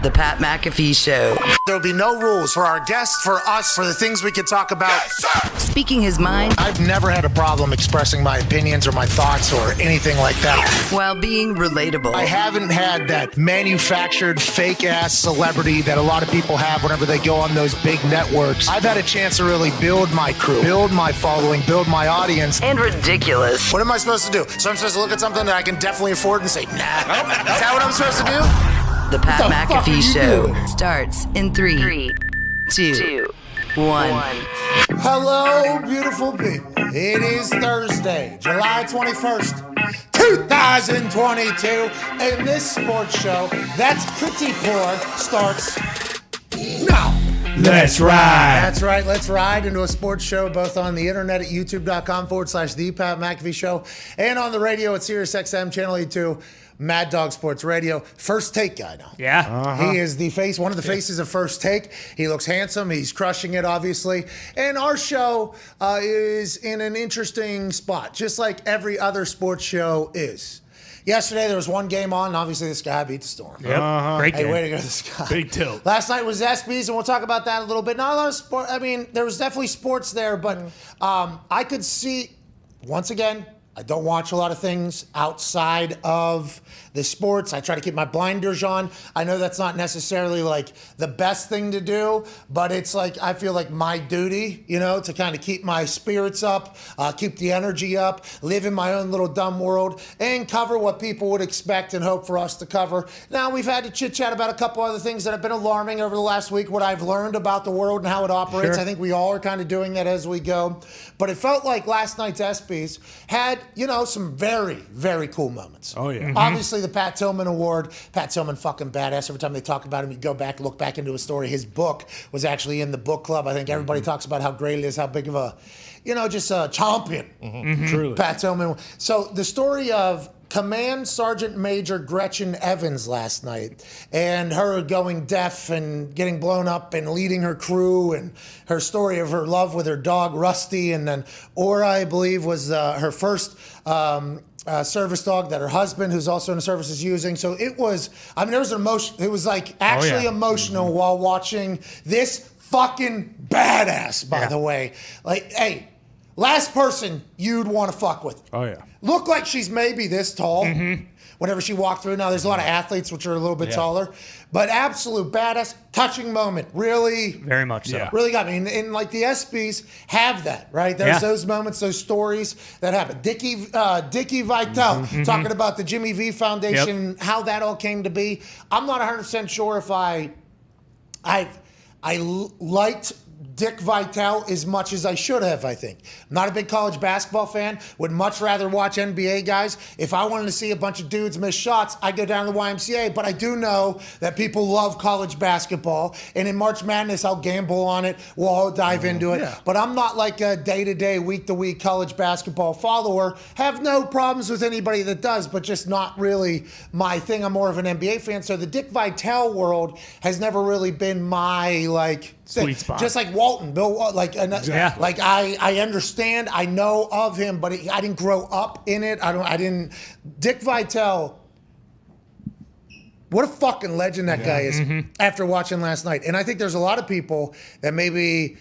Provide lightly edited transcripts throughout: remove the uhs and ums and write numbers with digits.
The Pat McAfee Show. There'll be no rules for our guests, for us, for the things we can talk about. Yes, speaking his mind. I've never had a problem expressing my opinions or my thoughts or anything like that. While being relatable. I haven't had that manufactured fake-ass celebrity that a lot of people have whenever they go on those big networks. I've had a chance to really build my crew, build my following, build my audience. And ridiculous. What am I supposed to do? So I'm supposed to look at something that I can definitely afford and say, nah. Is that what I'm supposed to do? The Pat McAfee Show starts in 3, 2, 1. Hello, beautiful people. It is Thursday, July 21st, 2022, and this sports show that's pretty poor starts now. Let's ride. That's right. Let's ride into a sports show both on the internet at youtube.com/The Pat McAfee Show and on the radio at SiriusXM Channel 82. Mad Dog Sports Radio. First Take guy now. Yeah. He is the face, one of the faces of First Take. He looks handsome. He's crushing it, obviously. And our show is in an interesting spot, just like every other sports show is. Yesterday, there was one game on, and obviously this guy beat the Storm. Yep. Great game. Hey, way to go, this guy. Big tilt. Last night was ESPYs, and we'll talk about that a little bit. Not a lot of sport. I mean, there was definitely sports there, but I could see, once again, I don't watch a lot of things outside of the sports. I try to keep my blinders on. I know that's not necessarily like the best thing to do, but it's like I feel like my duty, you know, to kind of keep my spirits up, keep the energy up, live in my own little dumb world, and cover what people would expect and hope for us to cover. Now, we've had to chit-chat about a couple other things that have been alarming over the last week, what I've learned about the world and how it operates. Sure. I think we all are kind of doing that as we go. But it felt like last night's ESPYs had, you know, some very, very cool moments. Oh, yeah. Obviously, the Pat Tillman Award. Pat Tillman, fucking badass. Every time they talk about him, you go back, look back into his story. His book was actually in the book club. I think everybody talks about how great it is, how big of a, you know, just a champion. Truly. Pat Tillman. So the story of Command Sergeant Major Gretchen Evans last night and her going deaf and getting blown up and leading her crew and her story of her love with her dog Rusty, and then Aura, I believe, was her first service dog that her husband, who's also in the service, is using. So it was, I mean, there was an emotion. It was like actually emotional while watching this fucking badass, by the way. Like, hey, last person you'd want to fuck with. Oh, yeah. Look like she's maybe this tall whenever she walked through. Now, there's a lot of athletes which are a little bit taller, but absolute badass, touching moment. Really, Very much so. really got me. And like the ESPYs have that, right? There's those moments, those stories that happen. Dickie Vitale talking about the Jimmy V Foundation, how that all came to be. I'm not 100% sure if I liked Dick Vitale as much as I should have, I think. I'm not a big college basketball fan. Would much rather watch NBA guys. If I wanted to see a bunch of dudes miss shots, I'd go down to the YMCA. But I do know that people love college basketball. And in March Madness, I'll gamble on it. We'll all dive into it. But I'm not like a day-to-day, week-to-week college basketball follower. Have no problems with anybody that does, but just not really my thing. I'm more of an NBA fan. So the Dick Vitale world has never really been my, like, sweet spot. Just like Walton, Bill, like I understand, I know of him, but I didn't grow up in it. I didn't. Dick Vitale, what a fucking legend that guy is. After watching last night, and I think there's a lot of people that maybe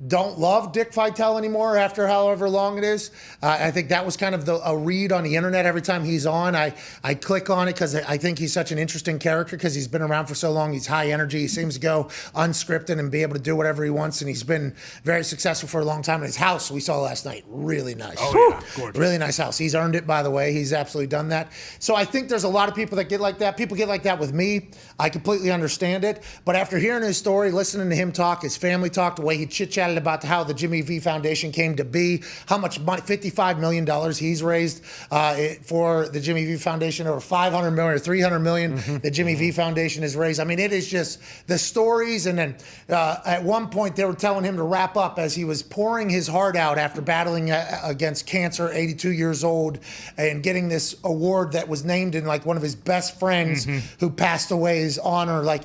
don't love Dick Vitale anymore after however long it is. I think that was kind of a read on the internet every time he's on. I click on it because I think he's such an interesting character because he's been around for so long. He's high energy. He seems to go unscripted and be able to do whatever he wants, and he's been very successful for a long time. And his house we saw last night, really nice. Oh, yeah. Gorgeous. Really nice house. He's earned it, by the way. He's absolutely done that. So I think there's a lot of people that get like that. People get like that with me. I completely understand it. But after hearing his story, listening to him talk, his family talk, the way he chit-chatted about how the Jimmy V Foundation came to be, how much money, $55 million he's raised for the Jimmy V Foundation, over $500 million or $300 million the Jimmy V Foundation has raised. I mean, it is just the stories. And then at one point they were telling him to wrap up as he was pouring his heart out after battling against cancer, 82 years old, and getting this award that was named in like one of his best friends who passed away his honor. Like,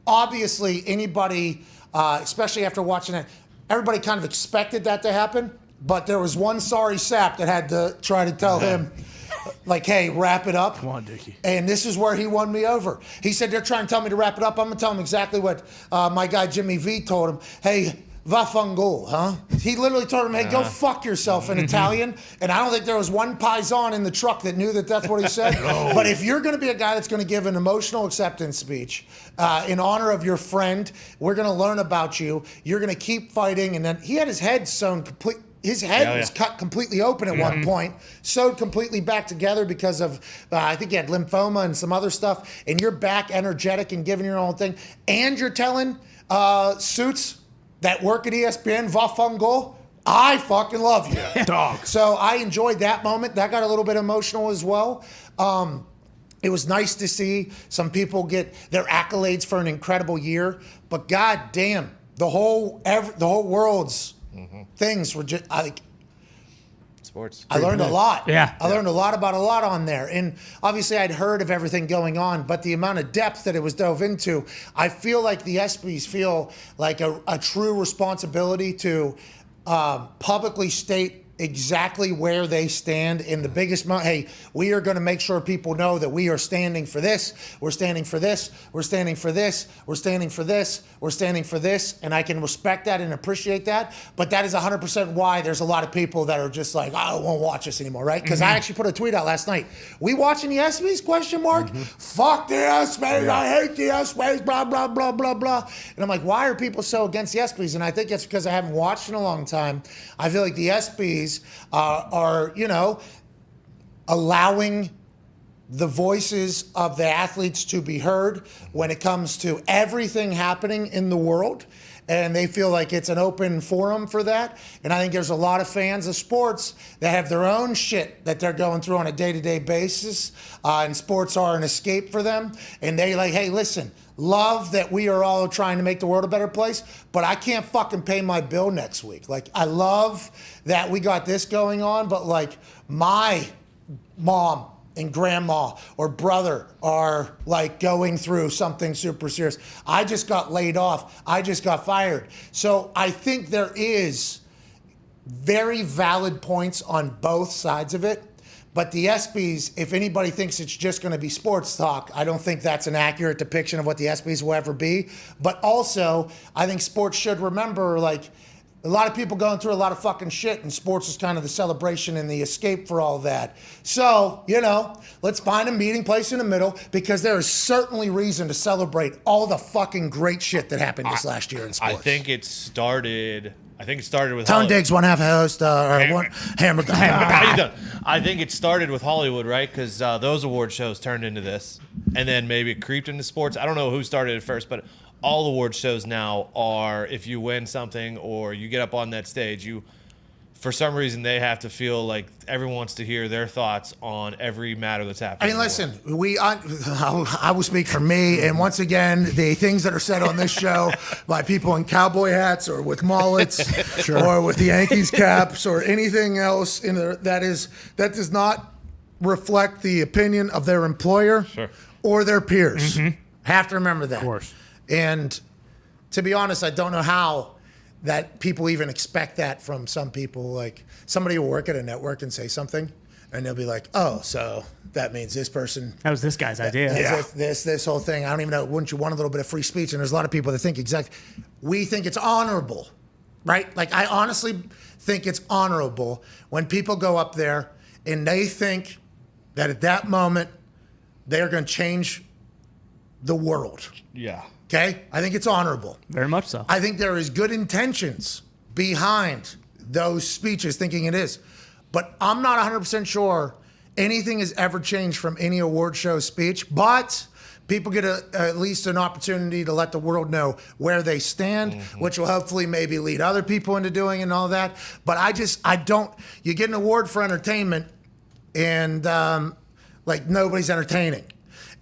obviously anybody, especially after watching it, everybody kind of expected that to happen, but there was one sorry sap that had to try to tell him, like, hey, wrap it up. Come on, Dickie. And this is where he won me over. He said, they're trying to tell me to wrap it up. I'm going to tell him exactly what my guy Jimmy V told him. Hey, vaffanculo, huh? He literally told him, hey, go fuck yourself in Italian. And I don't think there was one paisan in the truck that knew that that's what he said. No. But if you're going to be a guy that's going to give an emotional acceptance speech in honor of your friend, we're going to learn about you. You're going to keep fighting. And then he had his head sewn complete. His head was cut completely open at one point, sewed completely back together because of, I think he had lymphoma and some other stuff, and you're back energetic and giving your own thing, and you're telling suits that work at ESPN, vaffanculo, I fucking love you. Dog. So I enjoyed that moment. That got a little bit emotional as well. It was nice to see some people get their accolades for an incredible year, but god damn, the whole world's things were just sports. I learned a lot. Yeah. I learned a lot about a lot on there. And obviously I'd heard of everything going on, but the amount of depth that it was dove into, I feel like the ESPYs feel like a true responsibility to publicly state exactly where they stand in the biggest moment. Hey, we are going to make sure people know that we are standing for this. We're standing for this. We're standing for this. We're standing for this. We're standing for this. And I can respect that and appreciate that. But that is 100% why there's a lot of people that are just like, I don't want to watch this anymore, right? Because I actually put a tweet out last night. We watching the ESPYs, question mark? Fuck the ESPYs. I hate the ESPYs, blah, blah, blah, blah, blah. And I'm like, why are people so against the ESPYs? And I think it's because I haven't watched in a long time. I feel like the ESPYs are, you know, allowing the voices of the athletes to be heard when it comes to everything happening in the world. And they feel like it's an open forum for that. And I think there's a lot of fans of sports that have their own shit that they're going through on a day-to-day basis. And sports are an escape for them. And they like, hey, listen, love that we are all trying to make the world a better place, but I can't fucking pay my bill next week. Like, I love that we got this going on, but like my mom and grandma or brother are like going through something super serious. I just got laid off. I just got fired. So I think there is very valid points on both sides of it. But the ESPYs, if anybody thinks it's just going to be sports talk, I don't think that's an accurate depiction of what the ESPYs will ever be. But also, I think sports should remember, like, a lot of people going through a lot of fucking shit, and sports is kind of the celebration and the escape for all that. So, you know, let's find a meeting place in the middle, because there is certainly reason to celebrate all the fucking great shit that happened this last year in sports. I think it started with Tone Diggs, one half host, or one hamburger. How you doing? I think it started with Hollywood, right? Because those award shows turned into this, and then maybe it creeped into sports. I don't know who started it first, but all award shows now are, if you win something or you get up on that stage, for some reason they have to feel like everyone wants to hear their thoughts on every matter that's happening. I mean, listen, I will speak for me, and once again, the things that are said on this show by people in cowboy hats or with mullets or with the Yankees caps or anything else that does not reflect the opinion of their employer or their peers. Have to remember that. Of course. And to be honest, I don't know how that people even expect that from some people. Like, somebody will work at a network and say something, and they'll be like, oh, so that means this person. That was this guy's idea. This whole thing. I don't even know. Wouldn't you want a little bit of free speech? And there's a lot of people that think we think it's honorable, right? Like, I honestly think it's honorable when people go up there and they think that at that moment they're going to change the world. Yeah. Okay? I think it's honorable. Very much so. I think there is good intentions behind those speeches, thinking it is. But I'm not 100% sure anything has ever changed from any award show speech. But people get at least an opportunity to let the world know where they stand, which will hopefully maybe lead other people into doing and all that. But you get an award for entertainment, and like, nobody's entertaining.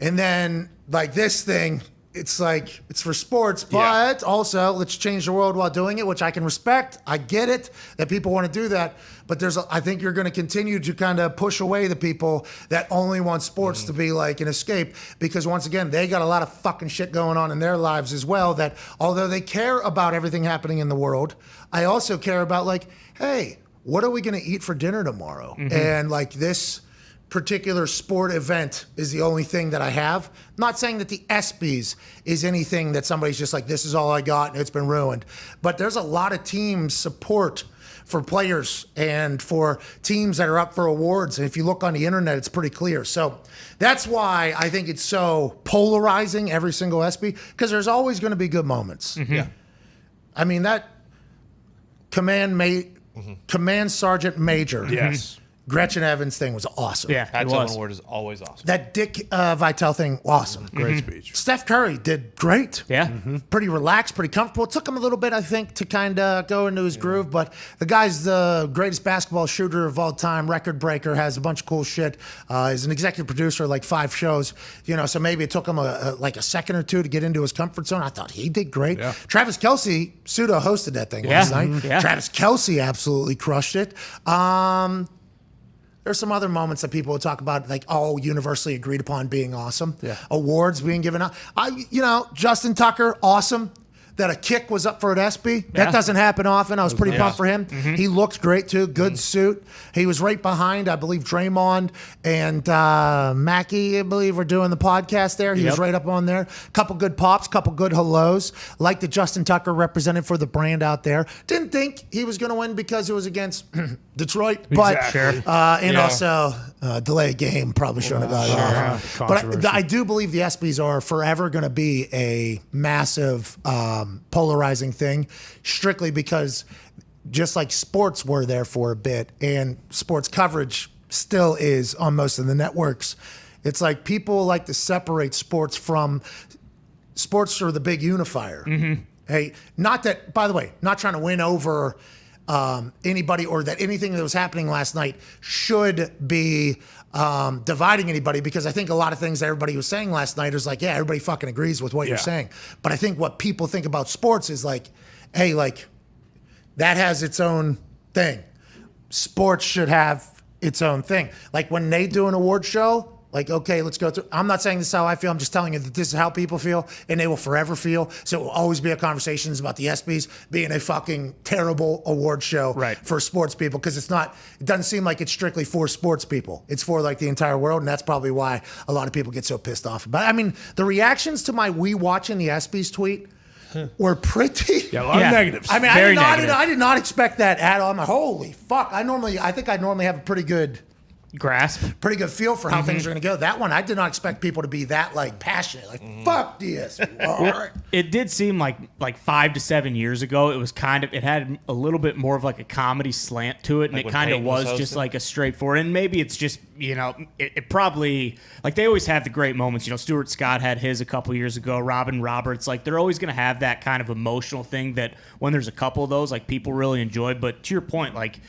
And then, like, this thing, it's like, it's for sports, but also let's change the world while doing it, which I can respect. I get it that people want to do that, but I think you're going to continue to kind of push away the people that only want sports to be like an escape, because once again, they got a lot of fucking shit going on in their lives as well, that although they care about everything happening in the world, I also care about, like, hey, what are we going to eat for dinner tomorrow? And like, this particular sport event is the only thing that I have. I'm not saying that the ESPYs is anything that somebody's just like, this is all I got and it's been ruined. But there's a lot of team support for players and for teams that are up for awards. And if you look on the internet, it's pretty clear. So that's why I think it's so polarizing, every single ESPY, because there's always going to be good moments. Yeah. I mean, that Command Sergeant Major. Yes. Gretchen Evans thing was awesome. Yeah, it Pat Tillman was. Award is always awesome. That Dick Vitale thing, awesome. Great speech. Steph Curry did great. Yeah. Pretty relaxed, pretty comfortable. It took him a little bit, I think, to kind of go into his groove, but the guy's the greatest basketball shooter of all time, record breaker, has a bunch of cool shit. He's an executive producer of like 5 shows, so maybe it took him like a second or two to get into his comfort zone. I thought he did great. Yeah. Travis Kelce pseudo hosted that thing last night. Yeah. Travis Kelce absolutely crushed it. There's some other moments that people would talk about, like all universally agreed upon being awesome. Yeah. Awards being given out. Justin Tucker, awesome. That a kick was up for an ESPY. That doesn't happen often. I was pretty pumped for him. He looked great too. Good suit. He was right behind, I believe, Draymond and Mackie, I believe, were doing the podcast there. He was right up on there. Couple good pops, couple good hellos. Like that Justin Tucker represented for the brand out there. Didn't think he was going to win because it was against Detroit. But Exactly. also delay game probably shouldn't have got it. But Controversy. I do believe the ESPYs are forever going to be a massive polarizing thing, strictly because just like sports were there for a bit, and sports coverage still is on most of the networks. It's like people like to separate sports from sports are the big unifier. Hey, not that, by the way, not trying to win over anybody or that anything that was happening last night should be dividing anybody, because I think a lot of things that everybody was saying last night is like, yeah, everybody fucking agrees with what you're saying. But I think what people think about sports is like, hey, like that has its own thing. Sports should have its own thing. Like when they do an award show, like, okay, let's go through. I'm not saying this is how I feel. I'm just telling you that this is how people feel, and they will forever feel. So it will always be a conversation about the ESPYs being a fucking terrible award show for sports people, because it doesn't seem like it's strictly for sports people. It's for like the entire world, and that's probably why a lot of people get so pissed off. But I mean, the reactions to my "we watching the ESPYs" tweet were pretty. Yeah, a lot of negatives. I mean, Very I negative. did not expect that at all. I'm like, holy fuck. I think I normally have a pretty good feel for how things are going to go. That one, I did not expect people to be that like passionate. Like, fuck this. All right. It did seem like 5 to 7 years ago, it had a little bit more of like a comedy slant to it, and Like it when kind of Peyton was was just hosting? like a straightforward. And maybe it's just it probably, like, they always have the great moments. Stuart Scott had his a couple years ago. Robin Roberts, like, they're always going to have that kind of emotional thing that when there's a couple of those, like, people really enjoy. But to your point, like,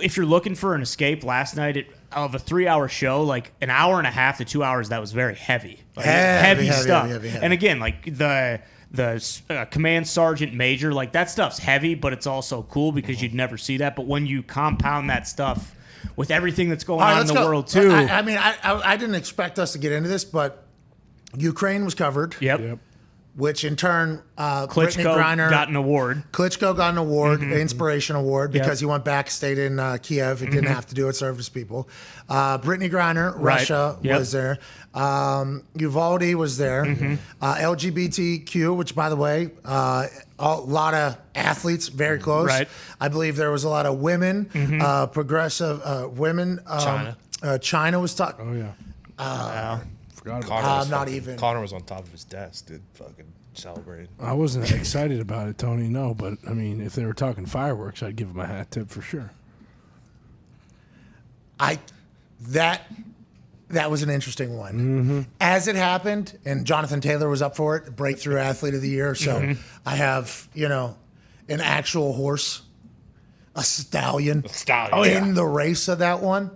if you're looking for an escape last night of a 3-hour show, like an hour and a half to 2 hours, that was very heavy. Like, heavy stuff. Heavy. And again, like the Command Sergeant Major, like that stuff's heavy, but it's also cool because you'd never see that. But when you compound that stuff with everything that's going on in the world too. I mean, I didn't expect us to get into this, but Ukraine was covered. Yep. Which in turn, Brittany Klitschko Griner got an award. Klitschko got an award, an inspiration award, because he went back, stayed in Kiev, and didn't have to do it, served his people. Brittany Griner, Russia, was there. Uvalde was there. LGBTQ, which, by the way, a lot of athletes, very close. Right. I believe there was a lot of women, progressive women. China was talking. Oh, yeah. Forgot about Connor I'm not even. Connor was on top of his desk, dude, fucking celebrating. I wasn't excited about it, Tony, no. But, I mean, if they were talking fireworks, I'd give them a hat tip for sure. That was an interesting one. As it happened, and Jonathan Taylor was up for it, Breakthrough Athlete of the Year. So I have, an actual horse, a stallion, in the race of that one.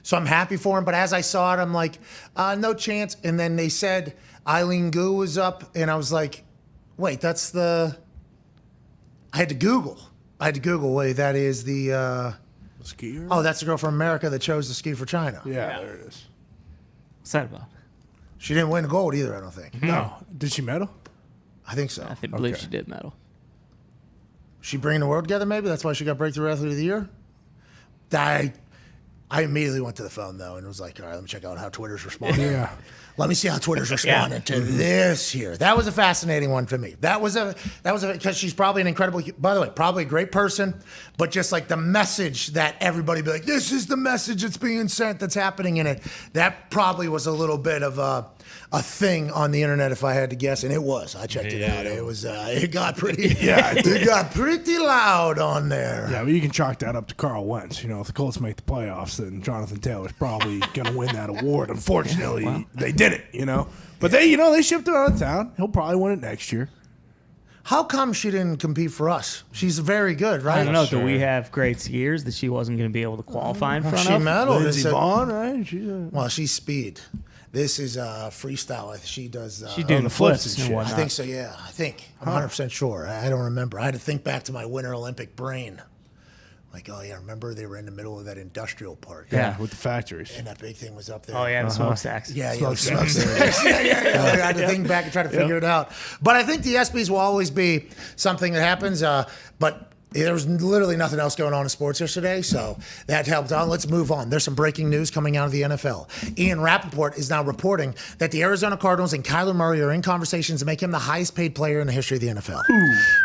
So I'm happy for him. But as I saw it, I'm like, no chance. And then they said Eileen Gu was up, and I was like, wait, that's I had to Google. Wait, that is the Skier? oh, that's the girl from America that chose to ski for China. Yeah, there it is. What's that about? She didn't win gold either, I don't think. No. Did she medal? I think so. I believe she did medal. She bringing the world together, maybe? That's why she got Breakthrough Athlete of the Year? I immediately went to the phone, though, and was like, all right, let me check out how Twitter's responding. Yeah. Let me see how Twitter's responding to this here. That was a fascinating one for me. That was because she's probably an incredible, by the way, probably a great person, but just like the message that everybody be like, this is the message that's being sent that's happening in it. That probably was a little bit of a thing on the internet, if I had to guess, and it was. I checked it out. It was. It got pretty. It got pretty loud on there. Yeah, but you can chalk that up to Carl Wentz. You know, if the Colts make the playoffs, then Jonathan Taylor's probably going to win that award. Unfortunately, they did it. You know, but they shipped him out of town. He'll probably win it next year. How come she didn't compete for us? She's very good, right? I don't know. Do we have great skiers that she wasn't going to be able to qualify in front She of? medaled. Lindsey Vonn, right? Well, she's speed. This is freestyle. She does. She's doing the flips and shit. I whatnot. think so. Yeah, I think. I'm 100% sure. I don't remember. I had to think back to my Winter Olympic brain. Like, oh yeah, remember they were in the middle of that industrial park. Yeah. With the factories. And that big thing was up there. Oh yeah, the smokestacks. Yeah, smokestacks. Yeah. I had to think back and try to figure it out. But I think the ESPYs will always be something that happens. But there was literally nothing else going on in sports yesterday, so that helped on. Let's move on. There's some breaking news coming out of the NFL. Ian Rappaport is now reporting that the Arizona Cardinals and Kyler Murray are in conversations to make him the highest paid player in the history of the NFL.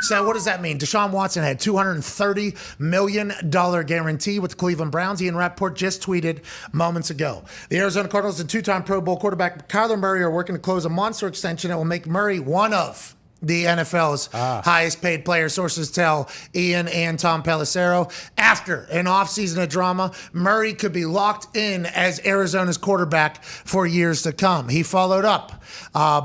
So what does that mean? Deshaun Watson had $230 million guarantee with the Cleveland Browns. Ian Rappaport just tweeted moments ago. The Arizona Cardinals and two-time Pro Bowl quarterback Kyler Murray are working to close a monster extension that will make Murray one of the NFL's highest paid player. Sources tell Ian and Tom Pelissero. After an offseason of drama, Murray could be locked in as Arizona's quarterback for years to come. He followed up.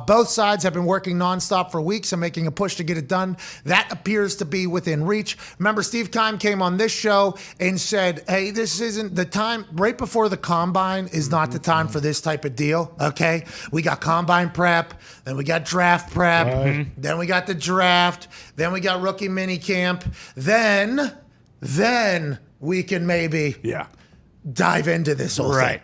Both sides have been working nonstop for weeks and making a push to get it done. That appears to be within reach. Remember, Steve Keim came on this show and said, hey, this isn't the time. Right before the combine is not the time for this type of deal, okay? We got combine prep, then we got draft prep, then we got the draft, then we got rookie mini camp, then we can maybe dive into this whole thing.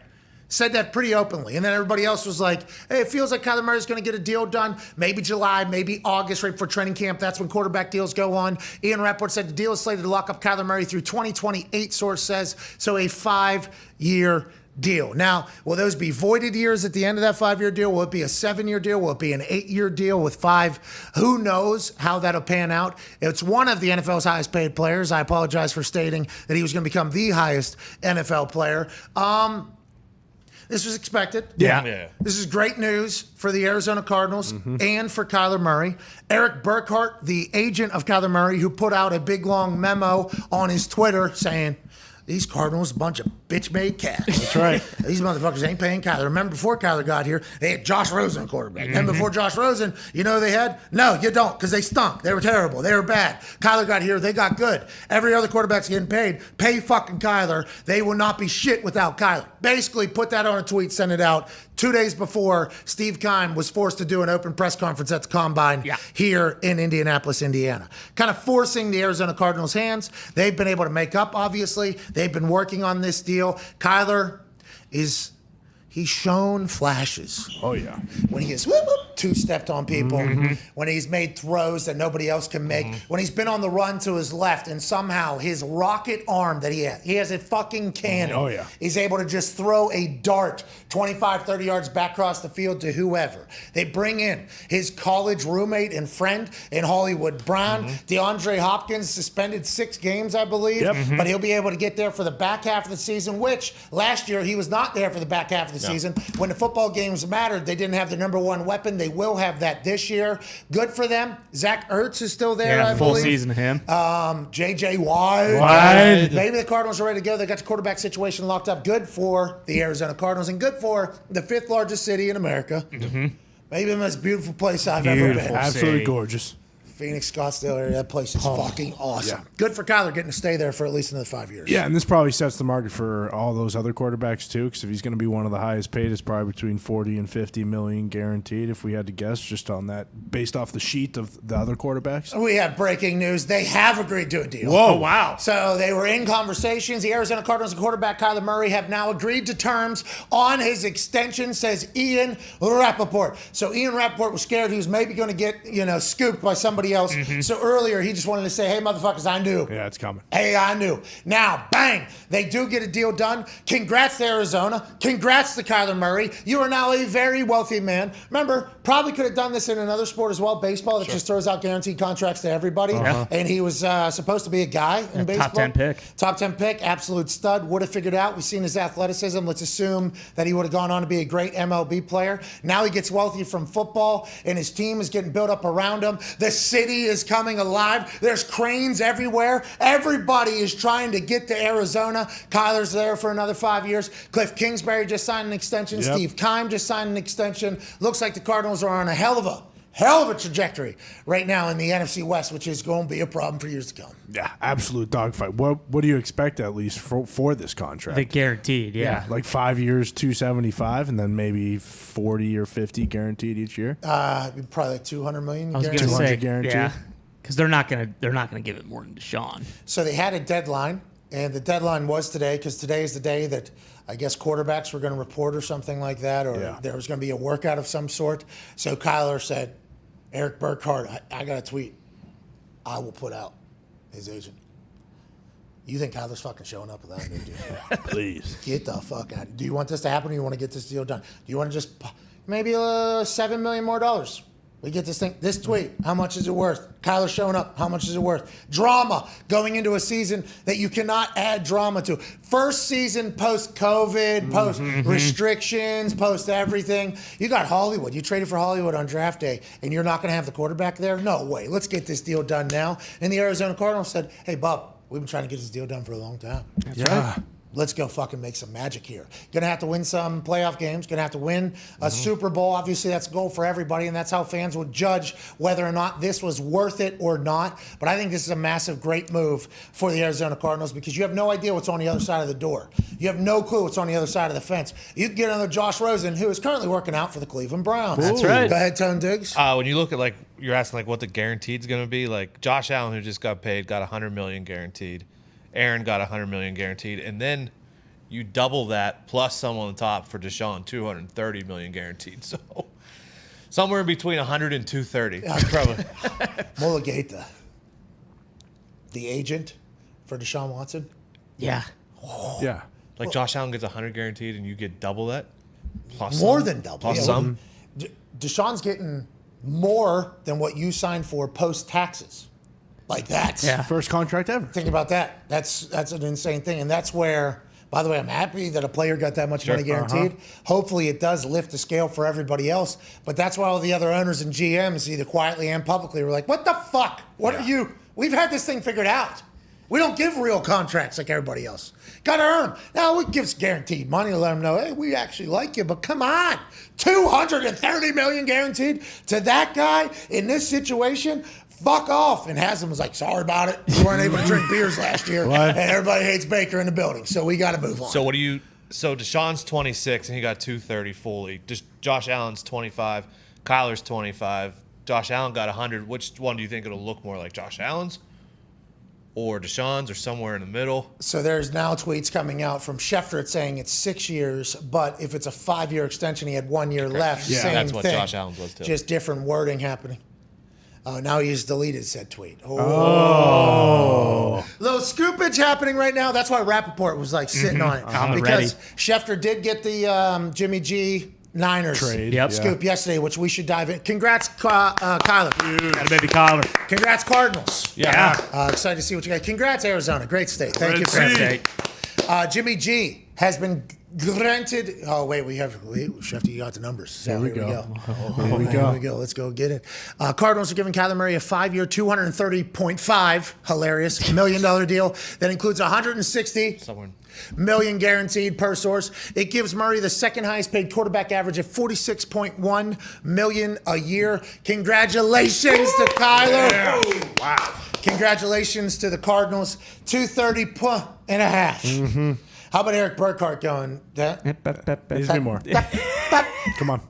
Said that pretty openly. And then everybody else was like, hey, it feels like Kyler Murray's going to get a deal done. Maybe July, maybe August, right before training camp. That's when quarterback deals go on. Ian Rappaport said the deal is slated to lock up Kyler Murray through 2028, source says. So a 5-year deal. Now, will those be voided years at the end of that 5-year deal? Will it be a 7-year deal? Will it be an 8-year deal with 5? Who knows how that'll pan out? It's one of the NFL's highest paid players. I apologize for stating that he was going to become the highest NFL player. This was expected. Yeah. This is great news for the Arizona Cardinals and for Kyler Murray. Eric Burkhart, the agent of Kyler Murray, who put out a big, long memo on his Twitter saying, these Cardinals, a bunch of bitch-made cats. That's right. These motherfuckers ain't paying Kyler. Remember, before Kyler got here, they had Josh Rosen quarterback. And before Josh Rosen, you know who they had? No, you don't, because they stunk. They were terrible. They were bad. Kyler got here. They got good. Every other quarterback's getting paid. Pay fucking Kyler. They will not be shit without Kyler. Basically, put that on a tweet, send it out 2 days before Steve Keim was forced to do an open press conference at the Combine here in Indianapolis, Indiana. Kind of forcing the Arizona Cardinals' hands. They've been able to make up, obviously. They've been working on this deal. Kyler he's shown flashes. Oh, yeah. When he gets whoop, whoop, two-stepped on people, when he's made throws that nobody else can make, when he's been on the run to his left and somehow his rocket arm that he has a fucking cannon. Oh, yeah. He's able to just throw a dart 25, 30 yards back across the field to whoever. They bring in his college roommate and friend in Hollywood Brown. DeAndre Hopkins suspended 6 games, I believe, but he'll be able to get there for the back half of the season, which last year he was not there for the back half of the season. When the football games mattered, they didn't have the number one weapon. They will have that this year. Good for them. Zach Ertz is still there, I full believe. season of him. J.J. Watt. Maybe the Cardinals are ready to go. They got the quarterback situation locked up. Good for the Arizona Cardinals and good for the 5th largest city in America. Maybe the most beautiful place I've ever been. Absolutely gorgeous. Phoenix, Scottsdale area, that place is fucking awesome. Yeah. Good for Kyler getting to stay there for at least another 5 years. Yeah, and this probably sets the market for all those other quarterbacks too, because if he's going to be one of the highest paid, it's probably between 40 and 50 million guaranteed. If we had to guess, just on that, based off the sheet of the other quarterbacks. We have breaking news. They have agreed to a deal. Whoa, wow. So they were in conversations. The Arizona Cardinals and quarterback Kyler Murray have now agreed to terms on his extension, says Ian Rappaport. So Ian Rappaport was scared he was maybe going to get, scooped by somebody everybody else. So earlier, he just wanted to say, hey, motherfuckers, I knew. Yeah, it's coming. Hey, I knew. Now, bang, they do get a deal done. Congrats to Arizona. Congrats to Kyler Murray. You are now a very wealthy man. Remember, probably could have done this in another sport as well, baseball, that just throws out guaranteed contracts to everybody. And he was supposed to be a guy in baseball. Top 10 pick. Top 10 pick, absolute stud. Would have figured out. We've seen his athleticism. Let's assume that he would have gone on to be a great MLB player. Now he gets wealthy from football, and his team is getting built up around him. The city is coming alive. There's cranes everywhere. Everybody is trying to get to Arizona. Kyler's there for another 5 years. Cliff Kingsbury just signed an extension. Yep. Steve Keim just signed an extension. Looks like the Cardinals are on a hell of a trajectory right now in the NFC West, which is going to be a problem for years to come. Yeah, absolute dogfight. What do you expect at least for this contract? The guaranteed, yeah. Like 5 years, 275, and then maybe 40 or 50 guaranteed each year. Probably like $200 million. I was going guaranteed. to say, guaranteed. yeah, because they're not gonna give it more than Deshaun. So they had a deadline, and the deadline was today, because today is the day that I guess quarterbacks were going to report or something like that, or there was going to be a workout of some sort. So Kyler said, Eric Burkhart, I got a tweet I will put out, his agent. You think Kyler's fucking showing up without a new deal? Please. Get the fuck out. Do you want this to happen, or you want to get this deal done? Do you want to just maybe $7 million more? We get this thing, this tweet, how much is it worth? Kyler showing up, how much is it worth? Drama going into a season that you cannot add drama to. First season post-COVID, post-restrictions, post-everything. You got Hollywood. You traded for Hollywood on draft day, and you're not going to have the quarterback there? No way. Let's get this deal done now. And the Arizona Cardinals said, hey, Bob, we've been trying to get this deal done for a long time. That's right. Let's go fucking make some magic here. Gonna have to win some playoff games. Gonna have to win a Super Bowl. Obviously, that's a goal for everybody, and that's how fans would judge whether or not this was worth it or not. But I think this is a massive, great move for the Arizona Cardinals, because you have no idea what's on the other side of the door. You have no clue what's on the other side of the fence. You can get another Josh Rosen, who is currently working out for the Cleveland Browns. That's right. Go ahead, Tone Diggs. When you look at, like, you're asking like what the guaranteed's going to be. Like Josh Allen, who just got paid, got $100 million guaranteed. Aaron got $100 million guaranteed, and then you double that plus some on the top for Deshaun, $230 million guaranteed. So somewhere in between 100 and 230, probably. Mulligata, the agent for Deshaun Watson. Yeah. Yeah. Like Josh Allen gets 100 guaranteed, and you get double that. Plus More some, than double. Plus Yeah. some. Deshaun's getting more than what you signed for post taxes. Like that. Yeah. First contract ever. Think about that. That's an insane thing. And that's where, by the way, I'm happy that a player got that much money guaranteed. Hopefully it does lift the scale for everybody else. But that's why all the other owners and GMs, either quietly and publicly, were like, what the fuck? What are you? We've had this thing figured out. We don't give real contracts like everybody else. Got to earn them. Now, we give us guaranteed money to let them know, hey, we actually like you, but come on. $230 million guaranteed to that guy in this situation? Fuck off. And Haslam was like, sorry about it. We weren't able to drink beers last year. And everybody hates Baker in the building. So we got to move on. So so Deshaun's 26 and he got 230 fully. Just Josh Allen's 25. Kyler's 25. Josh Allen got 100. Which one do you think it'll look more like, Josh Allen's or Deshaun's or somewhere in the middle? So there's now tweets coming out from Schefter saying it's 6 years, but if it's a 5-year extension, he had 1 year left. Yeah, Same that's what thing. Josh Allen's was too. Just different wording happening. Now he's deleted said tweet. Little scoopage happening right now. That's why Rappaport was like sitting on it. Because Schefter did get the Jimmy G Niners Trade. scoop yesterday, which we should dive in. Congrats, Kyler. Got a baby Kyler. Congrats, Cardinals. Yeah. Excited to see what you got. Congrats, Arizona. Great state. Thank you for that. Jimmy G has been granted. Oh, wait, Schefter, you got the numbers. So Here we go. Let's go get it. Cardinals are giving Kyler Murray a 5-year, $230.5 million deal that includes $160 million guaranteed per source. It gives Murray the second highest paid quarterback average at $46.1 million a year. Congratulations to Kyler. Yeah. Wow. Congratulations to the Cardinals. 230.5. How about Eric Burkhart going? Needs to be more. Come on.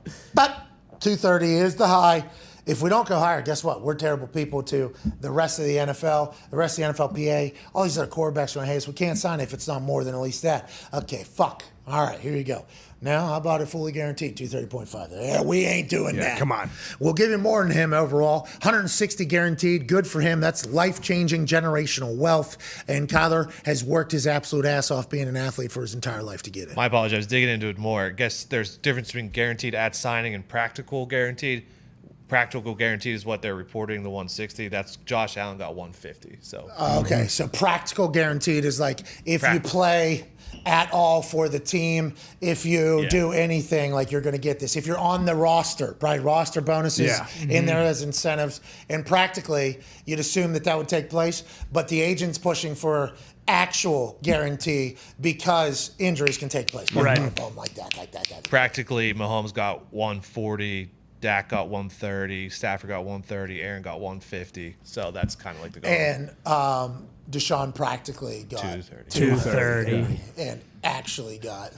230 is the high. If we don't go higher, guess what? We're terrible people to the rest of the NFL, the rest of the NFLPA, all these other quarterbacks going, hey, so we can't sign it if it's not more than at least that. Okay, fuck. All right, here you go. Now, how about it fully guaranteed, 230.5? Yeah, we ain't doing that. Come on. We'll give him more than him overall. 160 guaranteed. Good for him. That's life-changing generational wealth. And Kyler has worked his absolute ass off being an athlete for his entire life to get it. My apologies. I was digging into it more. I guess there's a difference between guaranteed at signing and practical guaranteed. Practical guaranteed is what they're reporting, the 160. That's Josh Allen got 150. So okay, so practical guaranteed is like if you play at all for the team, if you do anything, like you're going to get this. If you're on the roster, right? Roster bonuses in there as incentives. And practically, you'd assume that would take place, but the agent's pushing for actual guarantee because injuries can take place. Right. Like that. practically, Mahomes got 140. Dak got 130, Stafford got 130, Aaron got 150. So that's kind of like the goal. And Deshaun practically got 230. And actually got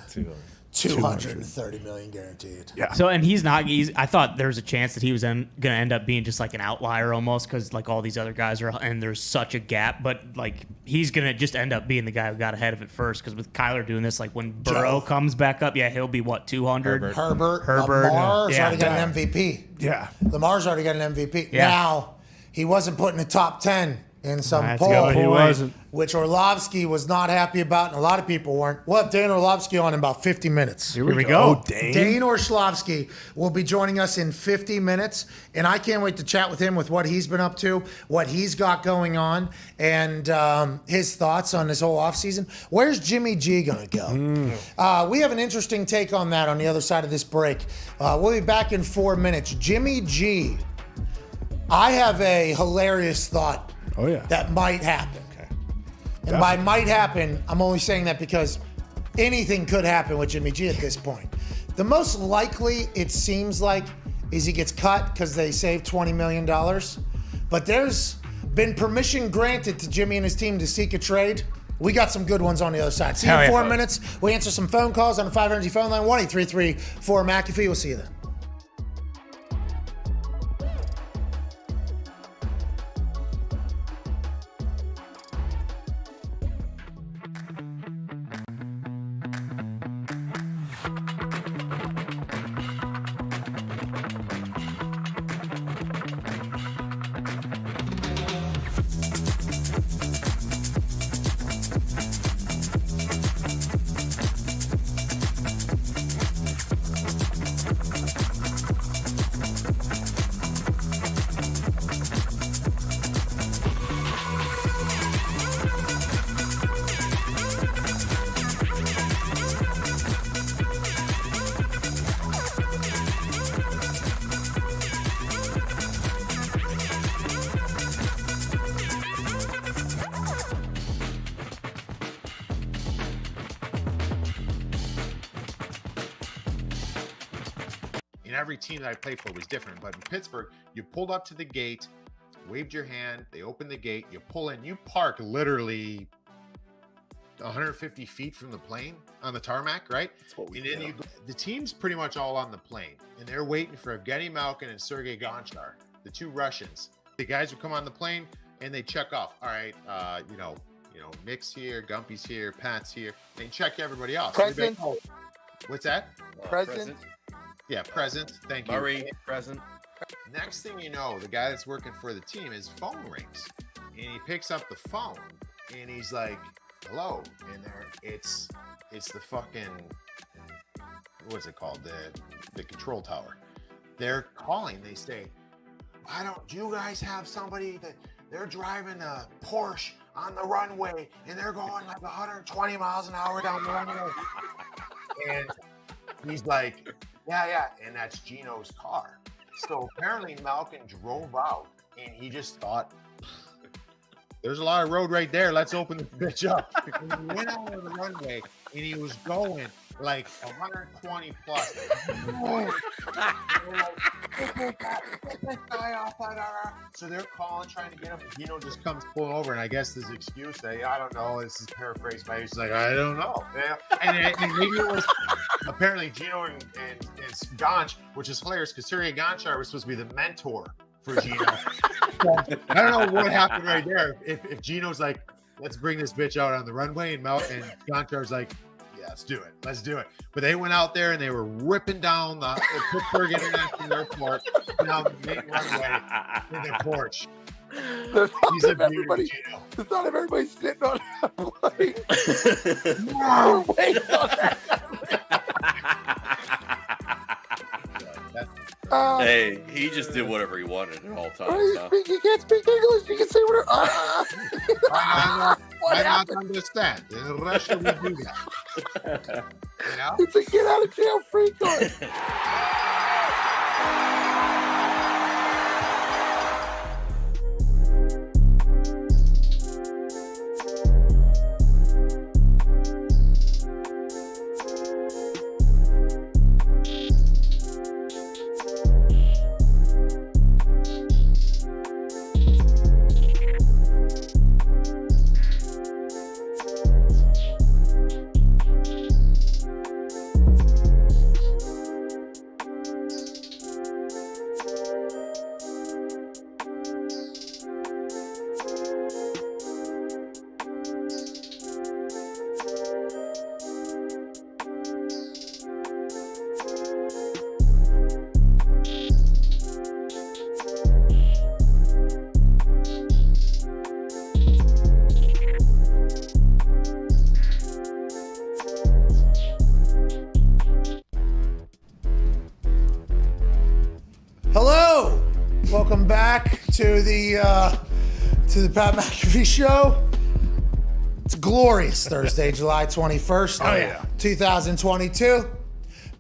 230 million guaranteed. Yeah. So, and I thought there was a chance that he was going to end up being just like an outlier almost because like all these other guys are, and there's such a gap, but like he's going to just end up being the guy who got ahead of it first because with Kyler doing this, like when Burrow comes back up, he'll be what, 200? Herbert. Lamar's already got an MVP. Yeah. Lamar's already got an MVP. Yeah. Now, he wasn't put in the top 10 in some That's poll. a good He point. wasn't. Which Orlovsky was not happy about, and a lot of people weren't. We'll have Dane Orlovsky on in about 50 minutes. Here we go. Dane Orlovsky will be joining us in 50 minutes, and I can't wait to chat with him with what he's been up to, what he's got going on, and his thoughts on this whole offseason. Where's Jimmy G going to go? We have an interesting take on that on the other side of this break. We'll be back in 4 minutes. Jimmy G, I have a hilarious thought that might happen. And by might happen, I'm only saying that because anything could happen with Jimmy G at this point. The most likely, it seems like, is he gets cut because they saved $20 million. But there's been permission granted to Jimmy and his team to seek a trade. We got some good ones on the other side. See you in 4 minutes. We answer some phone calls on the 500 phone line, 1-833-4-McAfee. We'll see you then. Every team that I played for was different, but in Pittsburgh, you pulled up to the gate, waved your hand, they opened the gate, you pull in, you park literally 150 feet from the plane on the tarmac, right? That's what we did. The team's pretty much all on the plane, and they're waiting for Evgeny Malkin and Sergei Gonchar, the two Russians. The guys would come on the plane and they check off. All right, Mick's here, Gumpy's here, Pat's here. They check everybody else. Present. What's that? Present. Yeah, present. Thank you. Murray, present. Next thing you know, the guy that's working for the team, his phone rings, and he picks up the phone, and he's like, "Hello," and it's the fucking, what's it called, the control tower. They're calling. They say, do you guys have somebody that they're driving a Porsche on the runway, and they're going like 120 miles an hour down the runway, and he's like, yeah, and that's Gino's car. So apparently Malkin drove out, and he just thought, there's a lot of road right there. Let's open the bitch up. And he went out on the runway, and he was going like 120 plus. So they're calling, trying to get him. Gino just comes pulling over, and I guess his excuse, I don't know. This is paraphrased by he's like, I don't know. Yeah. And maybe it was a apparently Gino and Gonch, which is hilarious because Sergey Gonchar was supposed to be the mentor for Gino. I don't know what happened right there. If Gino's like, let's bring this bitch out on the runway, and Gonchar's like, yeah, let's do it. But they went out there and they were ripping down the Pittsburgh International Airport down the main runway in their Porsche. He's a beauty, Gino. The thought of everybody sitting on that plane. We're waiting on that. Hey, he just did whatever he wanted at all times. Huh? You can't speak English. You can say whatever. I not understand. In Russia, we do that. You know? It's a get out of jail free card. Hello, welcome back to the Pat McAfee Show. It's a glorious Thursday, July 21st, 2022.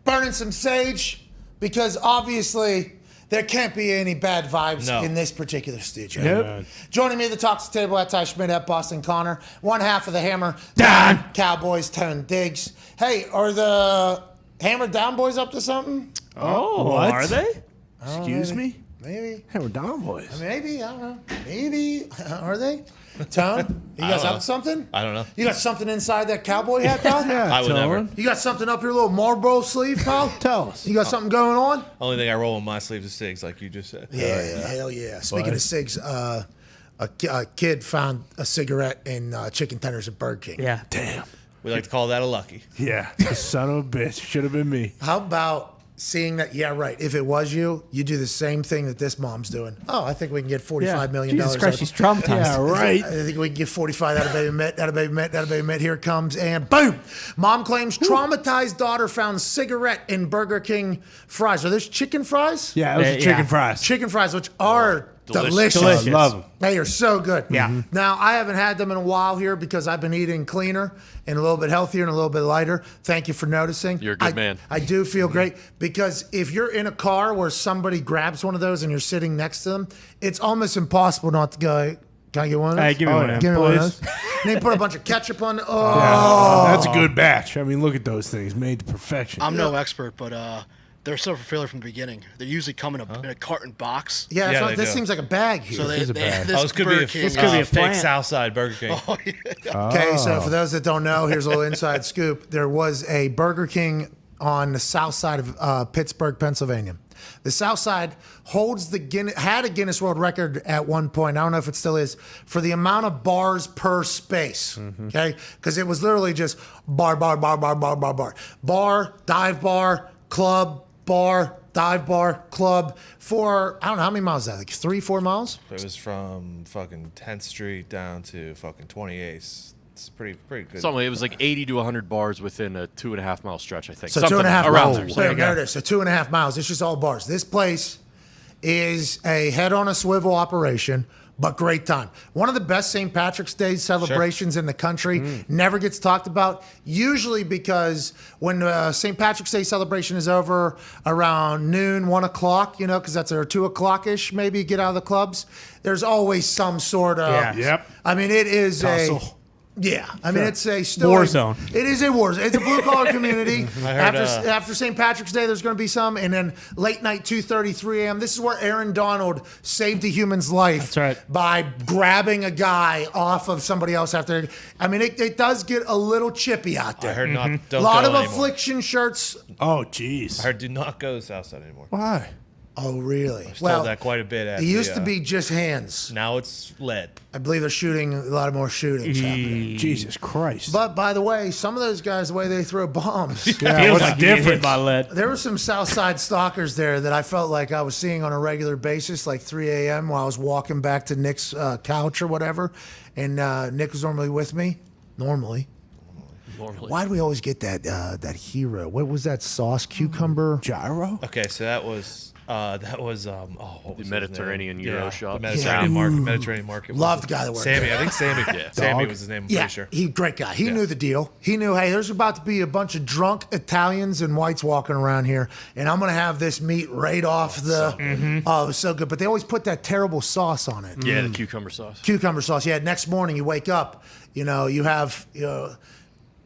Burning some sage because obviously there can't be any bad vibes in this particular studio. Nope. Joining me at the Talks table at Ty Schmidt at Boston Connor, one half of the Hammer, Dahn. Cowboys, Tone Diggs. Hey, are the Hammer Down boys up to something? Oh, What? are they? Excuse me? Maybe. Hey, we're Dahn boys. Maybe, I don't know. Maybe, are they? Tone, you guys up to something? I don't know. You got something inside that cowboy hat, pal? Yeah, I would never. Tone. You got something up your little Marlboro sleeve, pal? Tell us. You got something going on? Only thing I roll in my sleeves is cigs, like you just said. Yeah, hell yeah. Speaking of cigs, a kid found a cigarette in chicken tenders at Burger King. Yeah. Damn. We like to call that a lucky. Yeah. The son of a bitch. Should have been me. How about seeing that, yeah, right, if it was you, you do the same thing that this mom's doing. Oh, I think we can get $45 million. Jesus Christ, she's traumatized. Yeah, right. I think we can get 45 out of Baby Mitt, out of Baby Mitt, out of Baby Mitt. Here it comes, and boom! Mom claims traumatized daughter found cigarette in Burger King fries. Are those chicken fries? Yeah, it was the chicken fries. Chicken fries, which are delicious. I love them. They are so good. Yeah. Now, I haven't had them in a while here because I've been eating cleaner and a little bit healthier and a little bit lighter. Thank you for noticing. You're a good man. I do feel great because if you're in a car where somebody grabs one of those and you're sitting next to them, it's almost impossible not to go, can I get one of those? Hey, give me one of them, Give me one of please. those. And then put a bunch of ketchup on it. Yeah. Oh. That's a good batch. I mean, look at those things. Made to perfection. I'm no expert, but they're so for failure from the beginning. They usually come in a carton box. Yeah, Yeah, so they this do. seems like a bag here. So is a bag. this This could be Burger a, King, This could be a fake plant. Southside Burger King. Okay, so for those that don't know, here's a little inside scoop. There was a Burger King on the south side of Pittsburgh, Pennsylvania. The South Side holds had a Guinness World Record at one point. I don't know if it still is for the amount of bars per space. Okay, because it was literally just bar, dive bar, club, bar, dive bar, club for I don't know how many miles is that, like 3-4 miles. It was from fucking 10th Street down to fucking 28th. It's pretty good. Something. It was like 80 to 100 bars within a 2.5 mile stretch, I think. So Something 2.5 around miles. there. There it is. So 2.5 miles. It's just all bars. This place is a head on a swivel operation, but great time. One of the best St. Patrick's Day celebrations in the country. Never gets talked about, usually because when St. Patrick's Day celebration is over around noon, 1 o'clock, you know, because that's our 2 o'clock-ish, maybe get out of the clubs, there's always some sort of, Yep. I mean, it is Tussle. Yeah, I mean it's a still War zone. It is a war zone. It's a blue collar community. heard, After St. Patrick's Day, there's going to be some, and then late night 2:30, 3 a.m. This is where Aaron Donald saved a human's life. That's right. By grabbing a guy off of somebody else after. I mean, it does get a little chippy out there. I heard not. A Don't lot go of anymore. affliction shirts. Oh, jeez. I heard do not go Southside anymore. Why? Oh, really? Told that quite a bit. At it used the, to be just hands. Now it's lead. I believe they're shooting a lot more shootings happening. Jesus Christ. But by the way, some of those guys, the way they throw bombs. Yeah, Feels what's like the you get hit difference? by lead. There were some Southside stalkers there that I felt like I was seeing on a regular basis, like 3 a.m. while I was walking back to Nick's couch or whatever. And Nick was normally with me. Normally. Why do we always get that hero? What was that sauce? Cucumber? Gyro? Okay, so that was what was The his Mediterranean name? Euro Yeah, shop. The Mediterranean Yeah. market. Mediterranean market. was Love it. the guy that worked Sammy. there. I think Sammy. Sammy was his name. I'm Yeah, pretty sure. great guy. He knew the deal. He knew, hey, there's about to be a bunch of drunk Italians and whites walking around here, and I'm going to have this meat right off the. Oh, it was so good. But they always put that terrible sauce on it. Yeah, the cucumber sauce. Cucumber sauce. Yeah, next morning you wake up, you have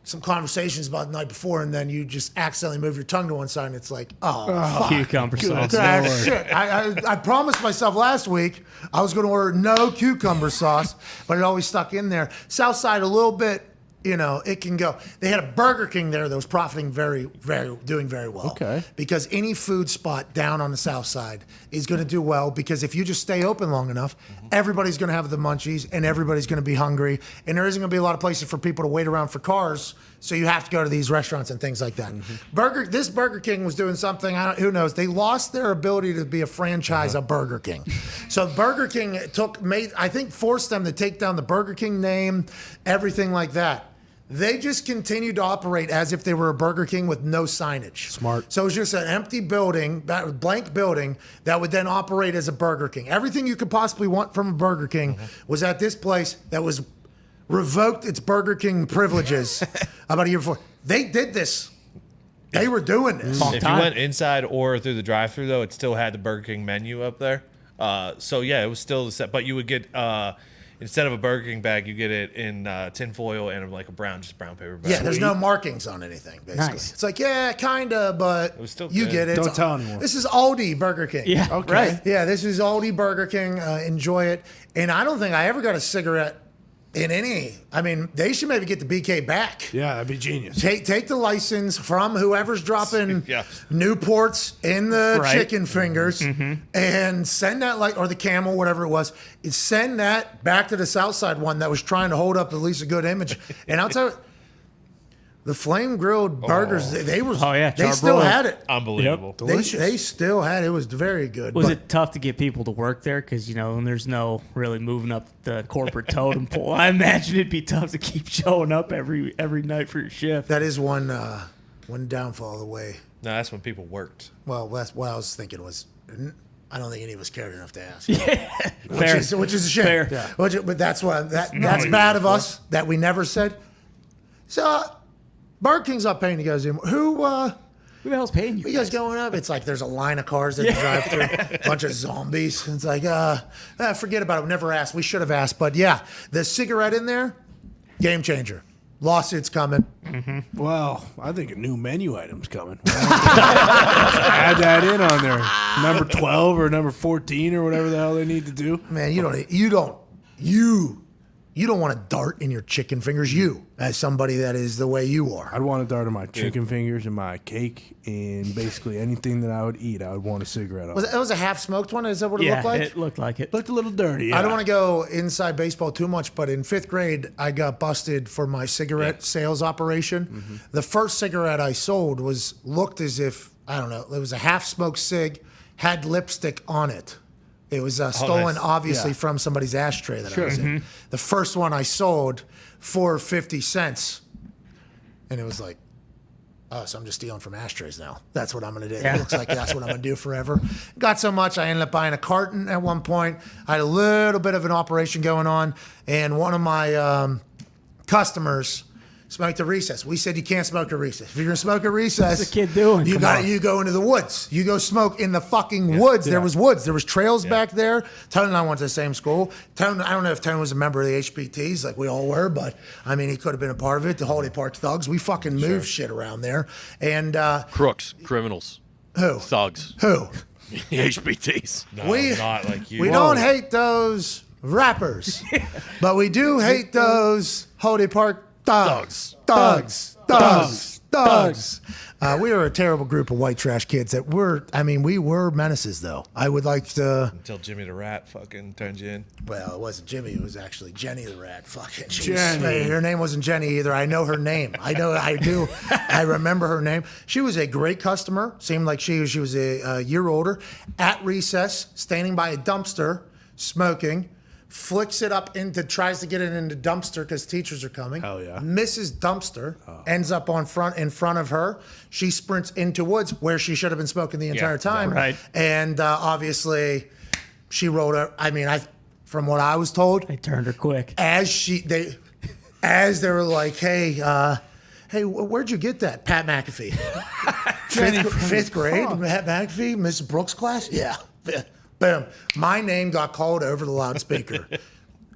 some conversations about the night before, and then you just accidentally move your tongue to one side, and it's like, fuck. Cucumber sauce. Ah, shit. I promised myself last week I was going to order no cucumber sauce, but it always stuck in there. Southside a little bit, it can go. They had a Burger King there that was profiting doing very well. Okay. Because any food spot down on the South Side is going to do well, because if you just stay open long enough, everybody's going to have the munchies and everybody's going to be hungry, and there isn't going to be a lot of places for people to wait around for cars. So you have to go to these restaurants and things like that. This Burger King was doing something. Who knows? They lost their ability to be a franchise of Burger King. So Burger King forced them to take down the Burger King name, everything like that. They just continued to operate as if they were a Burger King with no signage. Smart. So it was just an empty building, that blank building, that would then operate as a Burger King. Everything you could possibly want from a Burger King was at this place that was revoked its Burger King privileges about a year before. They did this. They were doing this. If you went inside or through the drive-thru, though, it still had the Burger King menu up there. So yeah, it was still the set, but you would get instead of a Burger King bag, you get it in tin foil and like a brown paper bag. Yeah, there's no markings on anything, basically. Nice. It's like, yeah, kind of, but was still you good. get it. Don't tell anyone. This is Aldi Burger King. Yeah, Okay. right. Yeah, this is Aldi Burger King. Enjoy it. And I don't think I ever got a cigarette in any. I mean, they should maybe get the BK back. Yeah, that'd be genius. Take the license from whoever's dropping Yeah. Newports in the Right. chicken fingers and send that, or the Camel, whatever it was, send that back to the Southside one that was trying to hold up at least a good image. And I'll tell you, the flame grilled burgers, they were. Oh, yeah, they still charbroiled. had it. Unbelievable. They still had it. It was very good. Was But it tough to get people to work there? Because, when there's no really moving up the corporate totem pole, I imagine it'd be tough to keep showing up every night for your shift. that is one downfall of the way. No, that's when people worked. Well, that's what I was thinking was. I don't think any of us cared enough to ask. Fair. Which is a shame. Fair. Yeah. But that's that's bad of us that we never said. So Burger King's not paying you guys anymore. Who Who the hell's paying you? you guys going up? It's like there's a line of cars that drive through, a bunch of zombies. It's like, forget about it. We never asked. We should have asked. But yeah, the cigarette in there, game changer. Lawsuits coming. Well, I think a new menu item's coming. Add that in on there. Number 12 or number 14 or whatever the hell they need to do. Man, you don't want a dart in your chicken fingers. You, as somebody that is the way you are. I'd want a dart in my chicken fingers and my cake and basically anything that I would eat. I would want a cigarette on. That was a half smoked one. Is that what it Yeah, looked like? it looked like it. Looked a little dirty. I don't want to go inside baseball too much, but in 5th grade, I got busted for my cigarette sales operation. The first cigarette I sold looked as if, I don't know, it was a half-smoked cig, had lipstick on it. It was stolen, nice. obviously, Yeah. from somebody's ashtray that I was in. The first one I sold for 50 cents, and it was like, oh, so I'm just stealing from ashtrays now. That's what I'm going to do. Yeah. It looks like that's what I'm going to do forever. Got so much, I ended up buying a carton at one point. I had a little bit of an operation going on, and one of my customers Smoked at recess. We said you can't smoke at recess. If you're gonna smoke at recess, What's the kid doing? You go into the woods. You go smoke in the fucking woods. There was woods. There was trails back there. Tone and I went to the same school. Tone, I don't know if Tone was a member of the HBTs like we all were, but I mean he could have been a part of it. The Holiday Park Thugs. We fucking moved shit around there. And Crooks, criminals, who? thugs, Who? the HBTs. No, not like you. We don't hate those rappers, but we do hate those Holiday Park thugs. We were a terrible group of white trash kids that we were menaces though. I would like to. Until Jimmy the Rat fucking turned you in. Well, it wasn't Jimmy. It was actually Jenny the Rat. Fucking Jenny. Her name wasn't Jenny either. I know her name. I do. I remember her name. She was a great customer. Seemed like she was a year older. At recess, standing by a dumpster, smoking. Flicks it up tries to get it into dumpster because teachers are coming. Hell yeah. Misses dumpster, ends up in front of her. She sprints into woods where she should have been smoking the entire time. Right. And obviously, she rolled her. I mean, from what I was told, They turned her quick. as they were like, hey, where'd you get that? Pat McAfee. fifth grade, Pat McAfee, Mrs. Brooks' class? Yeah. Boom. My name got called over the loudspeaker.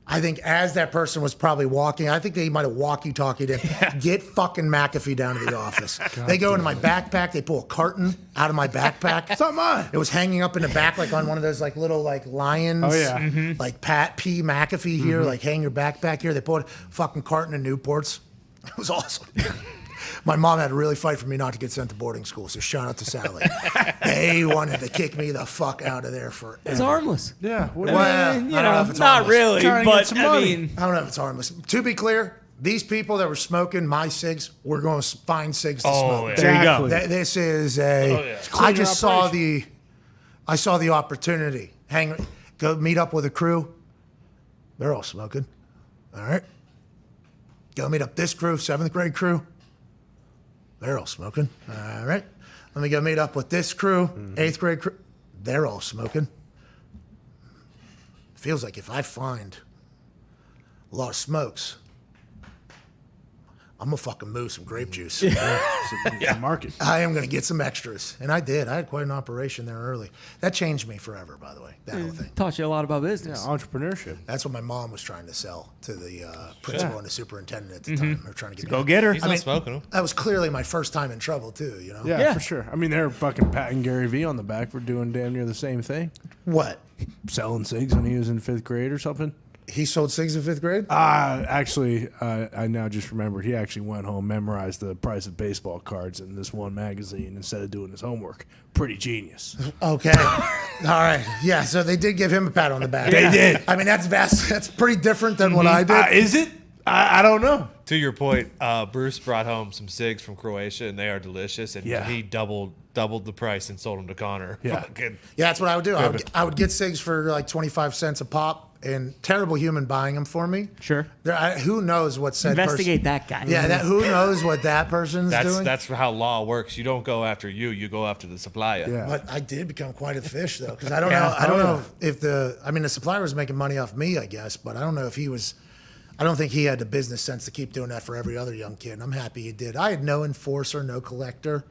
I think as that person was probably walking, I think they might have walkie-talkied him. Get fucking McAfee down to the office. They go into my backpack. They pull a carton out of my backpack. It's not mine. It was hanging up in the back, like on one of those like little like lions. Oh, yeah. Like Pat P. McAfee here, like hang your backpack here. They pulled a fucking carton of Newports. It was awesome. My mom had to really fight for me not to get sent to boarding school, so shout out to Sally. They wanted to kick me the fuck out of there forever. It's harmless. Yeah. Well, I don't know if it's not harmless. really, Trying to get but some I money. mean, I don't know if it's harmless. To be clear, these people that were smoking my cigs were going to find cigs to smoke. yeah. there you go. This is a. I just saw the opportunity. Go meet up with a crew. They're all smoking. All right. Go meet up this crew, 7th grade crew. They're all smoking. All right. Let me go meet up with this crew, 8th grade crew. They're all smoking. Feels like if I find a lot of smokes, I'm going to fucking move some grape juice. The market. I am going to get some extras. And I did. I had quite an operation there early. That changed me forever, by the way, that whole thing. Taught you a lot about business. Entrepreneurship. That's what my mom was trying to sell to the principal and the superintendent at the time. They were trying to get me Go out. get her. He's not smoking them. That was clearly my first time in trouble, too, you know? Yeah, for sure. I mean, they're fucking patting Gary Vee on the back for doing damn near the same thing. What? Selling cigs when he was in 5th grade or something. He sold cigs in 5th grade? Actually, I now just remembered he actually went home, memorized the price of baseball cards in this one magazine instead of doing his homework. Pretty genius. Okay. All right. Yeah, so they did give him a pat on the back. They did. I mean, that's pretty different than what I did. Is it? I don't know. To your point, Bruce brought home some cigs from Croatia, and they are delicious. And Yeah. he doubled the price and sold them to Connor. Yeah. Fucking- Yeah, that's what I would do. I would get cigs for like 25 cents a pop, and terrible human buying them for me. Sure. Who knows what said Investigate that guy. Yeah, who knows what that person's doing? That's how law works. You don't go after you go after the supplier. Yeah. But I did become quite a fish though, because I don't know. I don't know if the supplier was making money off me, I guess, but I don't know if he was. I don't think he had the business sense to keep doing that for every other young kid. And I'm happy he did. I had no enforcer, no collector.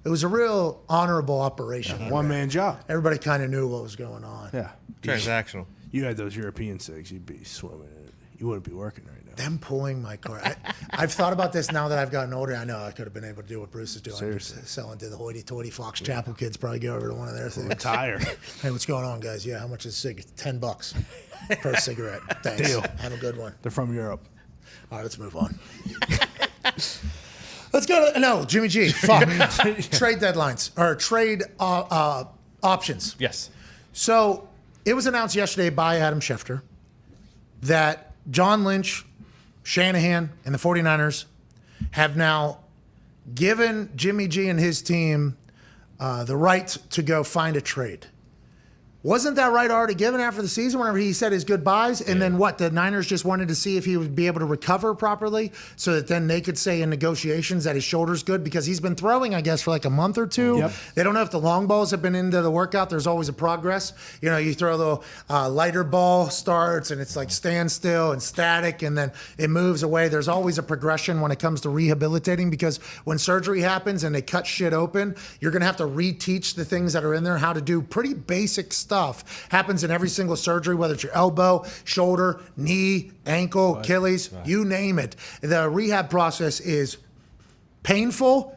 It was a real honorable operation. One man job. Everybody kind of knew what was going on. Yeah. Transactional. You had those European cigs, you'd be swimming in it. You wouldn't be working right now. Them pulling my car. I've thought about this now that I've gotten older. I know I could have been able to do what Bruce is doing. Seriously. Selling to the hoity-toity Fox Chapel kids. Probably go over to one of their things. Retire. Hey, what's going on, guys? Yeah, how much is a cig? $10 per cigarette. Thanks. Deal. Have a good one. They're from Europe. All right, let's move on. Let's go to Jimmy G. Fuck. Trade deadlines or trade options. Yes. So it was announced yesterday by Adam Schefter that John Lynch, Shanahan, and the 49ers have now given Jimmy G and his team the right to go find a trade. Wasn't that right already given after the season whenever he said his goodbyes? And then what? The Niners just wanted to see if he would be able to recover properly so that then they could say in negotiations that his shoulder's good because he's been throwing, I guess, for like a month or two. Yep. They don't know if the long balls have been into the workout. There's always a progress. You know, you throw the lighter ball starts and it's like standstill and static and then it moves away. There's always a progression when it comes to rehabilitating because when surgery happens and they cut shit open, you're going to have to reteach the things that are in there how to do pretty basic stuff. Happens in every single surgery, whether it's your elbow, shoulder, knee, ankle, Achilles, you name it. The rehab process is painful.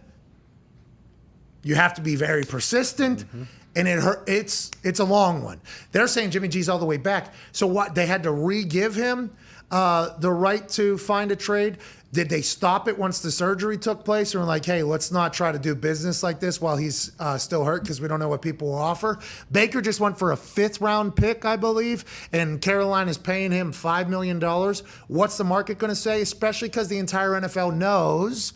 You have to be very persistent. And it's a long one. They're saying Jimmy G's all the way back. So what? They had to re-give him the right to find a trade. Did they stop it once the surgery took place? Or like, hey, let's not try to do business like this while he's still hurt because we don't know what people will offer. Baker just went for a 5th-round pick, I believe, and Carolina's paying him $5 million. What's the market going to say? Especially because the entire NFL knows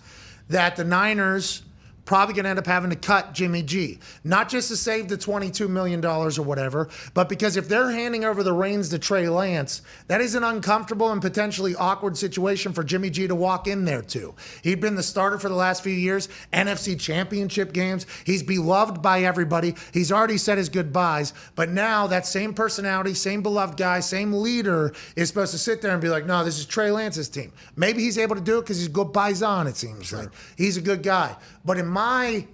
that the Niners probably going to end up having to cut Jimmy G. Not just to save the $22 million or whatever, but because if they're handing over the reins to Trey Lance, that is an uncomfortable and potentially awkward situation for Jimmy G to walk in there to. He'd been the starter for the last few years, NFC championship games. He's beloved by everybody. He's already said his goodbyes, but now that same personality, same beloved guy, same leader is supposed to sit there and be like, no, this is Trey Lance's team. Maybe he's able to do it because he's good paisan, it seems like. He's a good guy. But in my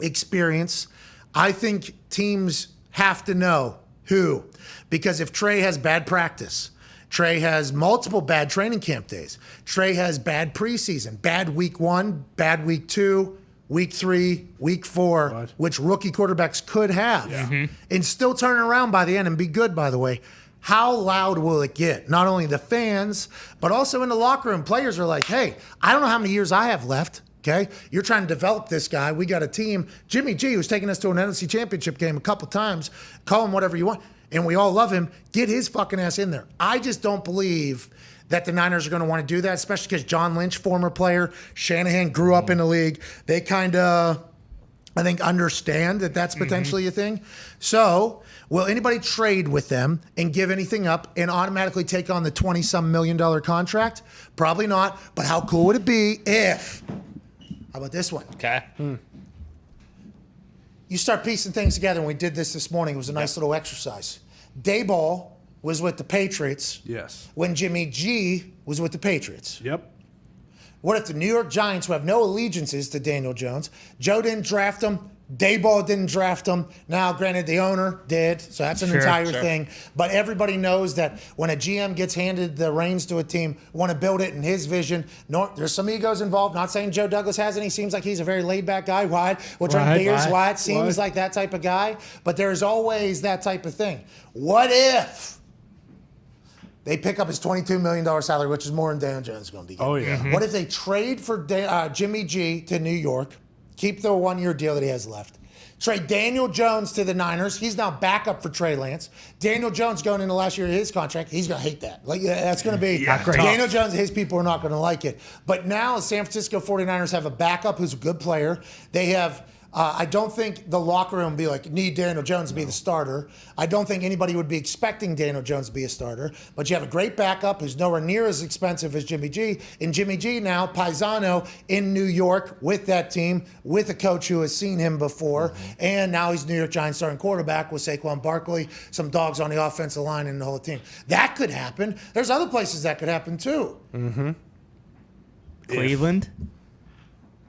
experience, I think teams have to know who. Because if Trey has bad practice, Trey has multiple bad training camp days, Trey has bad preseason, bad week 1, bad week 2, week 3, week 4, which rookie quarterbacks could have, and still turn around by the end and be good, by the way. How loud will it get? Not only the fans, but also in the locker room. Players are like, hey, I don't know how many years I have left. Okay, you're trying to develop this guy. We got a team. Jimmy G, who's taken us to an NFC championship game a couple times. Call him whatever you want. And we all love him. Get his fucking ass in there. I just don't believe that the Niners are going to want to do that, especially because John Lynch, former player, Shanahan grew up in the league. They kind of, I think, understand that that's potentially a thing. So will anybody trade with them and give anything up and automatically take on the $20-some million contract? Probably not. But how cool would it be if... How about this one? Okay. You start piecing things together, and we did this morning. It was a nice little exercise. Dayball was with the Patriots. Yes. When Jimmy G was with the Patriots. Yep. What if the New York Giants, who have no allegiances to Daniel Jones, Joe didn't draft him, Dayball didn't draft him. Now, granted, the owner did, so that's an entire thing. But everybody knows that when a GM gets handed the reins to a team, want to build it in his vision. There's some egos involved. Not saying Joe Douglas has any. Seems like he's a very laid-back guy. Why? We'll drink beers. Why? It seems like that type of guy. But there's always that type of thing. What if they pick up his $22 million salary, which is more than Daniel Jones is going to be getting? Oh, yeah. What if they trade for Jimmy G to New York? Keep the 1-year deal that he has left. Trade Daniel Jones to the Niners. He's now backup for Trey Lance. Daniel Jones going into last year of his contract. He's going to hate that. Like, that's going to be Daniel Jones and his people are not going to like it. But now the San Francisco 49ers have a backup who's a good player. They have... I don't think the locker room would be like, need Daniel Jones to be the starter. I don't think anybody would be expecting Daniel Jones to be a starter. But you have a great backup who's nowhere near as expensive as Jimmy G. And Jimmy G now, Paisano in New York with that team, with a coach who has seen him before. And now he's New York Giants starting quarterback with Saquon Barkley, some dogs on the offensive line and the whole team. That could happen. There's other places that could happen too. Cleveland?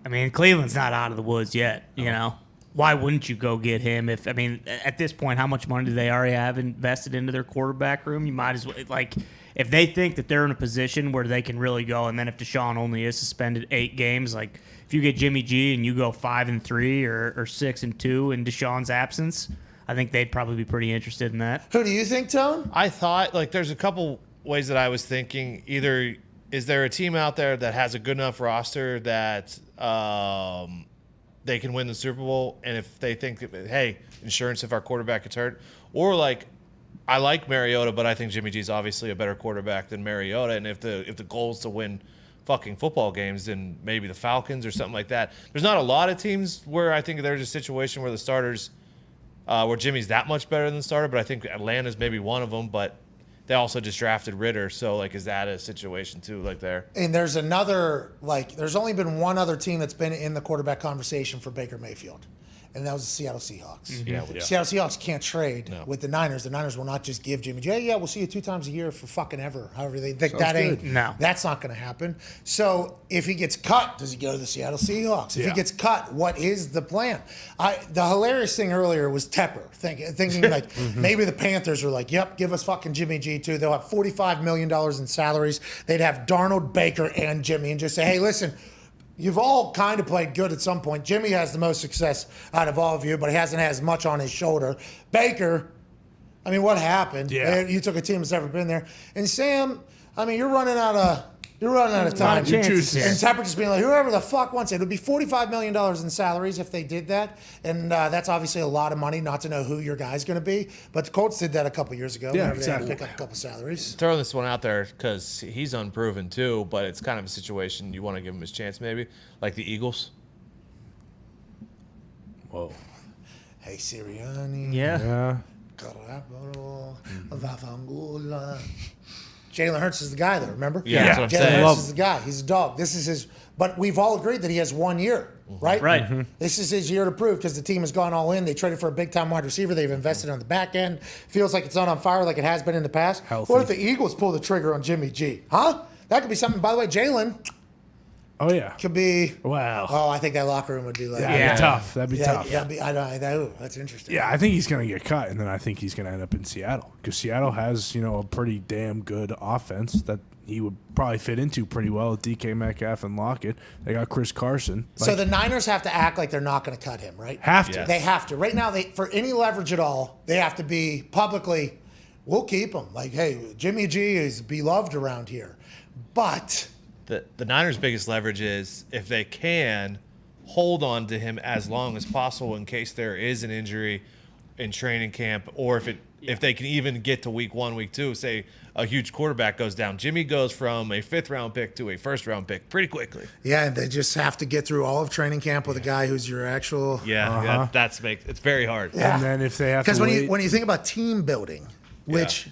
I mean, Cleveland's not out of the woods yet, you know. Why wouldn't you go get him if, I mean, at this point, how much money do they already have invested into their quarterback room? You might as well, like, if they think that they're in a position where they can really go, and then if Deshaun only is suspended 8 games, like, if you get Jimmy G and you go 5-3 or 6-2 in Deshaun's absence, I think they'd probably be pretty interested in that. Who do you think, Tone? I thought, like, there's a couple ways that I was thinking. Either is there a team out there that has a good enough roster that they can win the Super Bowl, and if they think, hey, insurance if our quarterback gets hurt, or like, I like Mariota, but I think Jimmy G's obviously a better quarterback than Mariota, and if the goal is to win fucking football games, then maybe the Falcons or something like that. There's not a lot of teams where I think there's a situation where the starters where Jimmy's that much better than the starter, but I think Atlanta's maybe one of them, but they also just drafted Ritter, so like, is that a situation too, like there? And there's another, like, there's only been one other team that's been in the quarterback conversation for Baker Mayfield, and that was the Seattle Seahawks. Yeah. Seattle Seahawks can't trade with the Niners. The Niners will not just give Jimmy G, yeah, we'll see you 2 times a year for fucking ever. However, they think that ain't, that's not going to happen. So if he gets cut, does he go to the Seattle Seahawks? If he gets cut, what is the plan? The hilarious thing earlier was Tepper thinking like maybe the Panthers are like, yep, give us fucking Jimmy G too. They'll have $45 million in salaries. They'd have Darnold, Baker, and Jimmy, and just say, hey, listen, you've all kind of played good at some point. Jimmy has the most success out of all of you, but he hasn't had as much on his shoulder. Baker, I mean, what happened? Yeah. You took a team that's never been there. And Sam, I mean, you're running out of time. of chances. And Tepper just being like, whoever the fuck wants it. It would be $45 million in salaries if they did that. And that's obviously a lot of money not to know who your guy's going to be. But the Colts did that a couple years ago. Yeah, They had to exactly. pick up a couple salaries. Throwing this one out there because he's unproven too, but it's kind of a situation you want to give him his chance maybe, like the Eagles. Whoa. Hey, Sirianni. Yeah. Garoppolo. Vafangula. Jalen Hurts is the guy, though, remember? Yeah, that's what I'm Jalen saying. Hurts is the guy. He's a dog. This is his. But we've all agreed that he has 1 year, right? Right. This is his year to prove because the team has gone all in. They traded for a big-time wide receiver. They've invested on the back end. Feels like it's not on fire like it has been in the past. Healthy. What if the Eagles pull the trigger on Jimmy G? Huh? That could be something. By the way, Jalen Oh, yeah. could be. Wow. Oh, I think that locker room would be like. That'd be tough. That'd be tough. Yeah, that's interesting. Yeah, I think he's going to get cut, and then I think he's going to end up in Seattle because Seattle has, a pretty damn good offense that he would probably fit into pretty well with DK Metcalf and Lockett. They got Chris Carson. So the Niners have to act like they're not going to cut him, right? Have to. Yes. They have to. Right now, for any leverage at all, they have to be publicly, we'll keep him. Like, hey, Jimmy G is beloved around here. But The Niners' biggest leverage is if they can hold on to him as long as possible in case there is an injury in training camp, or if they can even get to week 1, week 2, say a huge quarterback goes down. Jimmy goes from a 5th-round pick to a 1st-round pick pretty quickly. yeah, and they just have to get through all of training camp with a guy who's your actual. Yeah, it's very hard. And then if they have to Because wait, when you think about team building, which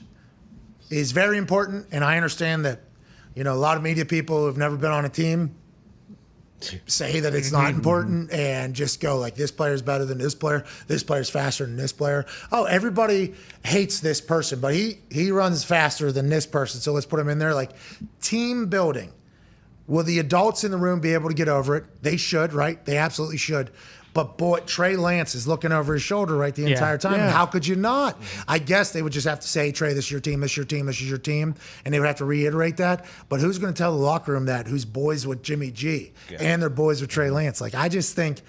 is very important, and I understand that, a lot of media people who have never been on a team say that it's not important and just go like, this player's better than this player's faster than this player. Oh, everybody hates this person, but he runs faster than this person, so let's put him in there. Like, team building. Will the adults in the room be able to get over it? They should, right? They absolutely should. But boy, Trey Lance is looking over his shoulder the entire time. Yeah. How could you not? I guess they would just have to say, Trey, this is your team, this is your team, this is your team. And they would have to reiterate that. But who's going to tell the locker room that? Who's boys with Jimmy G and they're boys with Trey Lance? Like, I just think,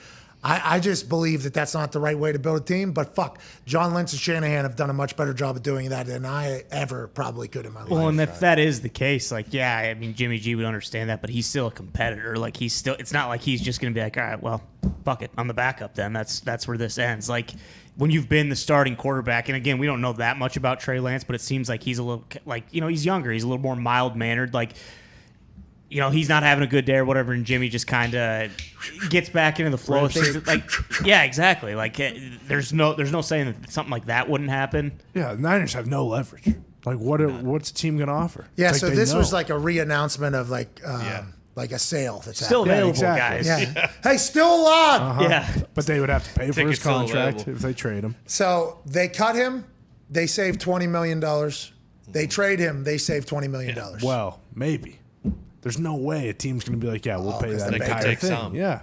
I just believe that that's not the right way to build a team. But fuck, John Lynch and Shanahan have done a much better job of doing that than I ever probably could in my life. Well, and if that is the case, like, yeah, I mean, Jimmy G would understand that, but he's still a competitor. Like, it's not like he's just going to be like, all right, well, fuck it, I'm the backup then. That's where this ends. Like, when you've been the starting quarterback, and again, we don't know that much about Trey Lance, but it seems like he's a little, like, he's younger. He's a little more mild-mannered. Like, he's not having a good day or whatever, and Jimmy just kind of gets back into the flow of things. Like, yeah, exactly. Like, there's no saying that something like that wouldn't happen. yeah, the Niners have no leverage. Like, what's the team going to offer? Yeah, It's so like they this know. was like a re-announcement of like a sale that's Still happening. available, exactly. guys. Yeah. Hey, still alive. Yeah. But they would have to pay for his Tickets still contract available. if they trade him. So they cut him. They save $20 million. They trade him. They save $20 million. Well, maybe. There's no way a team's going to be like, yeah, we'll pay 'cause that they entire take thing. some. Yeah.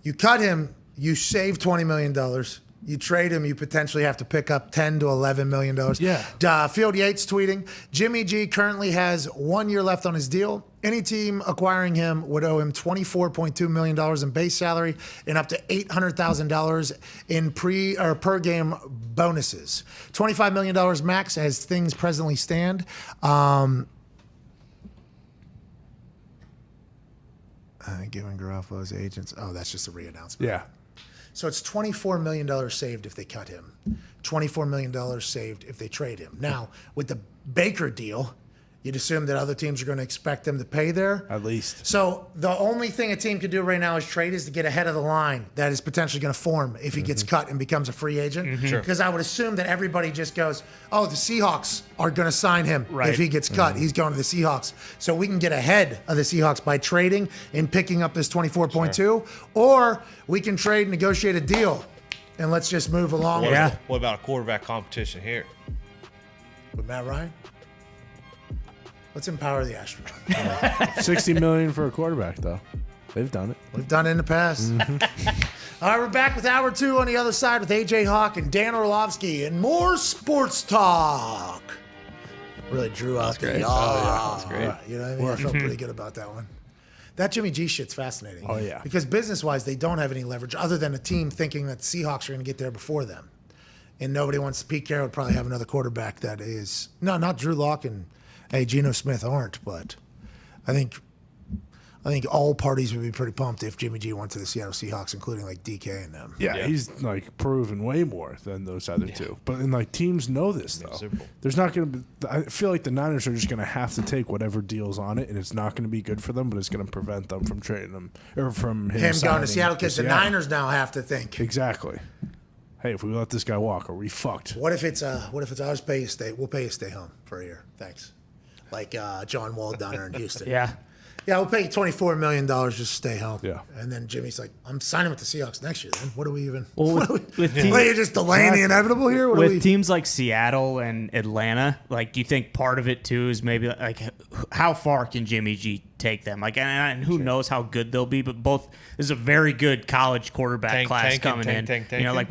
You cut him. You save $20 million. You trade him, you potentially have to pick up $10 to $11 million. Yeah. Field Yates tweeting, Jimmy G currently has 1 year left on his deal. Any team acquiring him would owe him $24.2 million in base salary and up to $800,000 in per game bonuses. $25 million max as things presently stand. Giving Garoppolo's agents. Oh, that's just a re-announcement. Yeah. So it's $24 million saved if they cut him. $24 million saved if they trade him. Now, with the Baker deal, You'd assume that other teams are going to expect them to pay there. At least. So the only thing a team can do right now is trade is to get ahead of the line that is potentially going to form if he gets cut and becomes a free agent. Because I would assume that everybody just goes, oh, the Seahawks are going to sign him if he gets cut. He's going to the Seahawks. So we can get ahead of the Seahawks by trading and picking up this 24.2, or we can trade and negotiate a deal. And let's just move along. What about a quarterback competition here? With Matt Ryan? Let's empower the astronaut. $60 million for a quarterback, though. They've done it. We've done it in the past. All right, we're back with hour 2 on the other side with AJ Hawk and Dan Orlovsky and more sports talk. Really drew out the that was great. You know what I mean? I felt pretty good about that one. That Jimmy G shit's fascinating. Oh, yeah. Because business-wise, they don't have any leverage other than a team thinking that the Seahawks are going to get there before them. And nobody wants Pete Carroll would probably have another quarterback that is – no, not Drew Lock and Geno Smith aren't, but I think all parties would be pretty pumped if Jimmy G went to the Seattle Seahawks, including like DK and them. Yeah, he's like proven way more than those other two. But like teams know this though. There's not going to be. I feel like the Niners are just going to have to take whatever deals on it, and it's not going to be good for them. But it's going to prevent them from trading them or from him going to Seattle because the Niners now have to think exactly. Hey, if we let this guy walk, are we fucked? What if it's ours? Pay you stay. We'll pay you stay home for a year. Thanks. Like John Wall down there in Houston. Yeah, we'll pay you $24 million just to stay home. Yeah. And then Jimmy's like, I'm signing with the Seahawks next year then. What do we even... Well, you're just delaying the inevitable here? With teams like Seattle and Atlanta, like, do you think part of it, too, is maybe, like, how far can Jimmy G take them? Like, and who knows how good they'll be, but this is a very good college quarterback class coming in. You know, like,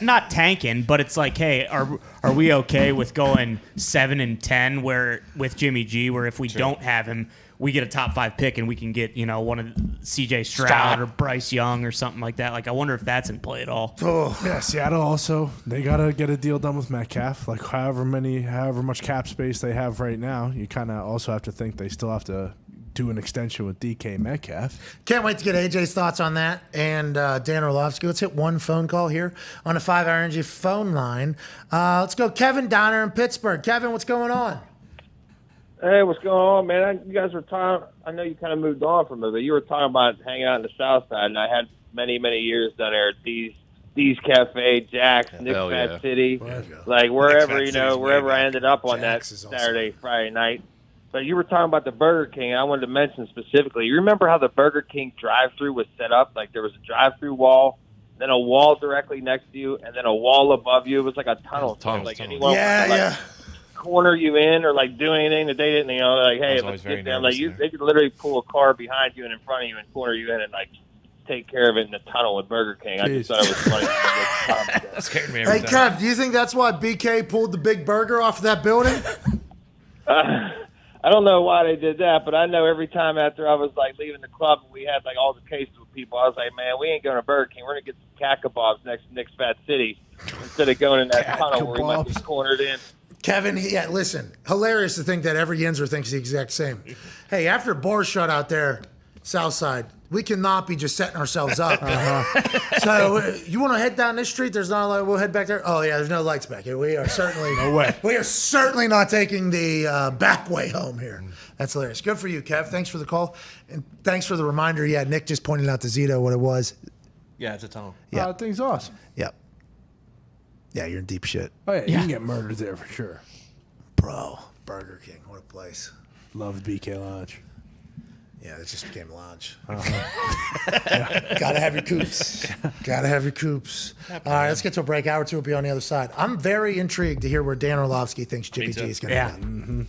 not tanking, but it's like, hey, are we okay with going 7-10 where with Jimmy G, where if we don't have him, we get a top 5 pick and we can get, you know, one of CJ Stroud or Bryce Young or something like that. Like, I wonder if that's in play at all. Oh, yeah. Seattle also, they got to get a deal done with Metcalf. Like, however much cap space they have right now, you kind of also have to think they still have to do an extension with DK Metcalf. Can't wait to get AJ's thoughts on that. And Dan Orlovsky, let's hit one phone call here on the 5 Hour Energy phone line. Let's go Kevin Dahner in Pittsburgh. Kevin, what's going on? Hey, what's going on, man? You guys were talking. I know you kind of moved on from it, but you were talking about hanging out in the South Side, and I had many years down there at D's Cafe, Jack's, Nick's Fat City, like wherever wherever I ended up on that Saturday, Friday night. But you were talking about the Burger King. I wanted to mention specifically. You remember how the Burger King drive-through was set up? Like there was a drive-through wall, then a wall directly next to you, and then a wall above you. It was like a tunnel. Like anyone corner you in or like do anything that they didn't, you know, like, hey, let's get them. Like they could literally pull a car behind you and in front of you and corner you in and like take care of it in the tunnel with Burger King. I just thought it was funny. That scared me every time. Kev, do you think that's why BK pulled the big burger off of that building? I don't know why they did that, but I know every time after I was like leaving the club and we had like all the cases with people, I was like, man, we ain't going to Burger King. We're going to get some cat kebabs next to Nick's Fat City instead of going in that tunnel where we might be cornered in. Kevin, yeah, listen, hilarious to think that every Yinzer thinks the exact same. Hey, after a bar shut out there, Southside, we cannot be just setting ourselves up. So you want to head down this street? There's not a light. We'll head back there. Oh yeah, there's no lights back here. We are certainly no way. We are certainly not taking the back way home here. That's hilarious. Good for you, Kev. Thanks for the call and thanks for the reminder. Yeah, Nick just pointed out to Zito what it was. Yeah, it's a tunnel. Yeah, that thing's awesome. Yep. Yeah, you're in deep shit. Oh yeah, you can get murdered there for sure. Bro, Burger King, what a place. Love BK Lodge. Yeah, it just became Lodge. Gotta have your coops. Gotta have your coops. All right, let's get to a break. Hour 2 will be on the other side. I'm very intrigued to hear where Dan Orlovsky thinks Jimmy G is going to end. Mm-hmm.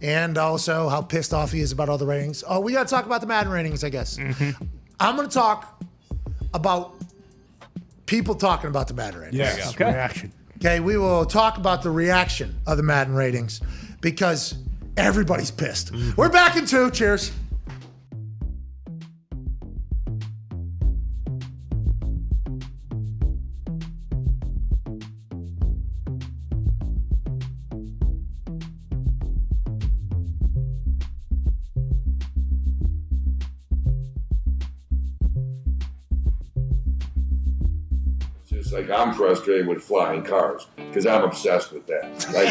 And also how pissed off he is about all the ratings. Oh, we got to talk about the Madden ratings, I guess. Mm-hmm. I'm going to talk about people talking about the Madden ratings. Yeah, okay. Reaction. Okay, we will talk about the reaction of the Madden ratings because everybody's pissed. Mm-hmm. We're back in 2. Cheers. this. Like, I'm frustrated with flying cars because I'm obsessed with that. Like,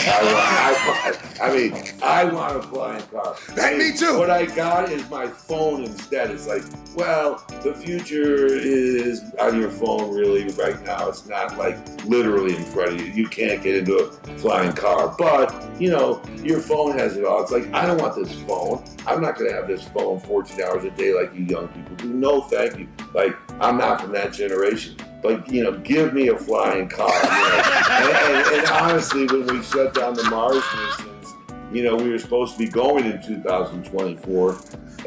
I want a flying car. Hey, me too. What I got is my phone instead. It's like, well, the future is on your phone really right now. It's not like literally in front of you. You can't get into a flying car. But, you know, your phone has it all. It's like, I don't want this phone. I'm not going to have this phone 14 hours a day like you young people do. No, thank you. Like, I'm not from that generation. But, you know, give me a flying car. You know? and honestly, when we shut down the Mars missions, you know, we were supposed to be going in 2024,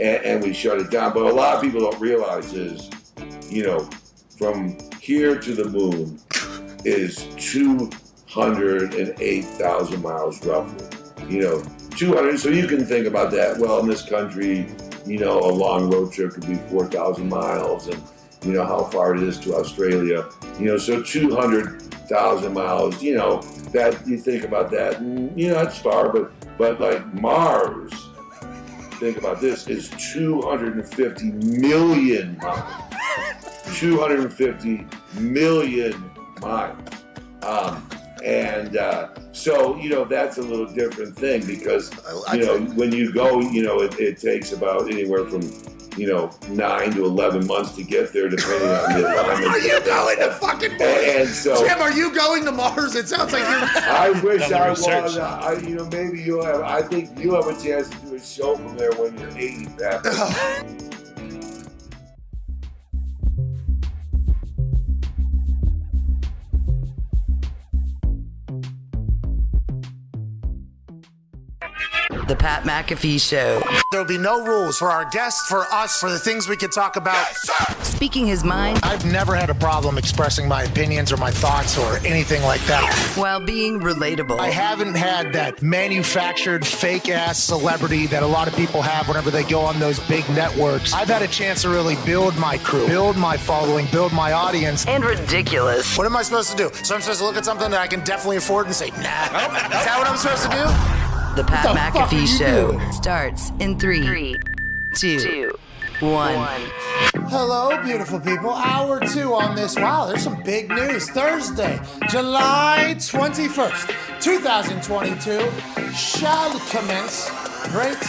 and we shut it down. But a lot of people don't realize is, you know, from here to the moon is 208,000 miles roughly. You know, 200. So you can think about that. Well, in this country, you know, a long road trip could be 4,000 miles, and you know how far it is to Australia. You know, so 200,000 miles. You know, that you think about that, and you know that's far, but like Mars. Think about this: is 250 million miles. 250 million miles. So, you know, that's a little different thing because, you know, when you go, you know, it takes about anywhere from, you know, 9 to 11 months to get there, depending on the alignment. Are you going to fucking Mars? And so, Jim, are you going to Mars? It sounds like you're... I wish I was. You know, maybe you'll have, I think you have a chance to do a show from there when you're 80, Pat. The Pat McAfee Show. There'll be no rules for our guests, for us, for the things we can talk about. Yes, Speaking his mind. I've never had a problem expressing my opinions or my thoughts or anything like that. While being relatable. I haven't had that manufactured fake-ass celebrity that a lot of people have whenever they go on those big networks. I've had a chance to really build my crew, build my following, build my audience. And ridiculous. What am I supposed to do? So I'm supposed to look at something that I can definitely afford and say, nah. Is that what I'm supposed to do? The Pat McAfee Show starts in 3, 2, 1. Hello, beautiful people. Hour 2 on this. Wow, there's some big news. Thursday, July 21st, 2022 shall commence right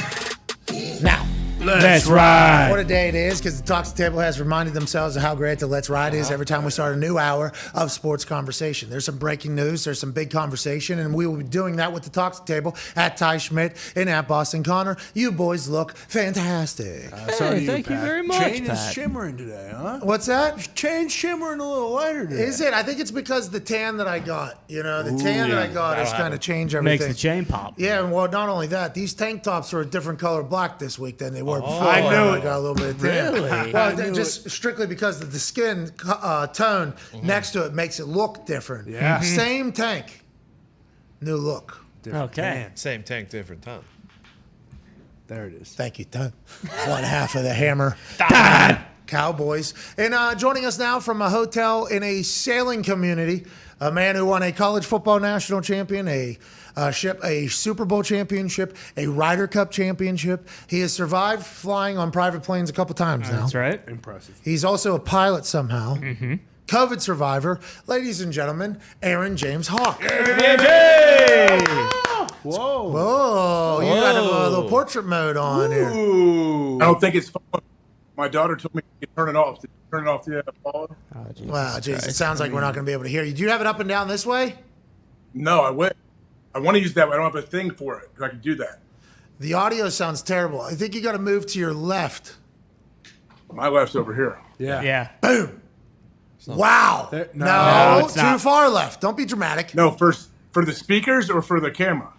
now. Let's ride. What a day it is, because the Talks Table has reminded themselves of how great the Let's Ride is every time we start a new hour of sports conversation. There's some breaking news, there's some big conversation, and we will be doing that with the Talks Table at Ty Schmidt and at Boston Connor. You boys look fantastic. Hey, thank you very much, Chain is Pat. shimmering today, huh? What's that? Chain shimmering a little lighter today. Is it? I think it's because the tan that I got. You know, the tan that I got has kind of changed Makes everything. the chain pop. Yeah, and well, not only that, these tank tops are a different color black this week than they were before. I knew I got a little bit of tan. Really? Well, just strictly because of the skin tone next to it makes it look different. Yeah. Same tank, new look. Okay. Same tank, different time. There it is. Thank you, Ton. One half of the hammer. Cowboys. And joining us now from a hotel in a sailing community, a man who won a college football national champion, a Super Bowl championship, a Ryder Cup championship. He has survived flying on private planes a couple times now. That's right. Impressive. He's also a pilot somehow. Mm-hmm. COVID survivor. Ladies and gentlemen, Aaron James Hawk. Hey! Whoa. Whoa, you got a little portrait mode on here. I don't think it's fun. My daughter told me to turn it off. Did you turn it off the Apollo? Wow, geez, it sounds like we're not going to be able to hear you. Do you have it up and down this way? No, I would. I want to use that, but I don't have a thing for it. I can do that. The audio sounds terrible. I think you got to move to your left. My left's over here. Yeah. Yeah. Boom. Wow. No, it's too not. far left. Don't be dramatic. No, for the speakers or for the camera?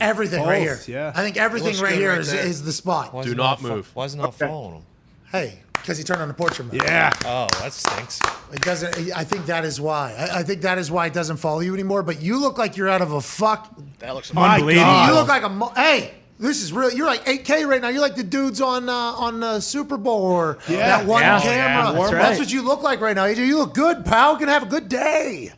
Everything right here. Both, yeah. I think everything Looks right good here right is, there. is the spot. Do not move. Why is it not following him? Hey, because he turned on the portrait mode. Yeah. Oh, that stinks. It doesn't. I think that is why. I think that is why it doesn't follow you anymore. But you look like you're out of a fuck. That looks My Unbelievable. God. You look like a. Hey, this is real. You're like 8K right now. You're like the dudes on Super Bowl or that one Yeah. camera. Yeah, that's That's right. what you look like right now, AJ. You look good, pal. You're gonna have a good day.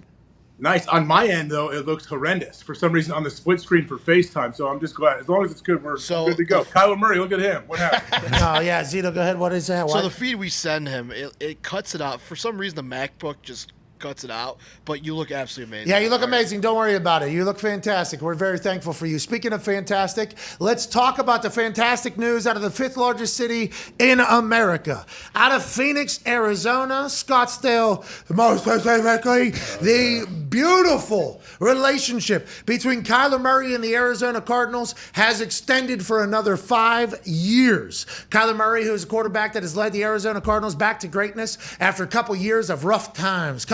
Nice. On my end, though, it looks horrendous for some reason on the split screen for FaceTime. So I'm just glad. As long as it's good, we're good to go. Kyler Murray, look at him. What happened? Oh yeah, Zito, go ahead. What is that? So What? the feed we send him, it cuts it out. For some reason, the MacBook just cuts it out. But you look absolutely amazing. Yeah, you look amazing. Don't worry about it. You look fantastic. We're very thankful for you. Speaking of fantastic, let's talk about the fantastic news out of the 5th largest city in America. Out of Phoenix, Arizona, Scottsdale, most specifically, the beautiful relationship between Kyler Murray and the Arizona Cardinals has extended for another 5 years. Kyler Murray, who is a quarterback that has led the Arizona Cardinals back to greatness after a couple years of rough times,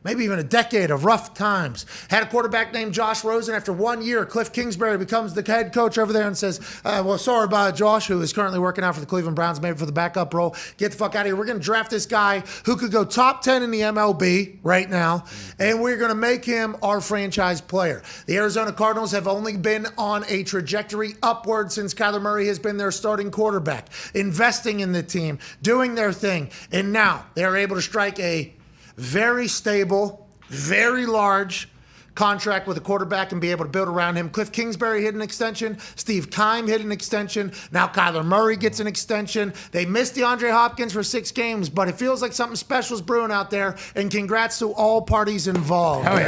maybe even a decade of rough times. Had a quarterback named Josh Rosen. After 1 year, Cliff Kingsbury becomes the head coach over there and says, well, sorry about Josh, who is currently working out for the Cleveland Browns, maybe for the backup role. Get the fuck out of here. We're going to draft this guy who could go top 10 in the MLB right now, and we're going to make him our franchise player. The Arizona Cardinals have only been on a trajectory upward since Kyler Murray has been their starting quarterback, investing in the team, doing their thing, and now they're able to strike a very stable, very large contract with a quarterback and be able to build around him. Cliff Kingsbury hit an extension. Steve Keim hit an extension. Now Kyler Murray gets an extension. They missed DeAndre Hopkins for 6 games, but it feels like something special is brewing out there, and congrats to all parties involved. Oh,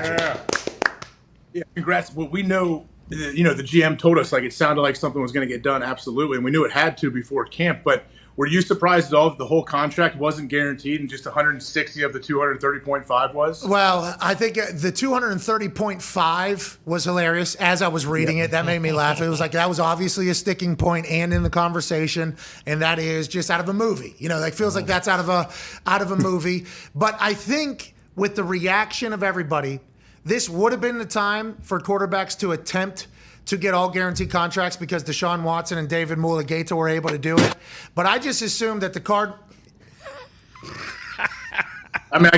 yeah, congrats. Well, we know, the GM told us, like, it sounded like something was going to get done, absolutely, and we knew it had to before camp, but were you surprised at all that the whole contract wasn't guaranteed and just 160 of the 230.5 was? Well, I think the 230.5 was hilarious. As I was reading it, that made me laugh. It was like that was obviously a sticking point and in the conversation, and that is just out of a movie. It feels like that's out of a movie. But I think with the reaction of everybody, this would have been the time for quarterbacks to attempt to get all guaranteed contracts because Deshaun Watson and David Mulligata were able to do it. But I just assumed that I mean,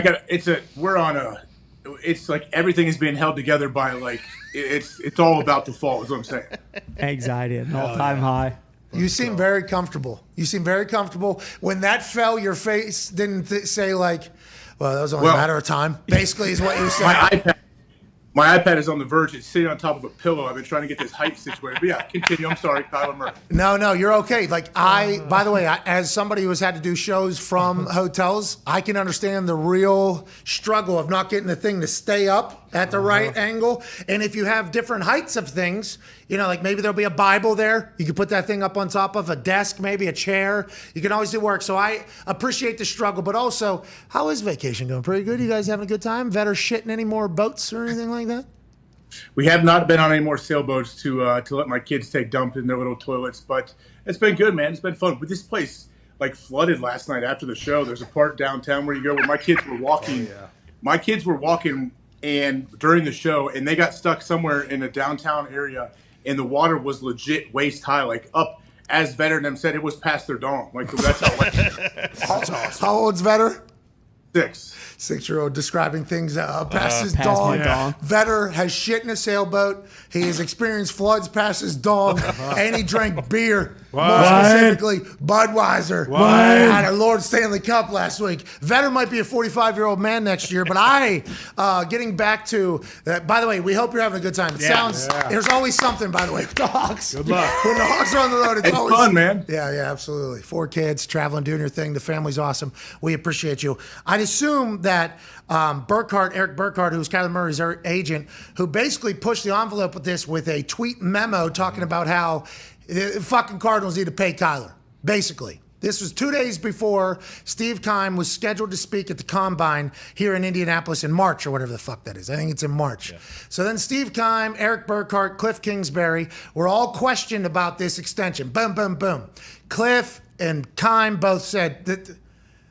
it's like everything is being held together by, like, it's all about to fall, is what I'm saying. Anxiety at an all-time high. You seem very comfortable. When that fell, your face didn't say, like, well, that was only a matter of time, basically, is what you said. My iPad is on the verge. It's sitting on top of a pillow. I've been trying to get this height situated. But yeah, continue. I'm sorry, Kyler Murray. No, you're okay. Like, by the way, as somebody who has had to do shows from hotels, I can understand the real struggle of not getting the thing to stay up at the right angle. And if you have different heights of things, like maybe there'll be a Bible there. You can put that thing up on top of a desk, maybe a chair. You can always do work. So I appreciate the struggle. But also, how is vacation going? Pretty good? You guys having a good time? Vetter shitting any more boats or anything like that? We have not been on any more sailboats to let my kids take dumps in their little toilets. But it's been good, man. It's been fun. But this place, like, flooded last night after the show. There's a part downtown where you go where my kids were walking. My kids were walking and during the show, and they got stuck somewhere in a downtown area, and the water was legit waist high, like up, as Vetter and them said, it was past their dong. Like, that's how it That's awesome. How old's Vetter? 6. 6-year-old describing things past his dong. Vetter has shit in a sailboat. He has experienced floods past his dong, and he drank beer. More specifically, Budweiser. At a Lord Stanley Cup last week. Vetter might be a 45-year-old man next year, but getting back to that, by the way, we hope you're having a good time. There's always something, by the way, with the Hawks. Good luck. When the Hawks are on the road, it's always fun, man. Yeah, absolutely. 4 kids, traveling, doing your thing. The family's awesome. We appreciate you. I'd assume that Eric Burkhardt, who's Kyler Murray's agent, who basically pushed the envelope with this with a tweet memo talking about how the fucking Cardinals need to pay Kyler, basically. This was 2 days before Steve Keim was scheduled to speak at the Combine here in Indianapolis in March, or whatever the fuck that is. I think it's in March. Yeah. So then Steve Keim, Eric Burkhardt, Cliff Kingsbury were all questioned about this extension. Boom, boom, boom. Cliff and Keim both said that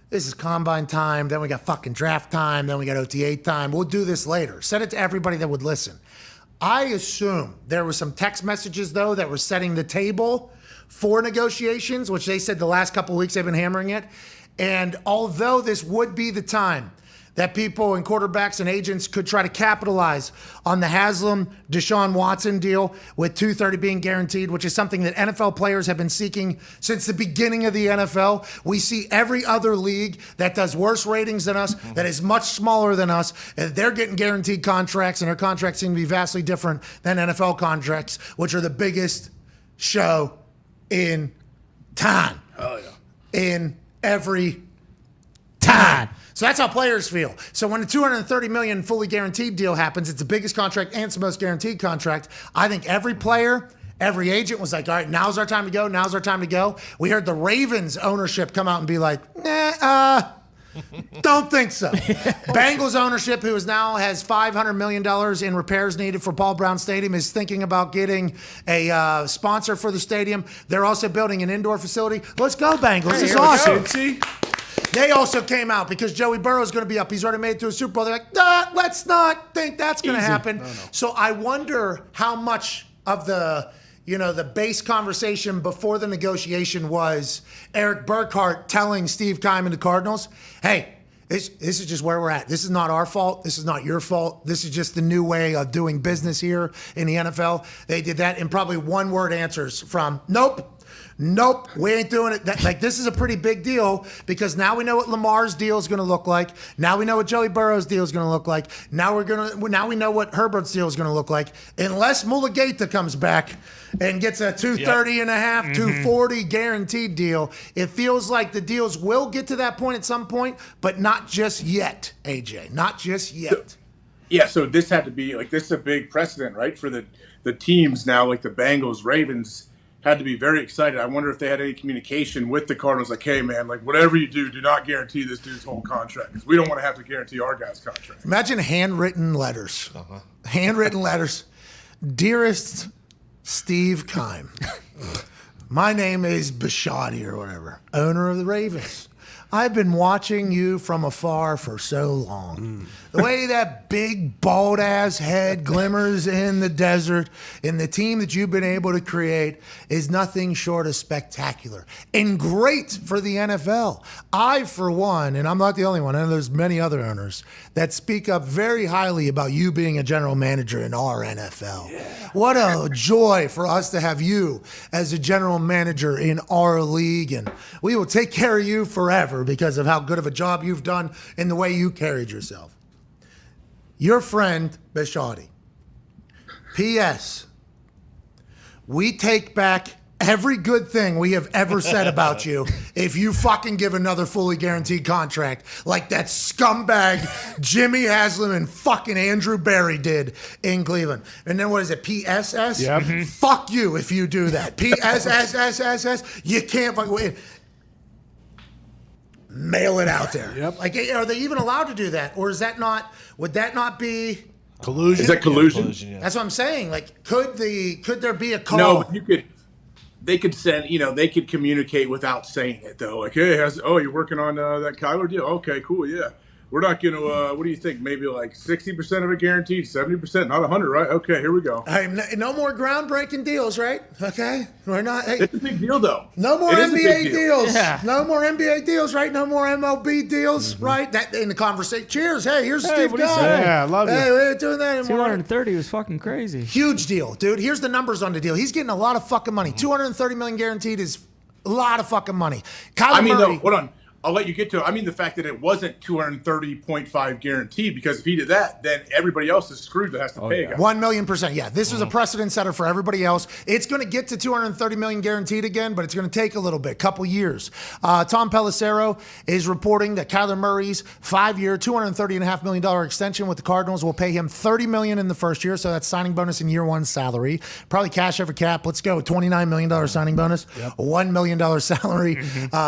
this is Combine time, then we got fucking draft time, then we got OTA time. We'll do this later. Said it to everybody that would listen. I assume there were some text messages, though, that were setting the table for negotiations, which they said the last couple of weeks they've been hammering it. And although this would be the time that people and quarterbacks and agents could try to capitalize on the Haslam-Deshaun Watson deal with $230 being guaranteed, which is something that NFL players have been seeking since the beginning of the NFL. We see every other league that does worse ratings than us, that is much smaller than us, and they're getting guaranteed contracts, and their contracts seem to be vastly different than NFL contracts, which are the biggest show in time. Oh, yeah. In every time. So that's how players feel. So when the $230 million fully guaranteed deal happens, it's the biggest contract and it's the most guaranteed contract. I think every player, every agent was like, all right, now's our time to go. Now's our time to go. We heard the Ravens ownership come out and be like, don't think so. Bengals ownership, who is now has $500 million in repairs needed for Paul Brown Stadium, is thinking about getting a sponsor for the stadium. They're also building an indoor facility. Let's go, Bengals. This is awesome. They also came out because Joey Burrow is going to be up. He's already made it to a Super Bowl. They're like, let's not think that's going to happen. No. So I wonder how much of the base conversation before the negotiation was Eric Burkhart telling Steve Keim and the Cardinals, hey, this is just where we're at. This is not our fault. This is not your fault. This is just the new way of doing business here in the NFL. They did that in probably one-word answers from, nope, we ain't doing it. This is a pretty big deal because now we know what Lamar's deal is going to look like. Now we know what Joey Burrow's deal is going to look like. Now we know what Herbert's deal is going to look like. Unless Mulugeta comes back and gets a 230 and a half, 240 guaranteed deal, it feels like the deals will get to that point at some point, but not just yet, AJ. Not just yet. So this had to be this is a big precedent, right? For the teams now, like the Bengals, Ravens, had to be very excited. I wonder if they had any communication with the Cardinals, like, hey, man, whatever you do not guarantee this dude's whole contract because we don't want to have to guarantee our guy's contract. Imagine handwritten letters. Handwritten letters. Dearest Steve Keim, my name is Bishotti or whatever, owner of the Ravens. I've been watching you from afar for so long. The way that big bald-ass head glimmers in the desert and the team that you've been able to create is nothing short of spectacular and great for the NFL. I, for one, and I'm not the only one, I know there's many other owners that speak up very highly about you being a general manager in our NFL. Yeah. What a joy for us to have you as a general manager in our league, and we will take care of you forever because of how good of a job you've done and the way you carried yourself. Your friend, Bishotti. P.S. We take back every good thing we have ever said about you if you fucking give another fully guaranteed contract like that scumbag Jimmy Haslam and fucking Andrew Berry did in Cleveland. And then what is it, PSS? Yep. Fuck you if you do that. PSS. You can't fucking win. Mail it out there. Yep. Are they even allowed to do that? Or is that not, would that not be collusion? Is that collusion? Yeah. That's what I'm saying. Could there be a call? No, but they could send, they could communicate without saying it though. Like, hey, you're working on that Kyler deal? Okay, cool, yeah. We're not going to, what do you think? Maybe 60% of it guaranteed, 70%, not 100, right? Okay, here we go. Hey, no more groundbreaking deals, right? Okay, we're not. Hey, it's a big deal, though. No more NBA deals. Yeah. No more NBA deals, right? No more MLB deals, right? That in the conversation. Cheers. Hey, here's Steve what do you Guy. say? Yeah, I love you. Hey, we ain't doing that anymore. 230 was fucking crazy. Huge deal, dude. Here's the numbers on the deal. He's getting a lot of fucking money. $230 million guaranteed is a lot of fucking money. Kyler Murray, though, hold on. I'll let you get to it. I mean the fact that it wasn't 230.5 guaranteed, because if he did that, then everybody else is screwed that has to pay a guy. 1,000,000%. Yeah, this is a precedent setter for everybody else. It's going to get to 230 million guaranteed again, but it's going to take a little bit, couple years. Tom Pelissero is reporting that Kyler Murray's 5-year, $230.5 million extension with the Cardinals will pay him $30 million in the first year, so that's signing bonus in year one salary. Probably cash over cap. Let's go, $29 million signing bonus, $1 million salary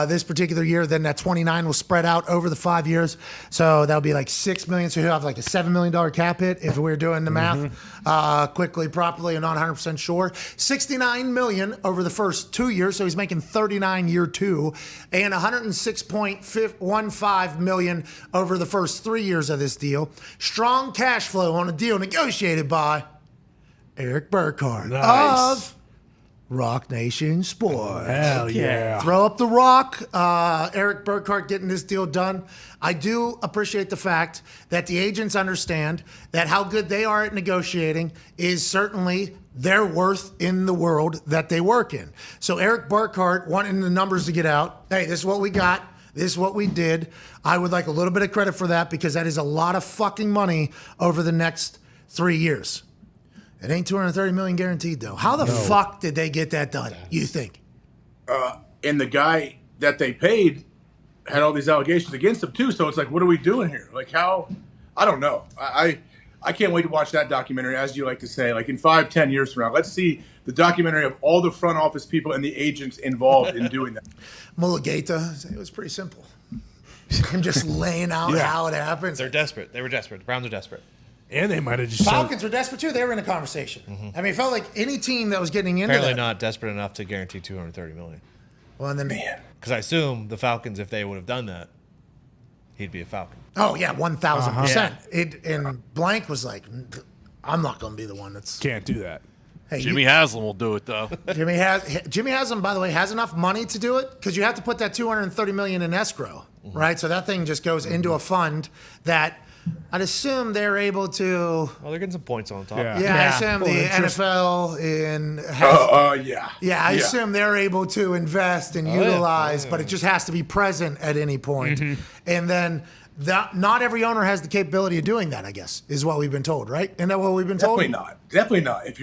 this particular year. Then that 29 will spread out over the 5 years. So that'll be $6 million. So he'll have a $7 million cap hit if we're doing the math quickly, properly, and not 100% sure. $69 million over the first 2 years. So he's making 39 year two, and $106.15 million over the first 3 years of this deal. Strong cash flow on a deal negotiated by Eric Burkhart of Rock Nation Sports. Hell yeah. Throw up the rock. Eric Burkhart getting this deal done. I do appreciate the fact that the agents understand that how good they are at negotiating is certainly their worth in the world that they work in. So Eric Burkhart wanting the numbers to get out. Hey, this is what we got. This is what we did. I would like a little bit of credit for that because that is a lot of fucking money over the next 3 years. It ain't 230 million guaranteed though. How the fuck did they get that done, you think? And the guy that they paid had all these allegations against him too. So it's like, what are we doing here? Like how? I don't know. I can't wait to watch that documentary, as you like to say. Like in 5-10 years from now, let's see the documentary of all the front office people and the agents involved in doing that. Mulligata, it was pretty simple. Him just laying out how it happens. They're desperate. They were desperate. The Browns are desperate. And they might have just Falcons were desperate too. They were in a conversation. I mean, it felt like any team that was getting into Apparently that. not desperate enough to guarantee $230 million. Well, and then because I assume the Falcons, if they would have done that, he'd be a Falcon. Oh yeah, 1,000%. And Blank was like, I'm not going to be the one that's can't do that. Hey, Jimmy Haslam will do it though. Jimmy Haslam, by the way, has enough money to do it because you have to put that $230 million in escrow, right? So that thing just goes into a fund that I'd assume they're able to. Well, they're getting some points on top. Yeah, I assume the NFL I assume they're able to invest and utilize, but it just has to be present at any point. And then not every owner has the capability of doing that, I guess, is what we've been told, right? Isn't that what we've been told? Definitely not. If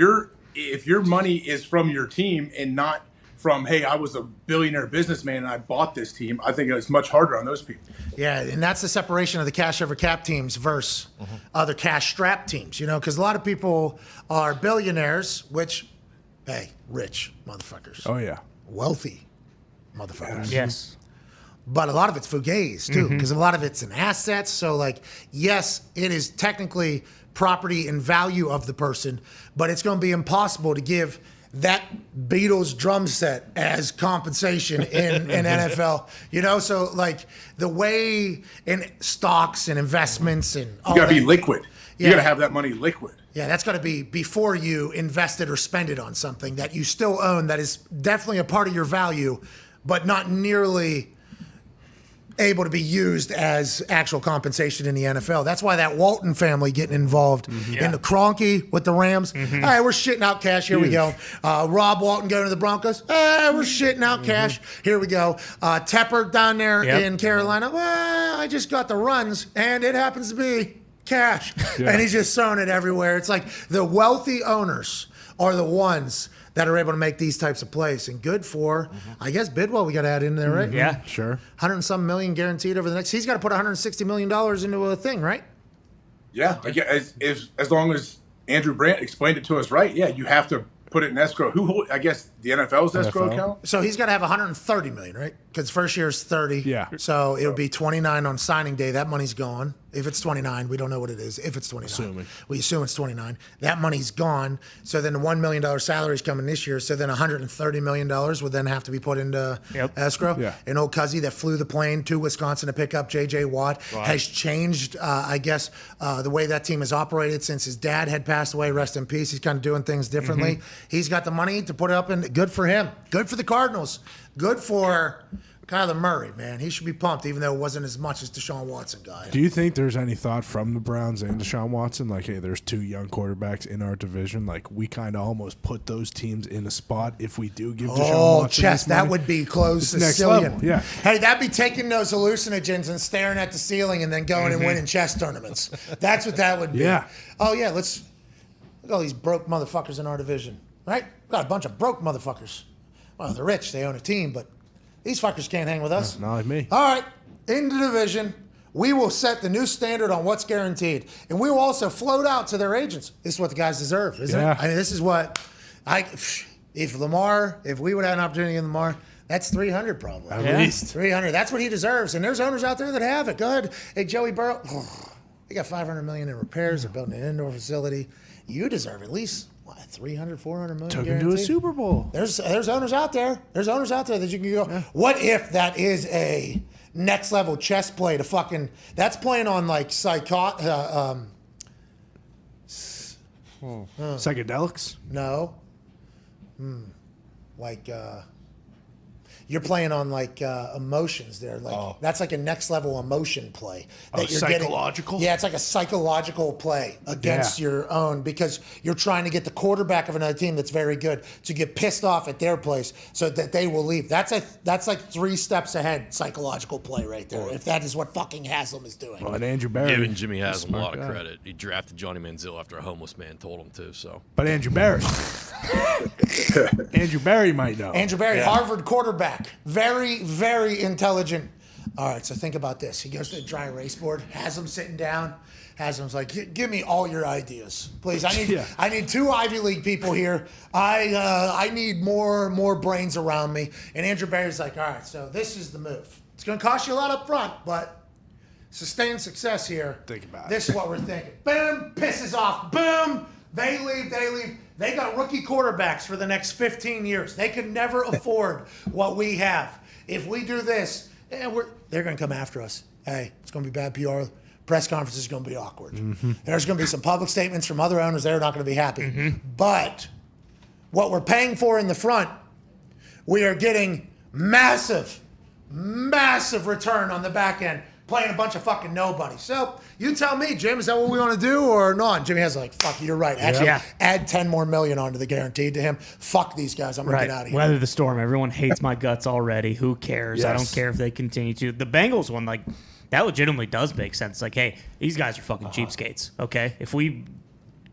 your money is from your team and not from, hey, I was a billionaire businessman and I bought this team, I think it's much harder on those people. Yeah, and that's the separation of the cash over cap teams versus other cash strap teams, because a lot of people are billionaires, which, hey, rich motherfuckers. Oh, yeah. Wealthy motherfuckers. Yes. But a lot of it's fugazi, too, because a lot of it's in assets. So, yes, it is technically property and value of the person, but it's going to be impossible to give that Beatles drum set as compensation in NFL, So the way in stocks and investments and all you got to be liquid. Yeah. You got to have that money liquid. Yeah, that's got to be before you invest it or spend it on something that you still own that is definitely a part of your value, but not nearly able to be used as actual compensation in the NFL. That's why that Walton family getting involved in the Kroenke with the Rams. All right, we're shitting out cash. Here we go. Rob Walton going to the Broncos. We're shitting out cash. Here we go. Tepper down there in Carolina. Well, I just got the runs, and it happens to be cash. And he's just throwing it everywhere. It's like the wealthy owners are the ones that are able to make these types of plays. And good for, I guess, Bidwell we got to add in there, right? Yeah. Sure. 100 and some million guaranteed over the next. He's got to put $160 million into a thing, right? Yeah. As long as Andrew Brandt explained it to us right, you have to put it in escrow. I guess the NFL's escrow account? So he's got to have $130 million, right? Because first year is 30. Yeah. So it would be 29 on signing day. That money's gone. If it's 29, we don't know what it is. If it's 29, we assume it's 29. That money's gone. So then the $1 million salary is coming this year. So then $130 million would then have to be put into escrow. Yeah. And old Cuzzy that flew the plane to Wisconsin to pick up J.J. Watt has changed, I guess, the way that team has operated since his dad had passed away. Rest in peace. He's kind of doing things differently. He's got the money to put up, and good for him. Good for the Cardinals. Good for Kyler Murray, man. He should be pumped, even though it wasn't as much as Deshaun Watson got. Do you think there's any thought from the Browns and Deshaun Watson, like, hey, there's two young quarterbacks in our division, like we kind of almost put those teams in a spot if we do give Deshaun Watson Chess, this money? that would be close to next Cillian. level, yeah. Hey, that'd be taking those hallucinogens and staring at the ceiling and then going and winning chess tournaments. That's what that would be. Yeah. Oh, yeah, look at all these broke motherfuckers in our division, right? We've got a bunch of broke motherfuckers. Well, they're rich, they own a team, but these fuckers can't hang with us. Not like me. All right, in the division, we will set the new standard on what's guaranteed. And we will also float out to their agents. This is what the guys deserve, isn't it? I mean, this is what if we would have an opportunity in Lamar, that's 300 probably. At least. 300. That's what he deserves. And there's owners out there that have it. Go ahead. Hey, Joey Burrow, they got $500 million in repairs. They're building an indoor facility. You deserve at least 300, 400 million. Took him to a Super Bowl. There's owners out there. There's owners out there that you can go. Yeah. What if that is a next level chess play to fucking? That's playing on like psychedelics. No. You're playing on like emotions there. Like that's like a next level emotion play. That you're psychological? It's like a psychological play against your own because you're trying to get the quarterback of another team that's very good to get pissed off at their place so that they will leave. That's like 3 steps ahead psychological play right there. If that is what fucking Haslam is doing. Well, and Andrew Barry. Giving Jimmy Haslam a lot of credit. He drafted Johnny Manziel after a homeless man told him to. So, but Andrew Barry. Andrew Barry might know. Andrew Barry, Harvard quarterback. Very, very intelligent All right, so think about this. He goes to the dry erase board, has him sitting down. Haslam's like, give me all your ideas, please. I need 2 Ivy League people here. I need more brains around me. And Andrew Barry's like, all right, so this is the move. It's going to cost you a lot up front, but sustained success here. Think about this is what we're thinking. Boom, pisses off. Boom, they leave. They got rookie quarterbacks for the next 15 years. They could never afford what we have. If we do this, they're going to come after us. Hey, it's going to be bad PR. Press conference is going to be awkward. Mm-hmm. There's going to be some public statements from other owners. They're not going to be happy. But what we're paying for in the front, we are getting massive return on the back end, playing a bunch of fucking nobody. So you tell me, Jim, is that what we want to do or not? And Jimmy has like, fuck, you're right. Actually, add 10 more million onto the guaranteed to him. Fuck these guys. I'm going to get out of here. Weather the storm. Everyone hates my guts already. Who cares? Yes. I don't care if they continue to. The Bengals one, like, that legitimately does make sense. Like, hey, these guys are fucking cheapskates, okay? If we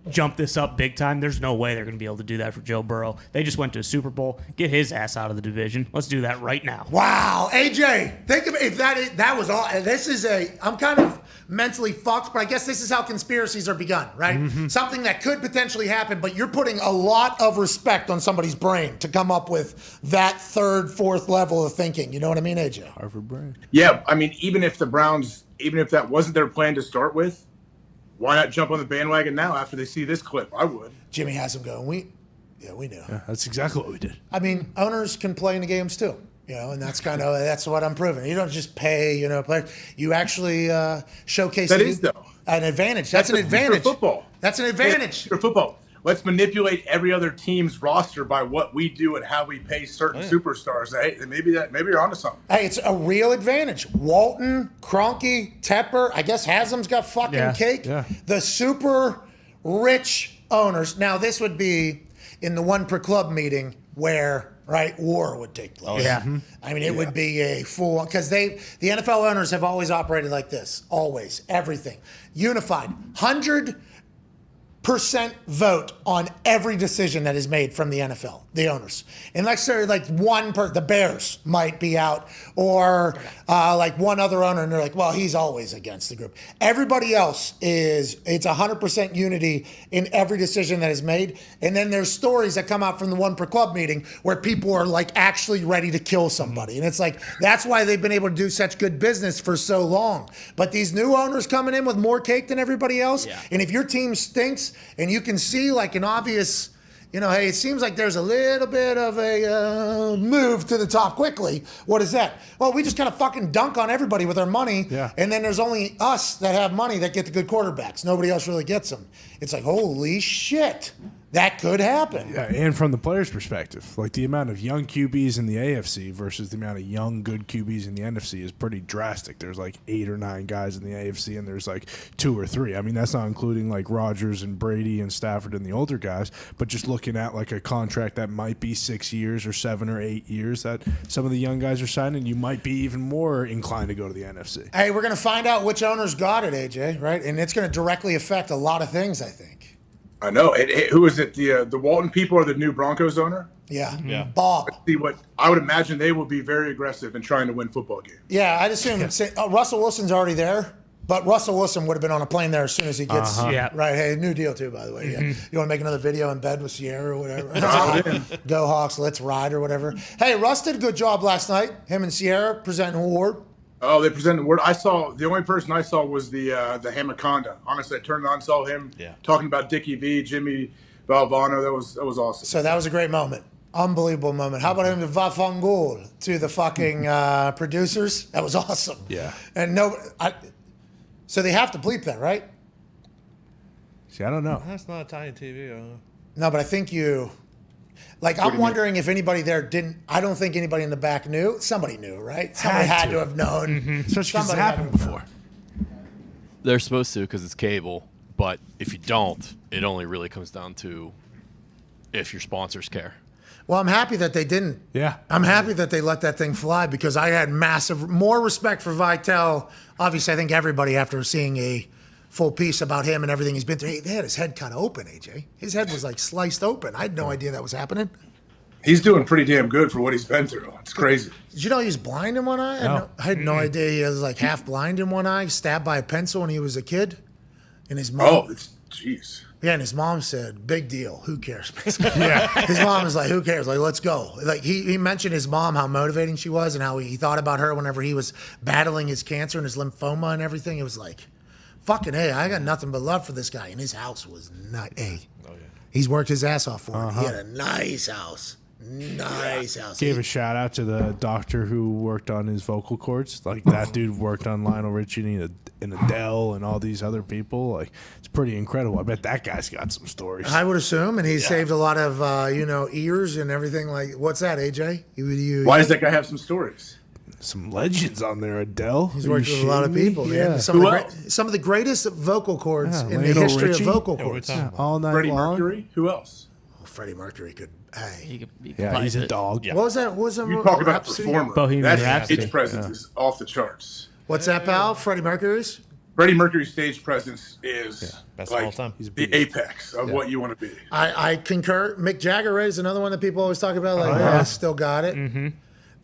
jump this up big time, there's no way they're going to be able to do that for Joe Burrow. They just went to a Super Bowl. Get his ass out of the division. Let's do that right now. Wow. AJ, think of if that was all. I'm kind of mentally fucked, but I guess this is how conspiracies are begun, right? Mm-hmm. Something that could potentially happen, but you're putting a lot of respect on somebody's brain to come up with that 3rd, 4th level of thinking. You know what I mean, AJ? Harvard brain. Yeah, I mean, even if that wasn't their plan to start with, why not jump on the bandwagon now after they see this clip? I would. Jimmy has him going, we knew. Yeah, that's exactly what we did. I mean, owners can play in the games too. And that's what I'm proving. You don't just pay, players. You actually showcase that is, though, an advantage. That's an advantage. Football. That's an advantage. For football. Let's manipulate every other team's roster by what we do and how we pay certain superstars. Hey, maybe you're onto something. Hey, it's a real advantage. Walton, Kroenke, Tepper. I guess Haslam's got fucking cake. Yeah. The super rich owners. Now, this would be in the one per club meeting where war would take place. Oh, yeah. Mm-hmm. I mean, it would be a full, because the NFL owners have always operated like this. Always. Everything. Unified. 100% vote on every decision that is made from the NFL, the owners. And the Bears might be out, or like one other owner, and they're like, well, he's always against the group. Everybody else it's 100% unity in every decision that is made. And then there's stories that come out from the one per club meeting where people are like actually ready to kill somebody. And it's like, that's why they've been able to do such good business for so long. But these new owners coming in with more cake than everybody else. Yeah. And if your team stinks and you can see like an obvious, hey, it seems like there's a little bit of a move to the top quickly. What is that? Well, we just kind of fucking dunk on everybody with our money. Yeah. And then there's only us that have money that get the good quarterbacks. Nobody else really gets them. It's like, holy shit. That could happen. Yeah, and from the player's perspective, like the amount of young QBs in the AFC versus the amount of young, good QBs in the NFC is pretty drastic. There's like 8 or 9 guys in the AFC, and there's like 2 or 3. I mean, that's not including like Rodgers and Brady and Stafford and the older guys, but just looking at like a contract that might be 6 years or 7 or 8 years that some of the young guys are signing, you might be even more inclined to go to the NFC. Hey, we're going to find out which owners got it, AJ, right? And it's going to directly affect a lot of things, I think. I know. Who is it? The Walton people are the new Broncos owner? Yeah. Bob. See, what I would imagine they will be very aggressive in trying to win football games. Yeah, I'd assume Russell Wilson's already there, but Russell Wilson would have been on a plane there as soon as he gets right. Hey, new deal too, by the way. Mm-hmm. Yeah. You want to make another video in bed with Sierra or whatever? Go Hawks, let's ride or whatever. Hey, Russ did a good job last night. Him and Sierra presenting an award. Oh, they presented the word. The only person I saw was the Hamaconda. Honestly, I turned on, saw him talking about Dickie V, Jimmy Valvano. That was awesome. So that was a great moment. Unbelievable moment. How about him to Vafangul to the fucking producers? That was awesome. Yeah. And so they have to bleep that, right? See, I don't know. That's not Italian TV. No, but I think I'm wondering if anybody there didn't. I don't think anybody in the back knew. Somebody knew, right? Somebody had to have known. Mm-hmm. Especially because it happened before. They're supposed to because it's cable, but if you don't, it only really comes down to if your sponsors care. Well, I'm happy that they didn't. Yeah. I'm happy that they let that thing fly because I had more respect for Vitale. Obviously, I think everybody, after seeing a full piece about him and everything he's been through, they had his head kind of open, AJ. His head was like sliced open. I had no idea that was happening. He's doing pretty damn good for what he's been through. It's crazy. Did you know he's blind in one eye? No. I had no idea he was like half blind in one eye, stabbed by a pencil when he was a kid. And his mom. Jeez. Yeah, and his mom said, "Big deal. Who cares?" Yeah. His mom was like, "Who cares? Like, let's go." Like he mentioned his mom, how motivating she was, and how he thought about her whenever he was battling his cancer and his lymphoma and everything. It was like, fucking hey, I got nothing but love for this guy. And his house was nice. Hey, he's worked his ass off for it. He had a nice house. Nice house. Gave a shout out to the doctor who worked on his vocal cords. Like that dude worked on Lionel Richie and Adele and all these other people. Like it's pretty incredible. I bet that guy's got some stories. I would assume, and he saved a lot of ears and everything. Like, what's that, AJ? Why does that guy have some stories? Some legends on there, Adele. He's worked with a lot of people, man. Yeah. Some of the greatest vocal cords in the history of vocal cords. All night Freddie long. Mercury? Who else? Well, Freddie Mercury could. Hey, He could Yeah, he's a dog. what was that? What was that? You talk about Rhapsody? performer. Bohemian That Rhapsody. stage presence is off the charts. What's that, pal? Freddie Mercury's? Freddie Mercury's stage presence is Best of all like time. the apex of what you want to be. I concur. Mick Jagger is another one that people always talk about. Like, yeah. still got it. Mm-hmm.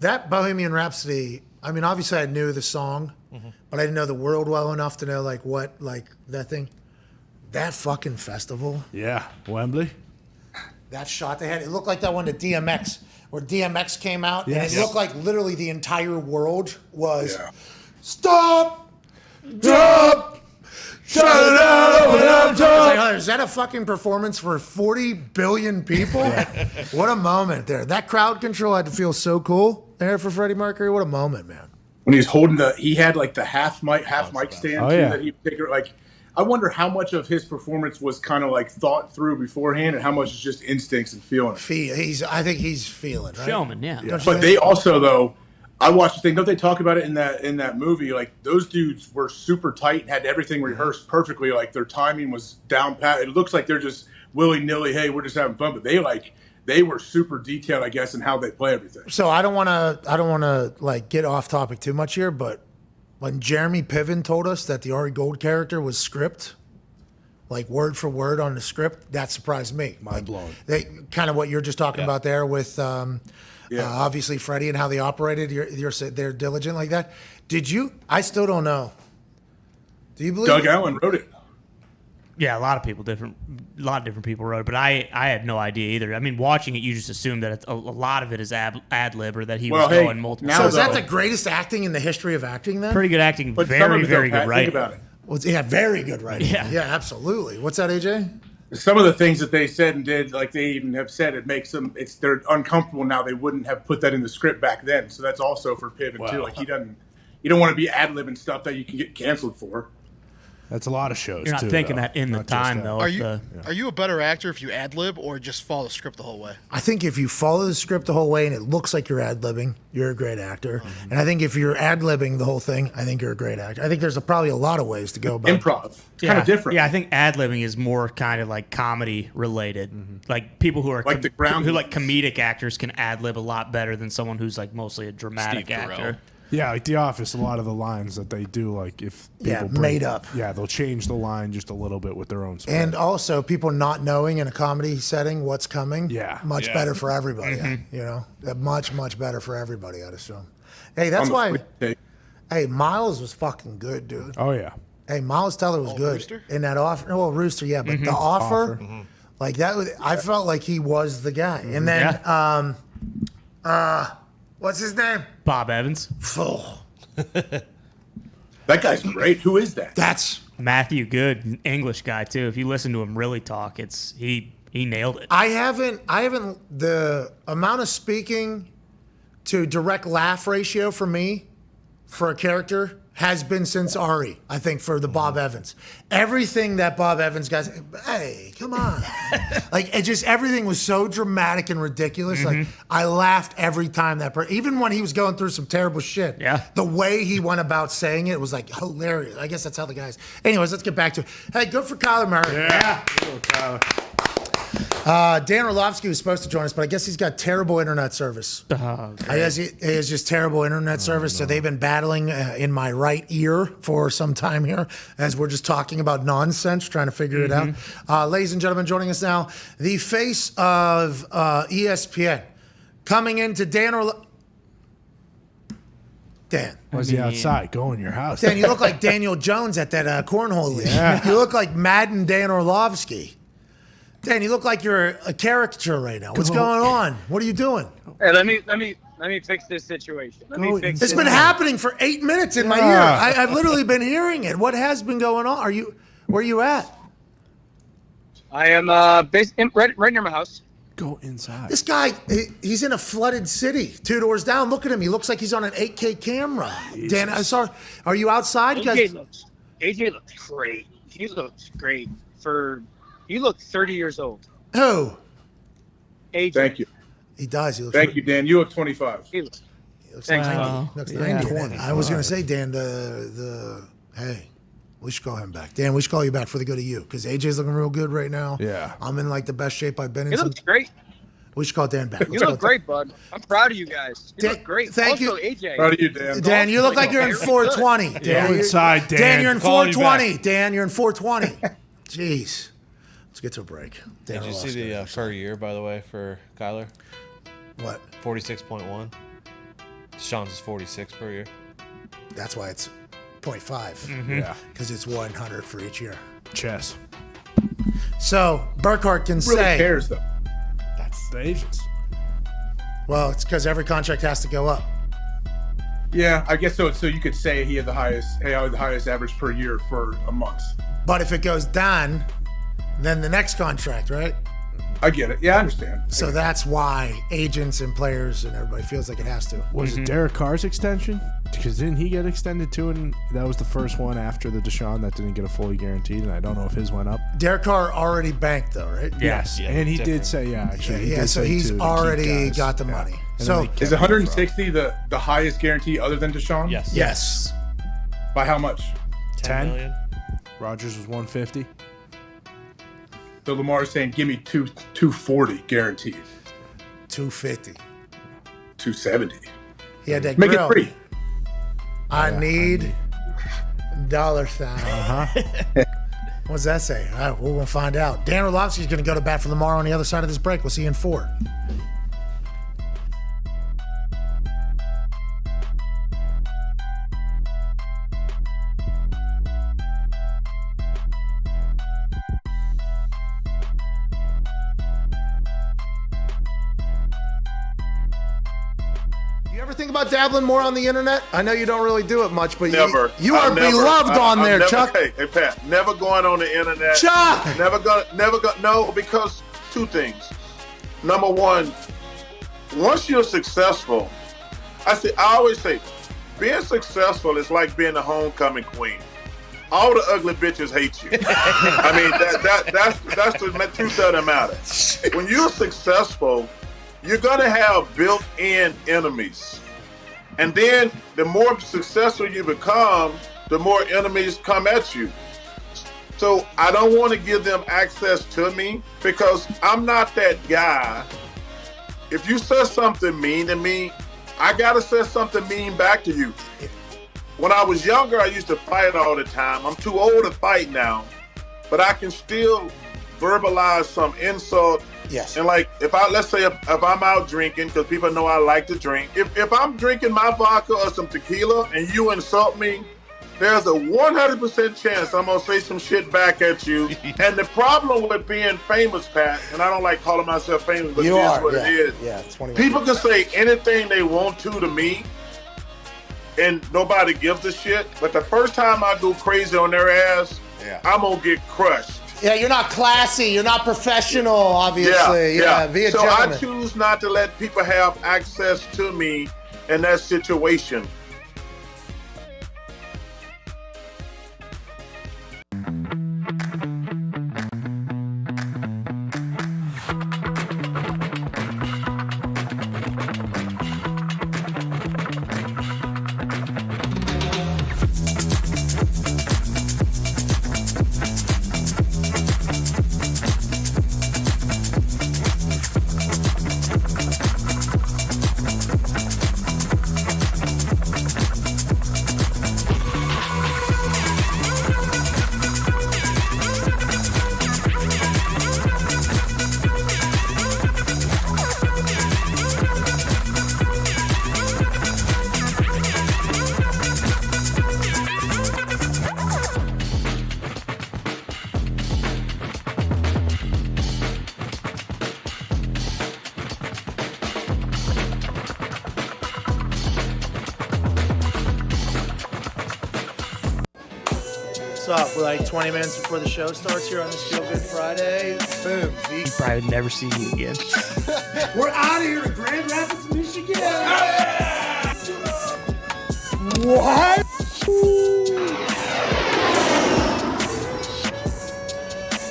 That Bohemian Rhapsody. I mean, obviously, I knew the song, but I didn't know the world well enough to know what that thing. That fucking festival. Yeah, Wembley. That shot they had, it looked like that one at DMX, where DMX came out, Yes. and it looked like literally the entire world was Yeah. stop, drop, shut it out when I'm done. Like, is that a fucking performance for 40 billion people? What a moment there. That crowd control had to feel so cool there for Freddie Mercury. What a moment, man. When he's holding he had like the half mic stand Oh, too, yeah. that he take like. I wonder how much of his performance was kind of like thought through beforehand, and how much is just instincts and feeling it. I think he's feeling, right? Showman, yeah. Don't you But think? they also, though, I watched the thing. Don't they talk about it in that movie? Like those dudes were super tight and had everything rehearsed perfectly. Like their timing was down pat. It looks like they're just willy nilly. Hey, we're just having fun. But they were super detailed, I guess, in how they play everything. So I don't want to like get off topic too much here, but when Jeremy Piven told us that the Ari Gold character was script, like word for word on the script, that surprised me. Mind blown. They kind of what you're just talking about there with obviously Freddie and how they operated. They're diligent like that. Did you? I still don't know. Do you believe Doug Allen wrote it. Yeah, a lot of different people wrote it, but I had no idea either. I mean, watching it, you just assume that a lot of it is ad lib, or that he was going multiple. So is that the greatest acting in the history of acting then? Pretty good acting, But some of very, it, very though, Pat, good writing. Think about it. Well, yeah, very good writing. Yeah. Absolutely. What's that, AJ? Some of the things that they said and did, like they even have said, it makes them. They're uncomfortable now. They wouldn't have put that in the script back then. So that's also for Piven too. Like he doesn't. You don't want to be ad libbing stuff that you can get canceled for. That's a lot of shows. You're not too, thinking though. that in the Not just time, that. though. Are you a better actor if you ad lib or just follow the script the whole way? I think if you follow the script the whole way and it looks like you're ad-libbing, you're a great actor. Mm-hmm. And I think if you're ad-libbing the whole thing, I think you're a great actor. I think there's probably a lot of ways to go about it. Improv. It's kind of different. Yeah, I think ad libbing is more kind of like comedy related. Like people who are Like the ground who like comedic actors can ad lib a lot better than someone who's like mostly a dramatic Steve Carell. actor. Yeah, like The Office, a lot of the lines that they do, like if people made up. Yeah, they'll change the line just a little bit with their own spin. And also, people not knowing in a comedy setting what's coming, much Yeah. better for everybody. You know, much, much better for everybody, I'd assume. Hey, that's why. Hey, Miles was fucking good, dude. Oh yeah. Hey, Miles Teller was good Rooster? in that offer. Well, Rooster, yeah, but the offer, like that was. I felt like he was the guy. And then, what's his name? Bob Evans, Oh, That guy's great. Who is that? that's. Matthew Good, an English guy too. If you listen to him really talk, he nailed it. I haven't. The amount of speaking to direct laugh ratio for me, for a character, has been since Ari, I think, for the Bob Evans. Everything that Bob Evans guys, hey, come on. Like, it just, everything was so dramatic and ridiculous. Like, I laughed every time even when he was going through some terrible shit. Yeah. The way he went about saying it was like hilarious. I guess that's how the guys. Anyways, let's get back to it. Hey, good for Kyler Murray. Yeah. Little Kyler. Dan Orlovsky was supposed to join us, but I guess he's got terrible internet service. I guess he has just terrible internet service. So they've been battling in my right ear for some time here as we're just talking about nonsense, trying to figure it out. Ladies and gentlemen, joining us now, the face of ESPN. coming into Dan or Dan. Was he outside? Go in your house. Dan, you look like Daniel Jones at that cornhole league. Yeah. You look like Madden Dan Orlovsky. Dan, you look like you're a caricature right now. What's going on? What are you doing? Hey, let me fix this situation. It's been happening for 8 minutes in my ear. I've literally been hearing it. What has been going on? Where are you at? I am right near my house. Go inside. This guy, he's in a flooded city. 2 doors down. Look at him. He looks like he's on an 8K camera. Jesus. Dan, I saw. Are you outside? AJ looks great. He looks great. You look 30 years old. Who? AJ. Thank you. He does. He looks Thank you, Dan. You look 25. He looks Thanks, 90. Looks 90. I was going to say, Dan, hey, we should call him back. Dan, we should call you back for the good of you because AJ's looking real good right now. Yeah. I'm in like the best shape I've been in. He looks great. We should call Dan back. You look great, bud. I'm proud of you guys. You look great. Thank also, you. AJ. Proud of you, Dan. Dan, you look like you're in 420. Dan, Go inside, Dan. Dan, you're in Calling you 420. Dan, you're in 420. Jeez. Let's get to a break. Dan Did you see the per year, by the way, for Kyler? What? 46.1. Sean's is 46 per year. That's why it's 0.5. Mm-hmm. Yeah. Because it's 100 for each year. Chess. So Burkhardt can Who really say. cares, though? That's the agents. Well, it's because every contract has to go up. Yeah, I guess so. So you could say he had the highest average per year for a month. But if it goes down, then the next contract, right? I get it. Yeah, I understand. So that's why agents and players and everybody feels like it has to. Was it Derek Carr's extension? Because didn't he get extended too? And that was the first one after the Deshaun that didn't get a fully guaranteed. And I don't know if his went up. Derek Carr already banked though, right? Yes. Yeah, and he different. did say, actually. he Yeah, did so say, he's too, to keep already guys. got the Yeah. money. And So then they Is kept 160 the highest guarantee other than Deshaun? Yes. Yes. By how much? 10 million. Rogers was 150. So Lamar's saying, give me 240 guaranteed. 250. 270. He had that Make grill. it free. I need dollar sign. Uh-huh. What's that say? All right, we're going to find out. Dan Orlovsky's going to go to bat for Lamar on the other side of this break. We'll see you in 4. You ever think about dabbling more on the internet? I know you don't really do it much, but Never. you are beloved on there, never, Chuck. Hey, Pat, never going on the internet. Chuck! Never go. No, because 2 things. Number one, once you're successful, I always say, being successful is like being the homecoming queen. All the ugly bitches hate you. I mean, that's the truth of the matter. When you're successful, you're gonna have built-in enemies. And then the more successful you become, the more enemies come at you. So I don't want to give them access to me because I'm not that guy. If you say something mean to me, I gotta say something mean back to you. When I was younger, I used to fight all the time. I'm too old to fight now, but I can still verbalize some insult. Yes. And like, let's say if I'm out drinking, because people know I like to drink. If I'm drinking my vodka or some tequila and you insult me, there's a 100% chance I'm gonna say some shit back at you. And the problem with being famous, Pat, and I don't like calling myself famous, but it is what it is. Yeah, 21. People can say anything they want to me, and nobody gives a shit. But the first time I go crazy on their ass, I'm gonna get crushed. Yeah, you're not classy. You're not professional, obviously. Yeah, be a so gentleman. I choose not to let people have access to me in that situation. What's up? We're like 20 minutes before the show starts here on this Feel Good Friday. Boom. You probably would never see me again. We're out of here to Grand Rapids, Michigan. What?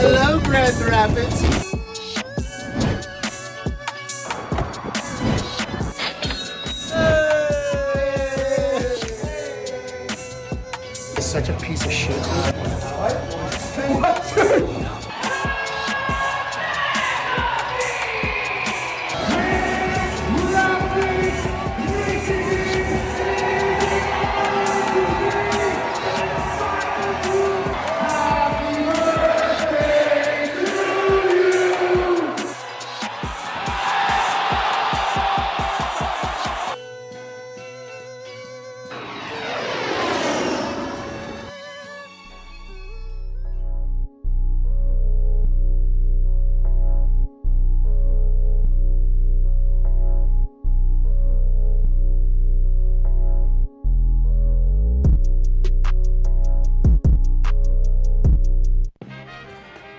Hello, Grand Rapids. Such a piece of shit. What?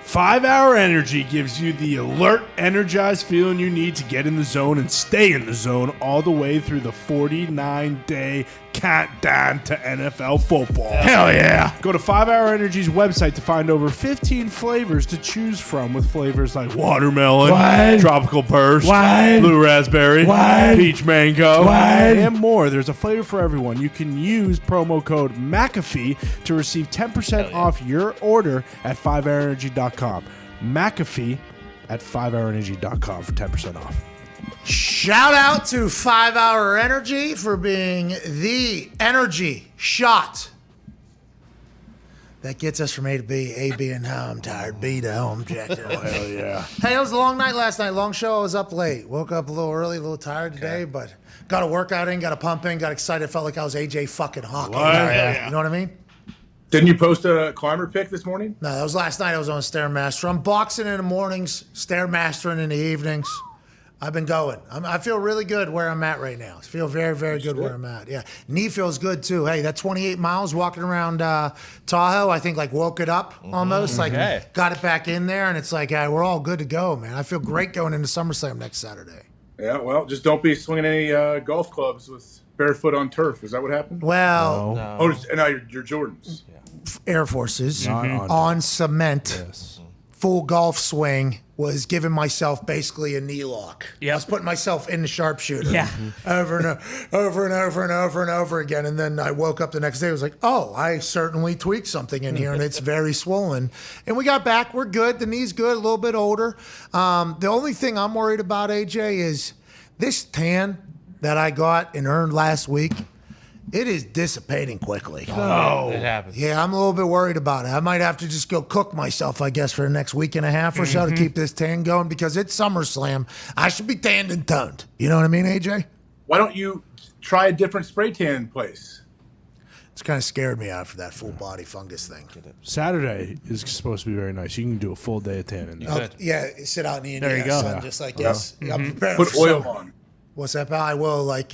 Five-Hour Energy gives you the alert, energized feeling you need to get in the zone and stay in the zone all the way through the 49-day countdown to NFL football. Hell yeah. Go to 5-Hour Energy's website to find over 15 flavors to choose from, with flavors like watermelon, tropical burst, blue raspberry, peach mango, and more. There's a flavor for everyone. You can use promo code McAfee to receive 10% off your order at 5hourenergy.com. McAfee at 5hourenergy.com for 10% off. Shout out to 5-Hour Energy for being the energy shot that gets us from A to B, A being home, tired, B to home, Jack. Hell yeah. Hey, it was a long night last night. Long show. I was up late. Woke up a little early, a little tired today, but got a workout in, got a pump in, got excited. Felt like I was AJ fucking Hawkins. You know what I mean? Didn't you post a climber pic this morning? No, that was last night. I was on Stairmaster. I'm boxing in the mornings, Stairmastering in the evenings. I've been going. I feel really good where I'm at right now. I feel very, very good where I'm at. Yeah. Knee feels good, too. Hey, that 28 miles walking around Tahoe, I think, like, woke it up almost. Like, got it back in there, and it's like, hey, we're all good to go, man. I feel great going into SummerSlam next Saturday. Yeah, well, just don't be swinging any golf clubs with barefoot on turf. Is that what happened? Well. No. Oh, no, your Jordans. Yeah. Air Forces Mm-hmm. on cement. Yes. Full golf swing. Was giving myself basically a knee lock. I was putting myself in the sharpshooter. Yeah. Over and over again. And then I woke up the next day. I was like, oh, I certainly tweaked something in here and it's very swollen. And we got back. We're good. The knee's good. A little bit older. The only thing I'm worried about, AJ, is this tan that I got and earned last week. It is dissipating quickly. Oh, it happens. Yeah, I'm a little bit worried about it. I might have to just go cook myself, I guess, for the next week and a half or so to keep this tan going because it's SummerSlam. I should be tanned and toned. You know what I mean, AJ? Why don't you try a different spray tan place? It's kind of scared me out for that full body fungus thing. Saturday is supposed to be very nice. You can do a full day of tanning. Yeah, sit out in the Indiana sun just like this. I'm prepared Put for oil summer. on. What's that, pal? I will, like,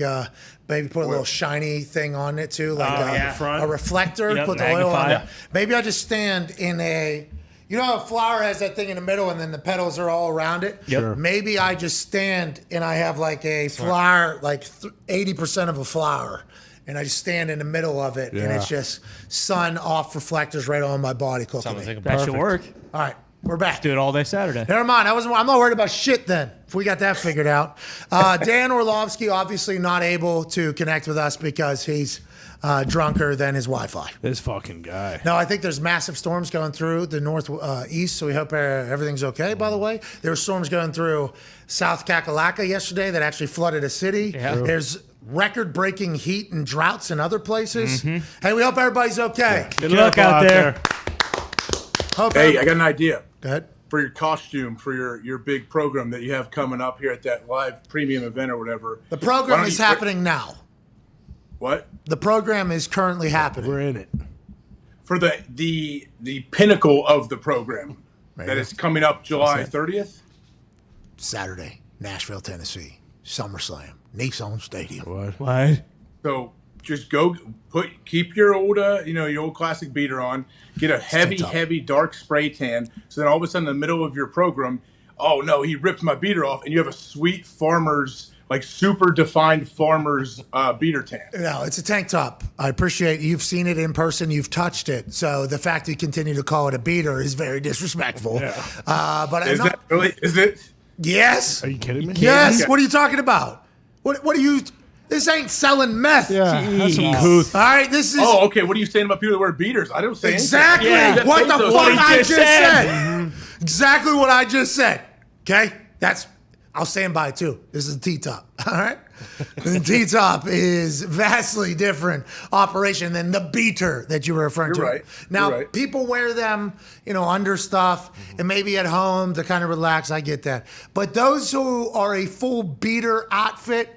maybe put a little shiny thing on it, too. Like a reflector, put the oil on it. Maybe I just stand in a... You know how a flower has that thing in the middle and then the petals are all around it? Yep. Sure. Maybe I just stand and I have, like, a flower, like 80% of a flower. And I just stand in the middle of it, and it's just sun off reflectors right on my body cooking me. That should work. All right. We're back. Do it all day Saturday. Never mind. I'm not worried about shit then. If we got that figured out. Dan Orlovsky obviously not able to connect with us because he's drunker than his Wi-Fi. This fucking guy. No, I think there's massive storms going through the northeast, so we hope everything's okay, by the way. There were storms going through South Kakalaka yesterday that actually flooded a city. Yeah. There's record-breaking heat and droughts in other places. Hey, we hope everybody's okay. Good luck out there. Hey, I got an idea. Go ahead. For your costume, for your big program that you have coming up here at that live premium event or whatever. The program is happening now. What? The program is currently happening. We're in it. For the pinnacle of the program that is coming up July 30th? Saturday, Nashville, Tennessee. SummerSlam. Nissan Stadium. What? So just go keep your old your old classic beater on, get a heavy dark spray tan, so then all of a sudden in the middle of your program, oh no, he ripped my beater off, and you have a sweet farmer's, like super defined farmer's beater tan. No, it's a tank top. I appreciate you've seen it in person, you've touched it, so the fact that you continue to call it a beater is very disrespectful. But is that really? Is it? Yes. Are you kidding me? Yes. Okay. What are you talking about? What are you? This ain't selling meth. Yeah, that's some couth. All right, this is. Oh, okay. What are you saying about people that wear beaters? I don't say exactly anything. what the fuck I just said. Exactly what I just said. Okay, I'll stand by it too. This is a T-top. All right, the T-top is vastly different operation than the beater that you were referring to. Right. Now, You're right. people wear them, under stuff and maybe at home to kind of relax. I get that, but those who are a full beater outfit.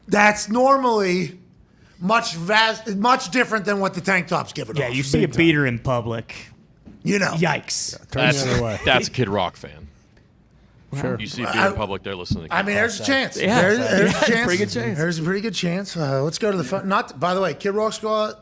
That's normally much different than what the tank top's giving off. Yeah, you see a beater in public. Yikes. That's a Kid Rock fan. Sure. You see a beater in public, they're listening to Kid I mean, Rock. there's a chance. Yeah. There's a chance. Pretty good chance. There's a pretty good chance. Let's go to the fun. By the way, Kid Rock's got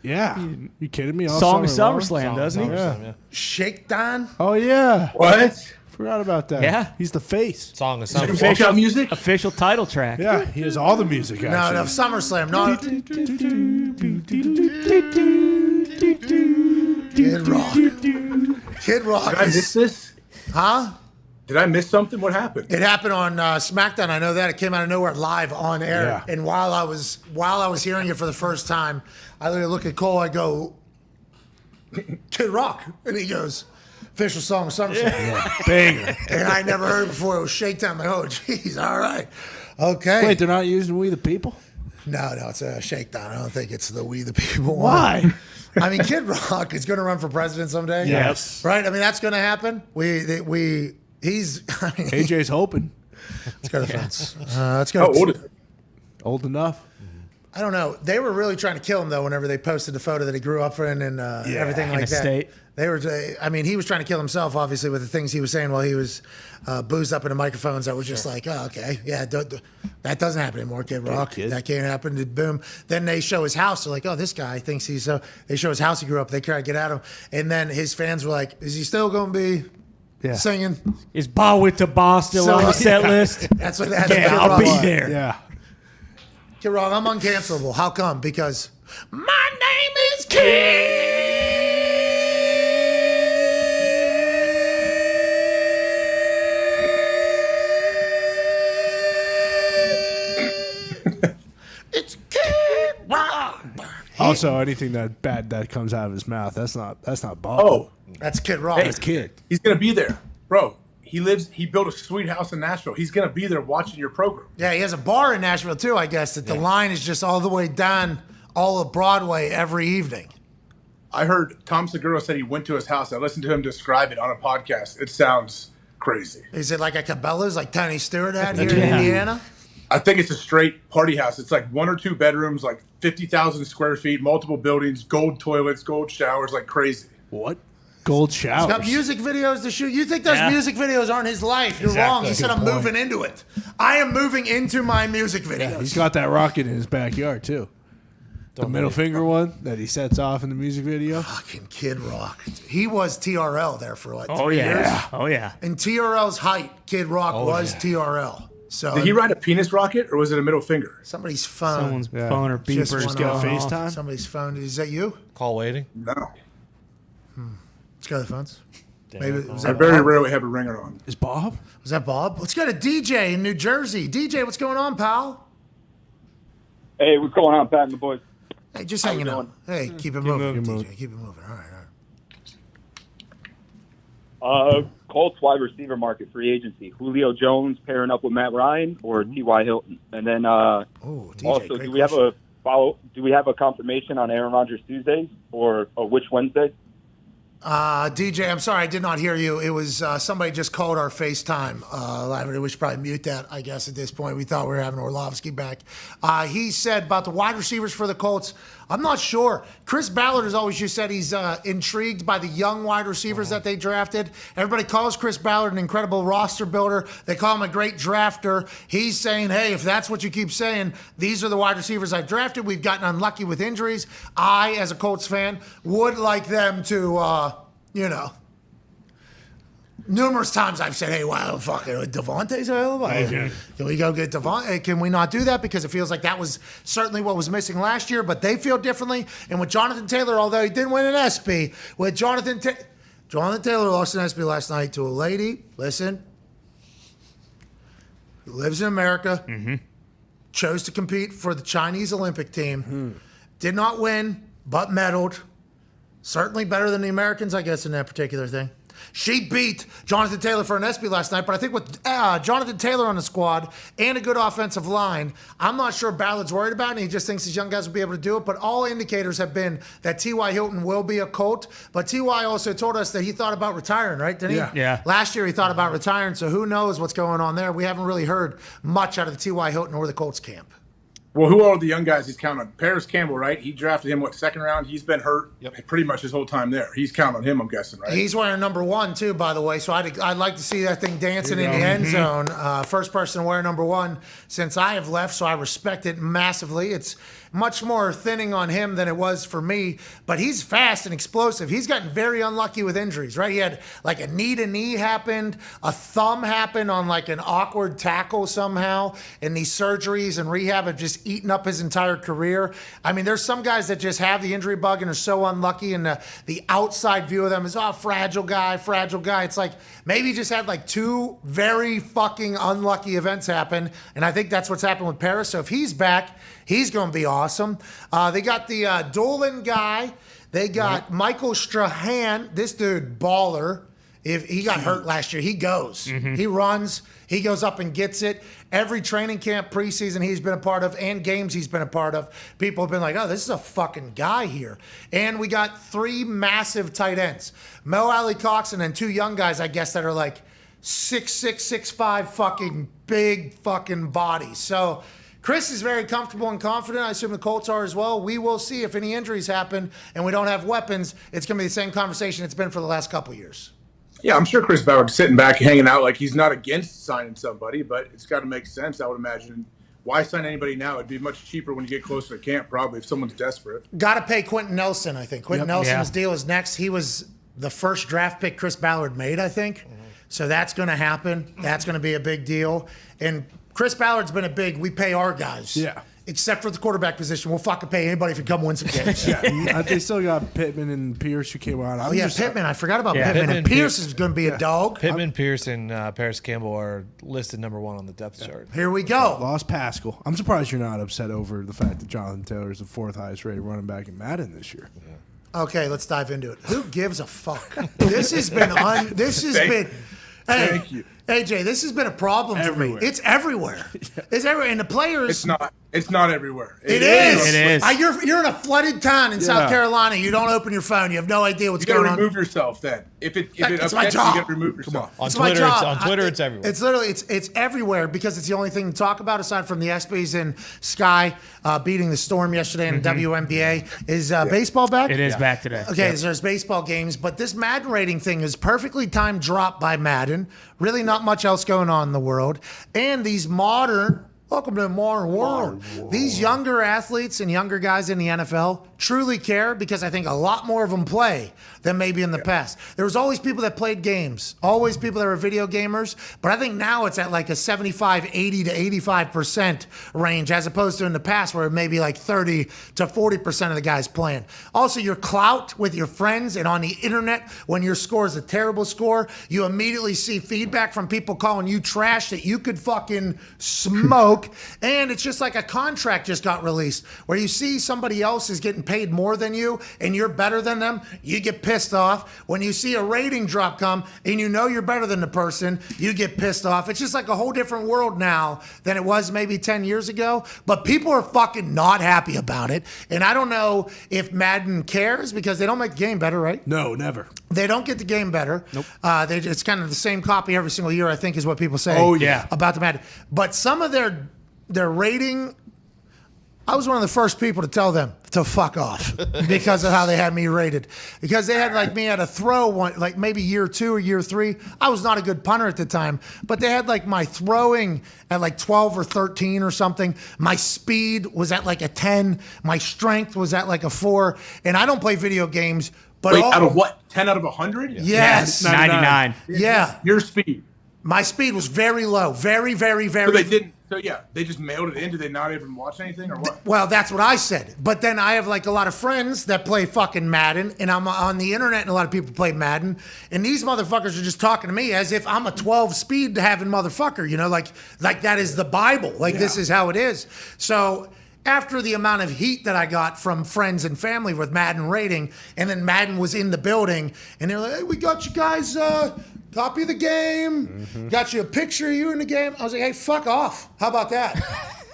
Yeah. You kidding me? All Song of summer long? SummerSlam, doesn't he? Yeah. Shake Dahn. Oh, yeah. What? Forgot about that. Yeah. He's the face. Song of Summer. Walkout music? Official title track. Yeah, he has all the music, No, actually. SummerSlam. No. Kid Rock. Kid Rock. Did I miss this? Huh? Did I miss something? What happened? It happened on SmackDown. I know that. It came out of nowhere live on air. Yeah. And while I was hearing it for the first time, I literally look at Cole. I go, Kid Rock. And he goes, official song of SummerSlam. Yeah. Banger. And I never heard it before. It was Shakedown. I'm like, oh, geez, all right. Okay. Wait, they're not using We the People? No, it's a Shakedown. I don't think it's the We the People one. Why? I mean, Kid Rock is going to run for president someday. Yes. Right? I mean, that's going to happen. AJ's hoping. Let's go to the fence. Let's go. How old is it? Old enough. I don't know. They were really trying to kill him, though, whenever they posted the photo that he grew up in and everything like that. State. They were. I mean, he was trying to kill himself, obviously, with the things he was saying while he was boozed up into microphones. That was just like, oh, okay, yeah, that doesn't happen anymore, Kid Rock. That can't happen. Boom. Then they show his house. They're like, oh, this guy thinks he's so. They show his house he grew up. They try to get at him, and then his fans were like, is he still going to be singing? Is Bar with the Bar still on the set list? That's what that's. Yeah, I'll be there. Yeah. Kid Rock, I'm uncancelable. How come? Because my name is Kid. It's Kid Rock. Also, anything that bad that comes out of his mouth, that's not Bob. Oh, that's Kid Rock. hey, That's Kid. He's gonna be there, bro. He built a sweet house in Nashville. He's gonna be there watching your program. Yeah, he has a bar in Nashville too, I guess, that the line is just all the way down all of Broadway every evening. I heard Tom Segura said he went to his house. I listened to him describe it on a podcast. It sounds crazy. Is it like a Cabela's like Tony Stewart had here in Indiana? I think it's a straight party house. It's like 1 or 2 bedrooms, like 50,000 square feet, multiple buildings, gold toilets, gold showers, like crazy. What? Gold showers. He's got music videos to shoot. You think those music videos aren't his life? You're wrong. He said, I'm moving into it. I am moving into my music videos. Yeah, he's got that rocket in his backyard, too. The middle finger one that he sets off in the music video. Fucking Kid Rock. He was TRL there for like 3 Oh, years. yeah. Oh, yeah. In TRL's height, Kid Rock was TRL. So Did he ride a penis rocket or was it a middle finger? somebody's phone. Someone's phone or just beepers went go off. FaceTime? Somebody's phone. Is that you? Call waiting. No. Let's go to the phones. Maybe was I that very Bob? rarely have a ringer on. Is Bob? Was that Bob? Let's go to DJ in New Jersey. DJ, what's going on, pal? Hey, what's going on, Pat and the boys? Hey, just How hanging you out. doing? Hey, keep it moving, DJ. Keep it moving. All right. Colts wide receiver market free agency. Julio Jones pairing up with Matt Ryan or T.Y. Hilton, and then DJ, also do we have a Do we have a confirmation on Aaron Rodgers Tuesdays or which Wednesday? DJ, I'm sorry, I did not hear you. It was somebody just called our FaceTime live. We should probably mute that, I guess, at this point. We thought we were having Orlovsky back. He said about the wide receivers for the Colts, I'm not sure. Chris Ballard has always just said he's intrigued by the young wide receivers that they drafted. Everybody calls Chris Ballard an incredible roster builder. They call him a great drafter. He's saying, hey, if that's what you keep saying, these are the wide receivers I drafted. We've gotten unlucky with injuries. I, as a Colts fan, would like them to, numerous times I've said, hey, wow, fucking Devontae's available. Can we go get Devontae? Can we not do that? Because it feels like that was certainly what was missing last year, but they feel differently. And with Jonathan Taylor, although he didn't win an ESPY, with Jonathan Taylor lost an ESPY last night to a lady, listen, who lives in America, chose to compete for the Chinese Olympic team, did not win, but medaled. Certainly better than the Americans, I guess, in that particular thing. She beat Jonathan Taylor for an ESPY last night, but I think with Jonathan Taylor on the squad and a good offensive line, I'm not sure Ballard's worried about it. He just thinks his young guys will be able to do it. But all indicators have been that T.Y. Hilton will be a Colt. But T.Y. also told us that he thought about retiring, right? Didn't he? Yeah. Last year he thought about retiring, so who knows what's going on there. We haven't really heard much out of the T.Y. Hilton or the Colts camp. Well, who are the young guys he's counting on? Paris Campbell, right? He drafted him, second round? He's been hurt pretty much his whole time there. He's counting on him, I'm guessing, right? He's wearing number 1, too, by the way, so I'd like to see that thing dancing in the end zone. First person to wear number 1 since I have left, so I respect it massively. It's much more thinning on him than it was for me, but he's fast and explosive. He's gotten very unlucky with injuries, right? He had like a knee-to-knee happened, a thumb happened on like an awkward tackle somehow, and these surgeries and rehab have just eaten up his entire career. I mean, there's some guys that just have the injury bug and are so unlucky, and the outside view of them is, fragile guy. It's like maybe he just had like 2 very fucking unlucky events happen, and I think that's what's happened with Paris. So if he's back, he's going to be awesome. They got the Dolan guy. They got Michael Strahan. This dude, baller. If he got hurt last year, he goes. He runs. He goes up and gets it. Every training camp, preseason he's been a part of, and games he's been a part of, people have been like, oh, this is a fucking guy here. And we got 3 massive tight ends. Mo Alley Cox and then 2 young guys, I guess, that are like 6'6", 6'5", fucking big fucking bodies. So Chris is very comfortable and confident. I assume the Colts are as well. We will see if any injuries happen and we don't have weapons. It's going to be the same conversation it's been for the last couple of years. Yeah, I'm sure Chris Ballard's sitting back, hanging out like he's not against signing somebody, but it's got to make sense, I would imagine. Why sign anybody now? It'd be much cheaper when you get closer to camp, probably, if someone's desperate. Got to pay Quentin Nelson, I think. Quentin Nelson's deal is next. He was the first draft pick Chris Ballard made, I think. So that's going to happen. That's going to be a big deal. And Chris Ballard's been we pay our guys. Yeah. Except for the quarterback position. We'll fucking pay anybody if you come win some games. They still got Pittman and Pierce who came out. Pittman. I forgot about Pittman. And Pierce is going to be a dog. Pittman, Pierce, and Paris Campbell are listed number 1 on the depth chart. Here we go. Lost Pascal. I'm surprised you're not upset over the fact that Jonathan Taylor is the 4th highest rated running back in Madden this year. Okay, let's dive into it. Who gives a fuck? This has been Thank you. AJ, this has been a problem for me. It's everywhere. It's everywhere. And the players. It's not everywhere. It is. It is. You're in a flooded town in South Carolina. You don't open your phone. You have no idea what's going on. You got to remove yourself then. If it it's my upsets job. you got to remove yourself. On Twitter, it's everywhere. It's literally it's everywhere because it's the only thing to talk about aside from the ESPYs and Sky beating the Storm yesterday in the WNBA. Is baseball back? It is back today. Okay, there's baseball games, but this Madden rating thing is perfectly timed drop by Madden. Really not much else going on in the world. And these welcome to the modern world. These younger athletes and younger guys in the NFL truly care because I think a lot more of them play than maybe in the past. There was always people that played games, always people that were video gamers, but I think now it's at like a 75, 80 to 85% range as opposed to in the past where it may be like 30 to 40% of the guys playing. Also, your clout with your friends and on the internet, when your score is a terrible score, you immediately see feedback from people calling you trash that you could fucking smoke. And it's just like a contract just got released where you see somebody else is getting paid more than you and you're better than them, you get pissed off. When you see a rating drop come and you know you're better than the person, you get pissed off. It's just like a whole different world now than it was maybe 10 years ago, but people are fucking not happy about it. And I don't know if Madden cares because they don't make the game better, right? No, never. They don't get the game better. Nope. It's kind of the same copy every single year, I think is what people say Oh, yeah. about the Madden. But some of their rating I was one of the first people to tell them to fuck off because of how they had me rated. Because they had like me at a throw one, like maybe year 2 or year 3. I was not a good punter at the time, but they had like my throwing at like 12 or 13 or something. My speed was at like a 10. My strength was at like a 4. And I don't play video games, but wait, out of what? 10 out of 100? Yes. 99. Yeah. Your speed. My speed was very low. Very, very, very. So they didn't. So yeah, they just mailed it in. Did they not even watch anything or what? Well, that's what I said. But then I have like a lot of friends that play fucking Madden, and I'm on the internet, and a lot of people play Madden, and these motherfuckers are just talking to me as if I'm a 12 speed having motherfucker, you know, like that is the Bible. Like this is how it is. So after the amount of heat that I got from friends and family with Madden rating, and then Madden was in the building, and they're like, hey, we got you guys copy of the game, got you a picture of you in the game. I was like, hey, fuck off. How about that?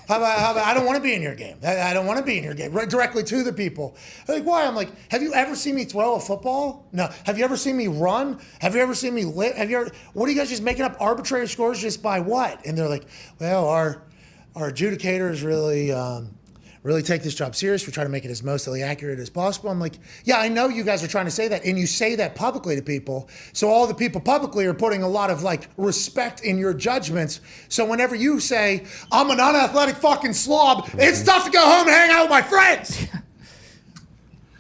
How about I don't want to be in your game. I don't want to be in your game. Right directly to the people. They're like, why? I'm like, have you ever seen me throw a football? No. Have you ever seen me run? Have you ever seen me lit? What are you guys just making up arbitrary scores just by what? And they're like, well, our adjudicators really take this job serious. We try to make it as mostly accurate as possible. I'm like, yeah, I know you guys are trying to say that, and you say that publicly to people. So all the people publicly are putting a lot of like respect in your judgments. So whenever you say, I'm an unathletic fucking slob, it's tough to go home and hang out with my friends.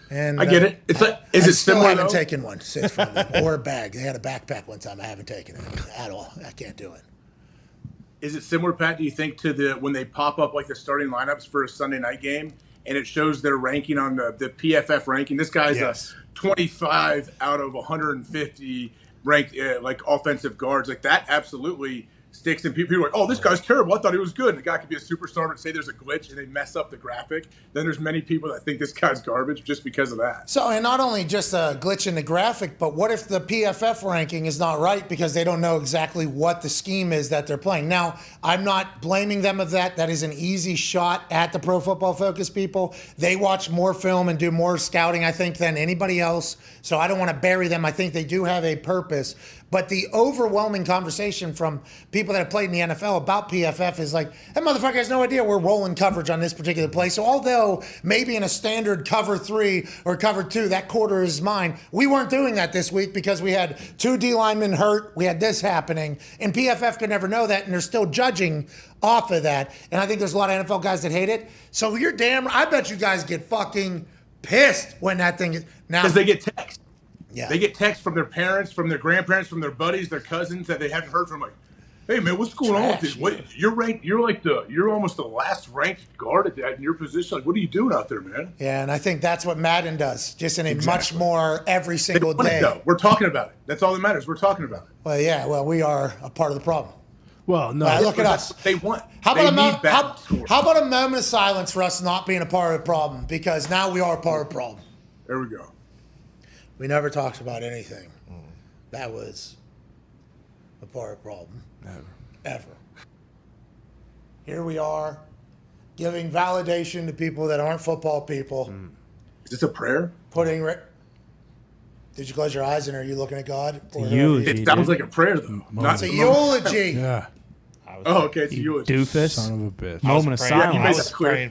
And I get it. It's like, is it similar? I haven't taken one since from them, or a bag. They had a backpack one time. I haven't taken it at all. I can't do it. Is it similar, Pat, do you think, to when they pop up like the starting lineups for a Sunday night game and it shows their ranking on the PFF ranking? This guy's a 25 out of 150 ranked like offensive guards. Like that absolutely sticks, and people are like, oh, this guy's terrible. I thought he was good. And the guy could be a superstar, but say there's a glitch and they mess up the graphic. Then there's many people that think this guy's garbage just because of that. So, and not only just a glitch in the graphic, but what if the PFF ranking is not right because they don't know exactly what the scheme is that they're playing? Now, I'm not blaming them of that. That is an easy shot at the Pro Football Focus people. They watch more film and do more scouting, I think, than anybody else. So I don't want to bury them. I think they do have a purpose. But the overwhelming conversation from people that have played in the NFL about PFF is like, that motherfucker has no idea we're rolling coverage on this particular play. So although maybe in a standard cover 3 or cover 2, that quarter is mine, we weren't doing that this week because we had 2 D linemen hurt. We had this happening. And PFF could never know that, and they're still judging off of that. And I think there's a lot of NFL guys that hate it. So you're damn, I bet you guys get fucking pissed when that thing is. Now, because they get text. Yeah. They get texts from their parents, from their grandparents, from their buddies, their cousins that they haven't heard from. Like, hey man, what's going on with this? What, you're ranked. You're almost the last ranked guard at that in your position. Like, what are you doing out there, man? Yeah, and I think that's what Madden does, just in a much more every single day. We're talking about it. That's all that matters. We're talking about it. Well, yeah. Well, we are a part of the problem. Well, no. Look at us. They want. How about a moment of silence for us not being a part of the problem? Because now we are a part of the problem. There we go. We never talked about anything that was a part of the problem. Ever. Here we are, giving validation to people that aren't football people. Is this a prayer? Did you close your eyes and are you looking at God? It sounds like a prayer, though. It's a eulogy. Yeah. Oh, okay. It's a eulogy. Doofus. Son of a bitch. Moment of silence.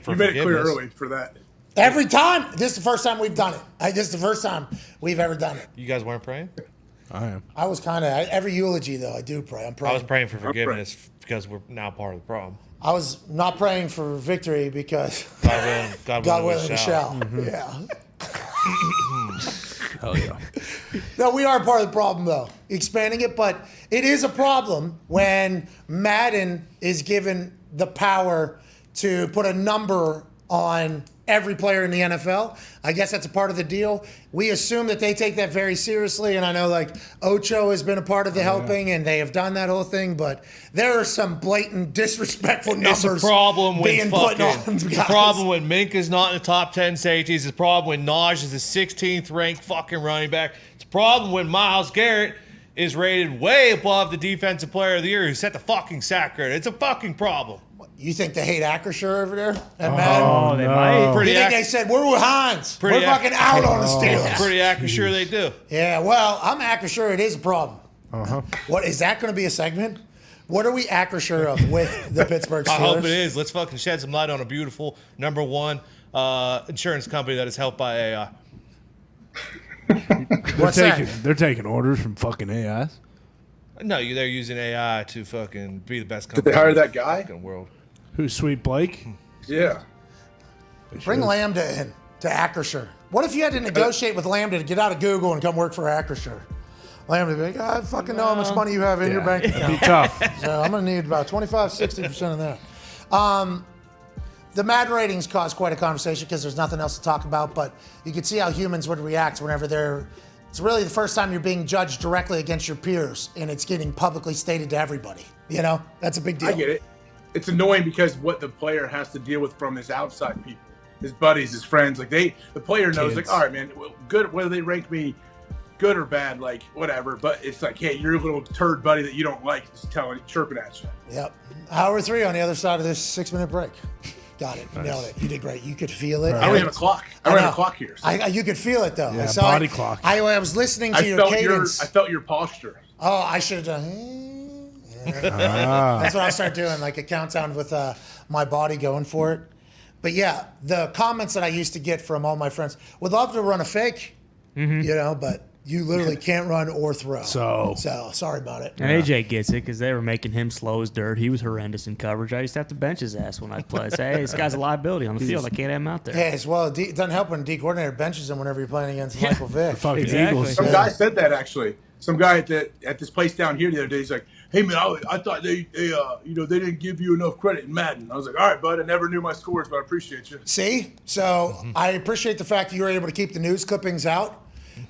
You made it clear early for that. Every time. This is the first time we've done it. This is the first time we've ever done it. You guys weren't praying? I am. I was kind of, every eulogy though, I do pray. I'm praying. I was praying for forgiveness because we're now part of the problem. I was not praying for victory because God willing we shall. Yeah. Hell yeah. No, we are part of the problem though, expanding it, but it is a problem when Madden is given the power to put a number on every player in the NFL. I guess that's a part of the deal. We assume that they take that very seriously, and I know like Ocho has been a part of the helping, and they have done that whole thing, but there are some blatant disrespectful numbers it's a problem being when put on It's a guys. problem when Minka's not in the top 10 safeties. It's a problem when Naj is the 16th ranked fucking running back. It's a problem when Myles Garrett is rated way above the defensive player of the year who set the fucking sack record. It's a fucking problem. You think they hate Acrisure over there? Oh, they might. You think they said, we're with Hines. We're fucking out on the Steelers. Pretty Acrisure they do. Yeah, well, I'm Acrisure it is a problem. Uh-huh. What, is that going to be a segment? What are we accurate of with the Pittsburgh Steelers? I hope it is. Let's fucking shed some light on a beautiful number one insurance company that is helped by AI. They're taking orders from fucking AIs. No, they're using AI to fucking be the best Did company. they hire in the that guy? fucking world. Who's Sweet Blake? Yeah. Bring Lambda in to Acrisure. What if you had to negotiate with Lambda to get out of Google and come work for Acrisure? Lambda would be like, I fucking know how much money you have in your bank account. It'd be tough. So I'm going to need about 25-60% of that. The Madden ratings caused quite a conversation because there's nothing else to talk about, but you could see how humans would react whenever it's really the first time you're being judged directly against your peers, and it's getting publicly stated to everybody. You know, that's a big deal. I get it. It's annoying because what the player has to deal with from his outside people, his buddies, his friends, like the player knows, Kids. like, all right, man, well, good, whether they rank me good or bad, like whatever. But it's like, hey, your little turd buddy that you don't like is chirping at you. Yep. Hour 3 on the other side of this 6-minute break. Got it. Nice. Nailed it. You did great. You could feel it. I don't have a clock. I don't have a clock here. So. You could feel it though. Yeah, I saw body it. clock. I was listening to your cadence. I felt your posture. Oh, I should have done. That's what I'll start doing, like a countdown with my body going for it. But yeah, the comments that I used to get from all my friends would love to run a fake, you know, but you literally can't run or throw. So sorry about it. And AJ gets it because they were making him slow as dirt. He was horrendous in coverage. I used to have to bench his ass when I'd play. Say, hey, this guy's a liability on the field. I can't have him out there. Yeah, well, it doesn't help when the D coordinator benches him whenever you're playing against Michael Vick. Exactly. Some guy said that actually. Some guy at this place down here the other day. He's like, "Hey man, I thought they didn't give you enough credit in Madden." I was like, "All right, bud. I never knew my scores, but I appreciate you." See, so I appreciate the fact that you were able to keep the news clippings out.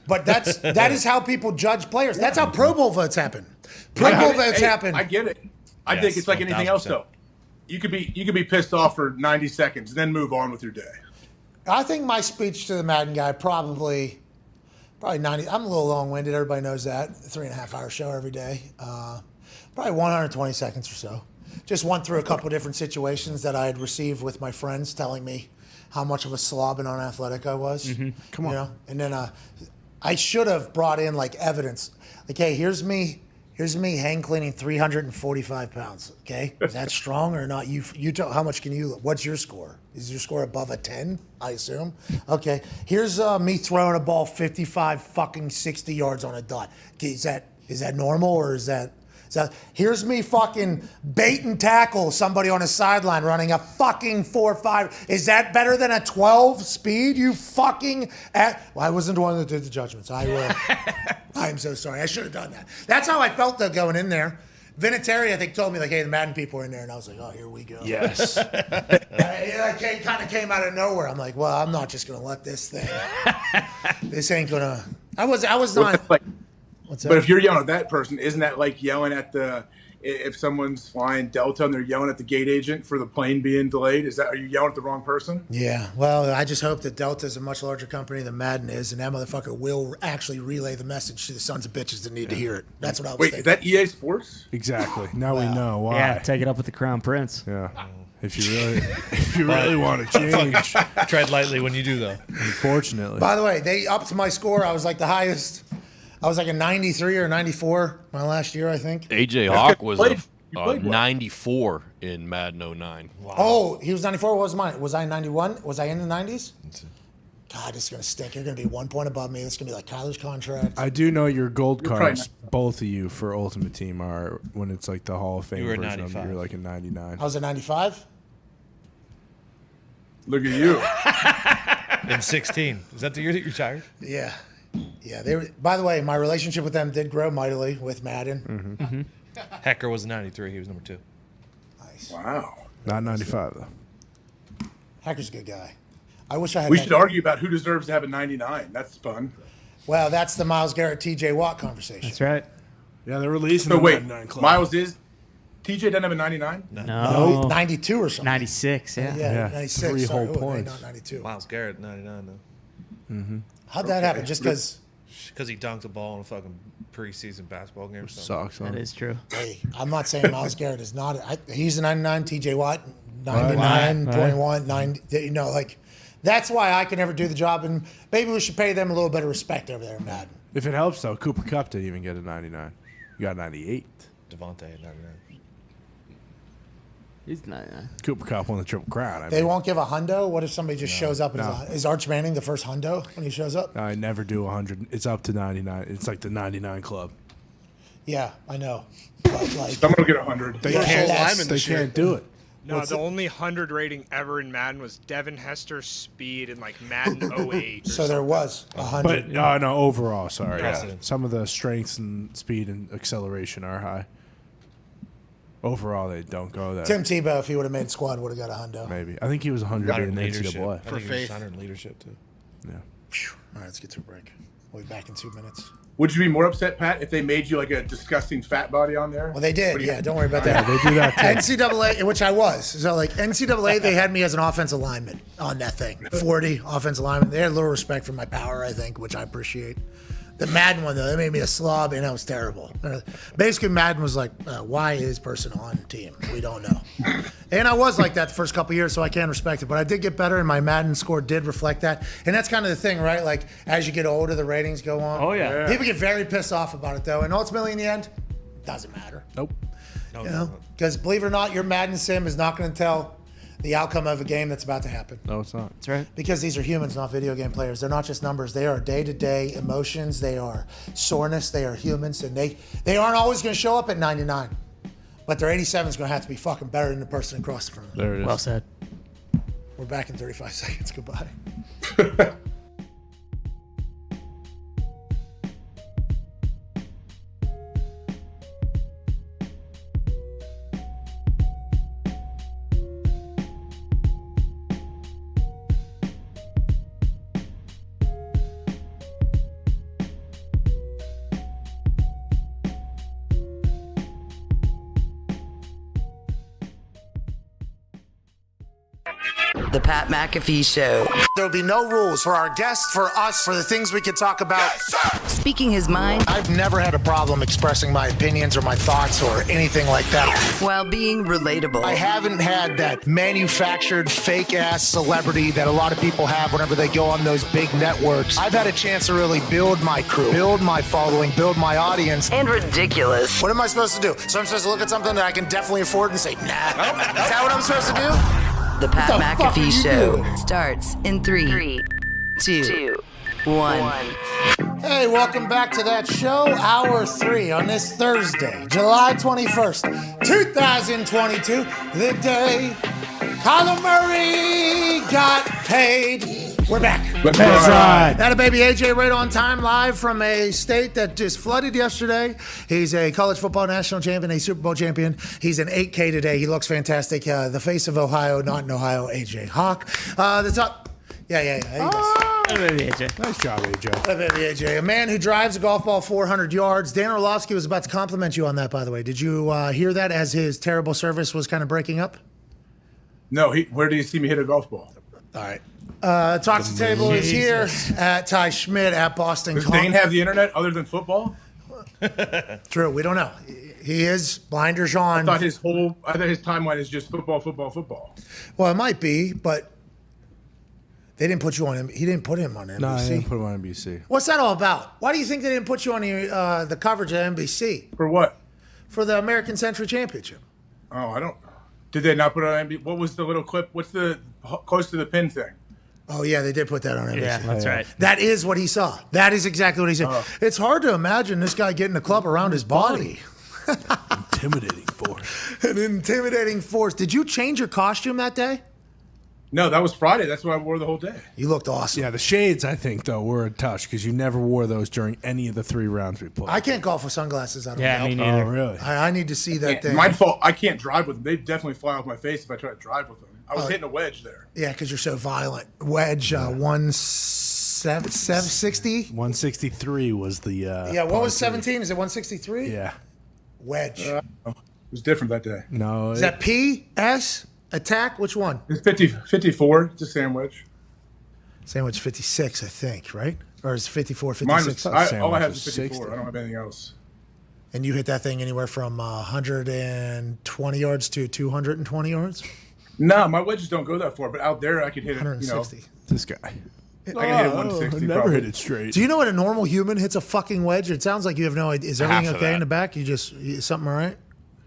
But that is how people judge players. That's how Pro Bowl votes happen. Pro Bowl votes happen. I get it. I think it's like anything else though. You could be pissed off for 90 seconds and then move on with your day. I think my speech to the Madden guy probably 90. I'm a little long-winded. Everybody knows that. 3.5-hour show every day. Probably 120 seconds or so. Just went through a couple different situations that I had received with my friends telling me how much of a slob and unathletic I was. Come on. You know? And then I should have brought in like evidence. Like, hey, here's me hang cleaning 345 pounds. Okay, is that strong or not? You tell, how much can you? What's your score? Is your score above a 10? I assume. Okay, here's me throwing a ball 60 yards on a dot. Okay, is that normal or is that? Here's me fucking bait and tackle somebody on a sideline running a fucking 4.5. Is that better than a 12 speed? You fucking... Well, I wasn't the one that did the judgments. I will. I'm so sorry. I should have done that. That's how I felt, though, going in there. Vinatieri, I think, told me, like, hey, the Madden people are in there. And I was like, oh, here we go. Yes. It kind of came out of nowhere. I'm like, well, I'm not just going to let this thing. This ain't going to... I was not... But if you're yelling at that person, isn't that like yelling at if someone's flying Delta and they're yelling at the gate agent for the plane being delayed? Are you yelling at the wrong person? Yeah. Well, I just hope that Delta is a much larger company than Madden is, and that motherfucker will actually relay the message to the sons of bitches that need to hear it. That's what I was Wait, thinking. is that EA Sports? Exactly. Now we know why. Yeah, take it up with the Crown Prince. Yeah. If you really want to change, tread lightly when you do, though. Unfortunately. By the way, they upped my score. I was like the highest. I was like a 93 or 94 my last year, I think. AJ Hawk was a 94 in Madden 09. Wow. Oh, he was 94. What was mine? Was I 91? Was I in the 90s? God, this is going to stink. You're going to be 1 point above me. It's going to be like Kyler's contract. I do know your gold cards, both of you, for Ultimate Team are when it's like the Hall of Fame version of them, you're like a 99. I was a 95? Look at you. In 16. Is that the year that you retired? Yeah. Yeah, they were. By the way, my relationship with them did grow mightily with Madden. Hecker was 93. He was number 2. Nice. Wow. Not 95 though. Hecker's a good guy. I wish I had. We should argue about who deserves to have a 99. That's fun. Well, that's the Myles Garrett, T.J. Watt conversation. That's right. Yeah, they're releasing So the wait, 99 club. Miles is TJ doesn't have a 99? No. 92 or something. 96, yeah. Yeah, 96. 3 sorry. whole points. Not 92. Miles Garrett, 99, though. Mm-hmm. How'd that happen? Just because? Because he dunked a ball in a fucking preseason basketball game or something. Sucks. That is true. Hey, I'm not saying Myles Garrett is not. He's a 99. T.J. Watt, 99, 21, 90. You know, like, that's why I can never do the job. And maybe we should pay them a little bit of respect over there in Madden. If it helps, though, Cooper Kupp didn't even get a 99. You got 98. Devontae at 99. He's 99. Cooper Kupp won the Triple Crown. They won't give a hundo? What if somebody just shows up? Is Arch Manning the first hundo when he shows up? I never do 100. It's up to 99. It's like the 99 club. Yeah, I know. But like, Someone will get 100. They First can't, whole lineman they this year. can't do it. No, the only 100 rating ever in Madden was Devin Hester's speed in like Madden 08. So there was 100. But no, overall, sorry. Yeah. Precedent. Some of the strengths and speed and acceleration are high. Overall, they don't go there. Tim Tebow, if he would have made squad, would have got a hundo. Maybe. I think he was 100 in NCAA. I think he was 100 in leadership too. Yeah. All right, let's get to a break. We'll be back in 2 minutes. Would you be more upset, Pat, if they made you like a disgusting fat body on there? Well, they did. What Yeah, don't worry about that. They do that too. NCAA, which I was. So, like, NCAA, they had me as an offensive lineman on that thing. 40 offensive lineman. They had a little respect for my power, I think, which I appreciate. The Madden one, though, they made me a slob, and that was terrible. Basically, Madden was like, why is person on team? We don't know. And I was like that the first couple of years, so I can't respect it. But I did get better, and my Madden score did reflect that. And that's kind of the thing, right? Like, as you get older, the ratings go on. Oh, yeah. People get very pissed off about it, though. And ultimately, in the end, doesn't matter. Nope. You know, because believe it or not, your Madden sim is not going to tell the outcome of a game that's about to happen. No, it's not. That's right. Because these are humans, not video game players. They're not just numbers. They are day-to-day emotions. They are soreness. They are humans, and they aren't always going to show up at 99. But their 87 is going to have to be fucking better than the person across from them. There it is. Well said. We're back in 35 seconds. Goodbye. The Pat McAfee Show. There'll be no rules for our guests, for us, for the things we could talk about. Speaking his mind I've never had a problem expressing my opinions or my thoughts or anything like that. while being relatable. I haven't had that manufactured fake-ass celebrity that a lot of people have whenever they go on those big networks. I've had a chance to really build my crew, build my following, build my audience. And ridiculous. What am I supposed to do? So I'm supposed to look at something that I can definitely afford and say, nah. Is that what I'm supposed to do? The Pat What the fuck are McAfee you Show doing? starts in 3, 2, 1. Hey, welcome back to that show, Hour 3 on this Thursday, July 21st, 2022, the day Kyler Murray got paid. We're back. That's right. That a baby AJ right on time, live from a state that just flooded yesterday. He's a college football national champion, a Super Bowl champion. He's an 8K today. He looks fantastic. The face of Ohio, not in Ohio, AJ Hawk. The top. Yeah. There you go. Baby AJ. Nice job, AJ. Hey, baby AJ, a man who drives a golf ball 400 yards. Dan Orlovsky was about to compliment you on that, by the way. Did you hear that as his terrible service was kind of breaking up? No, where did you see me hit a golf ball? All right. Talk to Table is here at Ty Schmidt at Boston. Does Dane have the internet other than football? True, we don't know. He is blinders on. I thought his timeline is just football. Well, it might be, but they didn't put you on him. He didn't put him on NBC. No, I didn't put him on NBC. What's that all about? Why do you think they didn't put you on the coverage at NBC? For what? For the American Century Championship. Oh, I don't. Did they not put it on NBC? What was the little clip? What's the close to the pin thing? Oh, yeah, they did put that on NBC. Yeah, that's right. That is what he saw. That is exactly what he said. It's hard to imagine this guy getting a club around his body. Intimidating force. An intimidating force. Did you change your costume that day? No, that was Friday. That's what I wore the whole day. You looked awesome. Yeah, the shades, I think, though, were a touch because you never wore those during any of the 3 rounds we played. I can't golf with sunglasses. I don't Yeah, know. me neither. Oh, really? I need to see that thing. My fault. I can't drive with them. They definitely fly off my face if I try to drive with them. I was hitting a wedge there. Yeah, because you're so violent. Wedge 160? 163 was the. Yeah, what was 17? Is it 163? Yeah. Wedge. It was different that day. No. Is that P, S, attack? Which one? It's 54. It's a sandwich. Sandwich 56, I think, right? Or is it 54, Mine 56? was, all I have is was 54. 60. I don't have anything else. And you hit that thing anywhere from 120 yards to 220 yards? No, my wedges don't go that far, but out there I could hit it. 160. This guy. I can hit it 160. Never probably. hit it straight. Do you know what a normal human hits a fucking wedge? It sounds like you have no idea. Is everything Half of okay that. in the back? Something all right?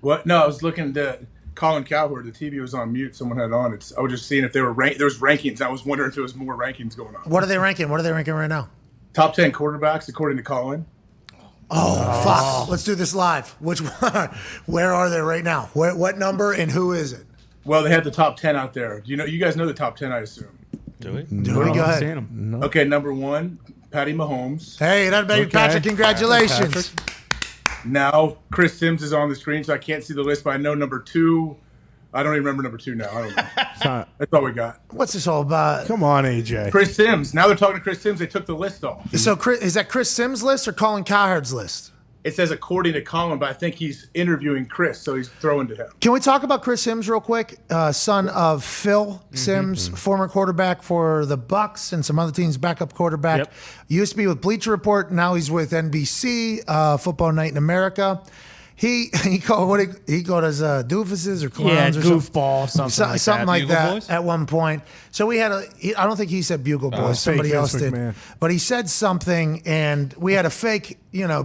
What? No, I was looking at Colin Cowherd. The TV was on mute. Someone had it on. I was just seeing if they were there was rankings. I was wondering if there was more rankings going on. What are they ranking? What are they ranking right now? Top 10 quarterbacks according to Colin. Oh, fuck. Let's do this live. Which one? Where are they right now? What number and who is it? Well, they had the top 10 out there. You guys know the top 10, I assume. Do we? Do we? Go ahead. No. Okay, number 1, Patty Mahomes. Hey, that baby Patrick, congratulations. Patrick. Now, Chris Sims is on the screen, so I can't see the list, but I know number 2. I don't even remember number 2 now. I don't know. That's all we got. What's this all about? Come on, AJ. Chris Sims. Now they're talking to Chris Sims. They took the list off. So, is that Chris Sims' list or Colin Cowherd's list? It says according to Colin, but I think he's interviewing Chris, so he's throwing to him. Can we talk about Chris Sims real quick? Son of Phil Sims, former quarterback for the Bucks and some other teams, backup quarterback. Yep. Used to be with Bleacher Report. Now he's with NBC, Football Night in America. He called us doofuses or clowns or goofball, something like Bugle that Boys? at one point. So we had I don't think he said Bugle Boys. Somebody fake else Vince did. McMahon. But he said something, and we had a fake,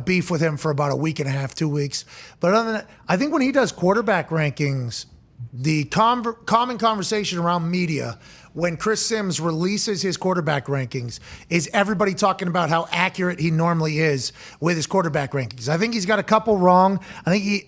beef with him for about a week and a half, 2 weeks. But other than that, I think when he does quarterback rankings, the common conversation around media when Chris Sims releases his quarterback rankings is everybody talking about how accurate he normally is with his quarterback rankings. I think he's got a couple wrong. I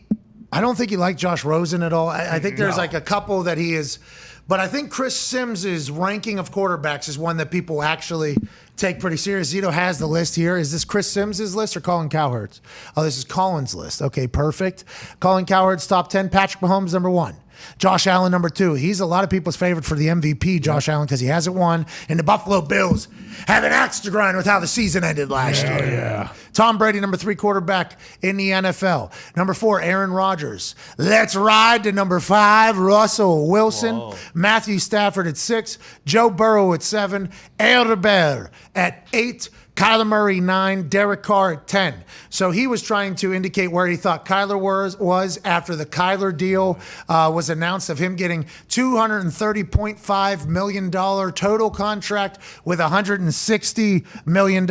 don't think he liked Josh Rosen at all. I think there's like a couple that he is, but I think Chris Sims' ranking of quarterbacks is one that people actually take pretty serious. Zito has the list here. Is this Chris Sims' list or Colin Cowherd's? Oh, this is Colin's list. Okay, perfect. Colin Cowherd's top 10. Patrick Mahomes, number 1. Josh Allen, number 2. He's a lot of people's favorite for the MVP, Josh Allen, because he hasn't won. And the Buffalo Bills have an axe to grind with how the season ended last year. Yeah. Tom Brady, number 3 quarterback in the NFL. Number 4, Aaron Rodgers. Let's ride to number 5, Russell Wilson. Whoa. Matthew Stafford at 6. Joe Burrow at 7. Herbert at 8. Kyler Murray, 9. Derek Carr at 10. So he was trying to indicate where he thought Kyler was after the Kyler deal was announced of him getting $230.5 million total contract with $160 million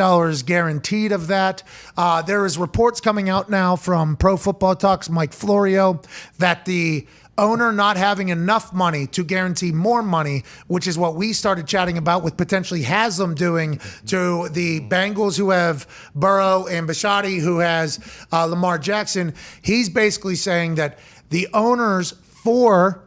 guaranteed of that. There is reports coming out now from Pro Football Talks, Mike Florio, that the owner not having enough money to guarantee more money, which is what we started chatting about with potentially Haslam doing to the Bengals who have Burrow and Bisciotti who has Lamar Jackson. He's basically saying that the owners for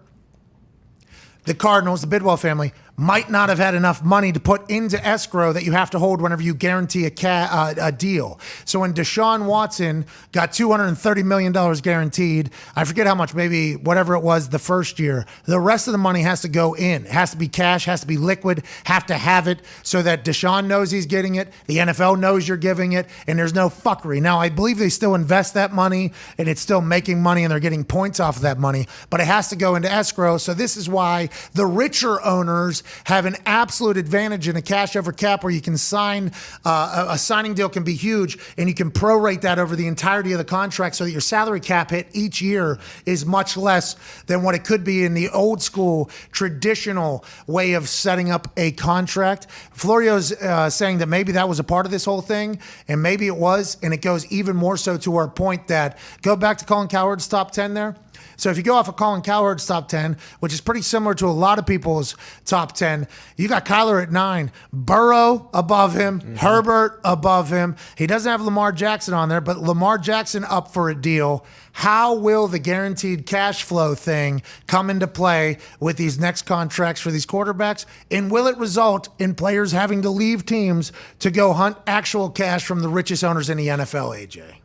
the Cardinals, the Bidwell family, might not have had enough money to put into escrow that you have to hold whenever you guarantee a deal. So when Deshaun Watson got $230 million guaranteed, I forget how much, maybe whatever it was the first year, the rest of the money has to go in. It has to be cash, has to be liquid, have to have it so that Deshaun knows he's getting it, the NFL knows you're giving it, and there's no fuckery. Now, I believe they still invest that money, and it's still making money, and they're getting points off of that money, but it has to go into escrow. So this is why the richer owners have an absolute advantage in a cash over cap where you can sign, a signing deal can be huge and you can prorate that over the entirety of the contract so that your salary cap hit each year is much less than what it could be in the old school traditional way of setting up a contract. Florio's saying that maybe that was a part of this whole thing, and maybe it was, and it goes even more so to our point that, go back to Colin Cowherd's top 10 there. So if you go off of Colin Cowherd's top 10, which is pretty similar to a lot of people's top 10, you got Kyler at 9, Burrow above him, Herbert above him. He doesn't have Lamar Jackson on there, but Lamar Jackson up for a deal. How will the guaranteed cash flow thing come into play with these next contracts for these quarterbacks? And will it result in players having to leave teams to go hunt actual cash from the richest owners in the NFL, AJ?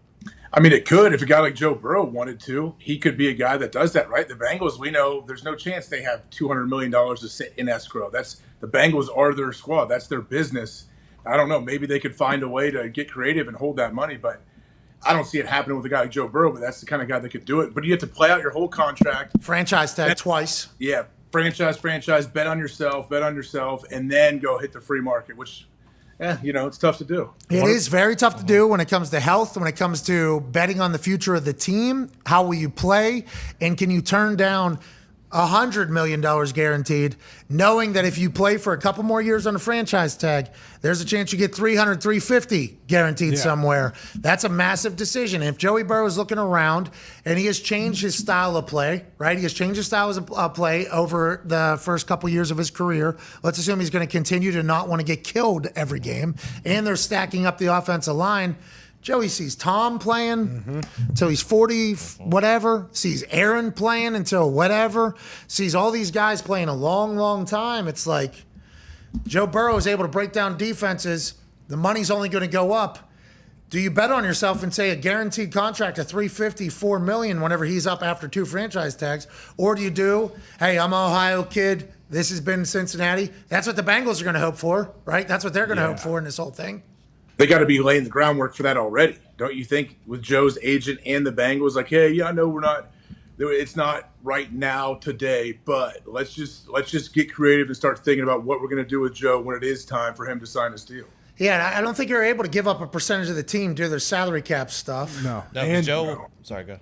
I mean, it could. If a guy like Joe Burrow wanted to, he could be a guy that does that, right? The Bengals, we know there's no chance they have $200 million to sit in escrow. The Bengals are their squad. That's their business. I don't know. Maybe they could find a way to get creative and hold that money, but I don't see it happening with a guy like Joe Burrow, but that's the kind of guy that could do it. But you have to play out your whole contract. Franchise tag twice. Yeah. Franchise, bet on yourself, and then go hit the free market, which – it's tough to do. It is very tough to do when it comes to health, when it comes to betting on the future of the team. How will you play? And can you turn down $100 million guaranteed, knowing that if you play for a couple more years on a franchise tag, there's a chance you get 300, 350 guaranteed somewhere. That's a massive decision. If Joey Burrow is looking around and he has changed his style of play, right? He has changed his style of play over the first couple years of his career. Let's assume he's going to continue to not want to get killed every game. And they're stacking up the offensive line. Joey sees Tom playing until he's 40, whatever. Sees Aaron playing until whatever. Sees all these guys playing a long, long time. It's like Joe Burrow is able to break down defenses. The money's only going to go up. Do you bet on yourself and say a guaranteed contract of $350, $4 million whenever he's up after 2 franchise tags? Or do you do, hey, I'm an Ohio kid. This has been Cincinnati. That's what the Bengals are going to hope for, right? That's what they're going to hope for in this whole thing. They got to be laying the groundwork for that already, don't you think? With Joe's agent and the Bengals, like, hey, yeah, I know it's not right now today, but let's just get creative and start thinking about what we're going to do with Joe when it is time for him to sign his deal. Yeah, I don't think you're able to give up a percentage of the team due to their salary cap stuff. No. And Joe, sorry, go.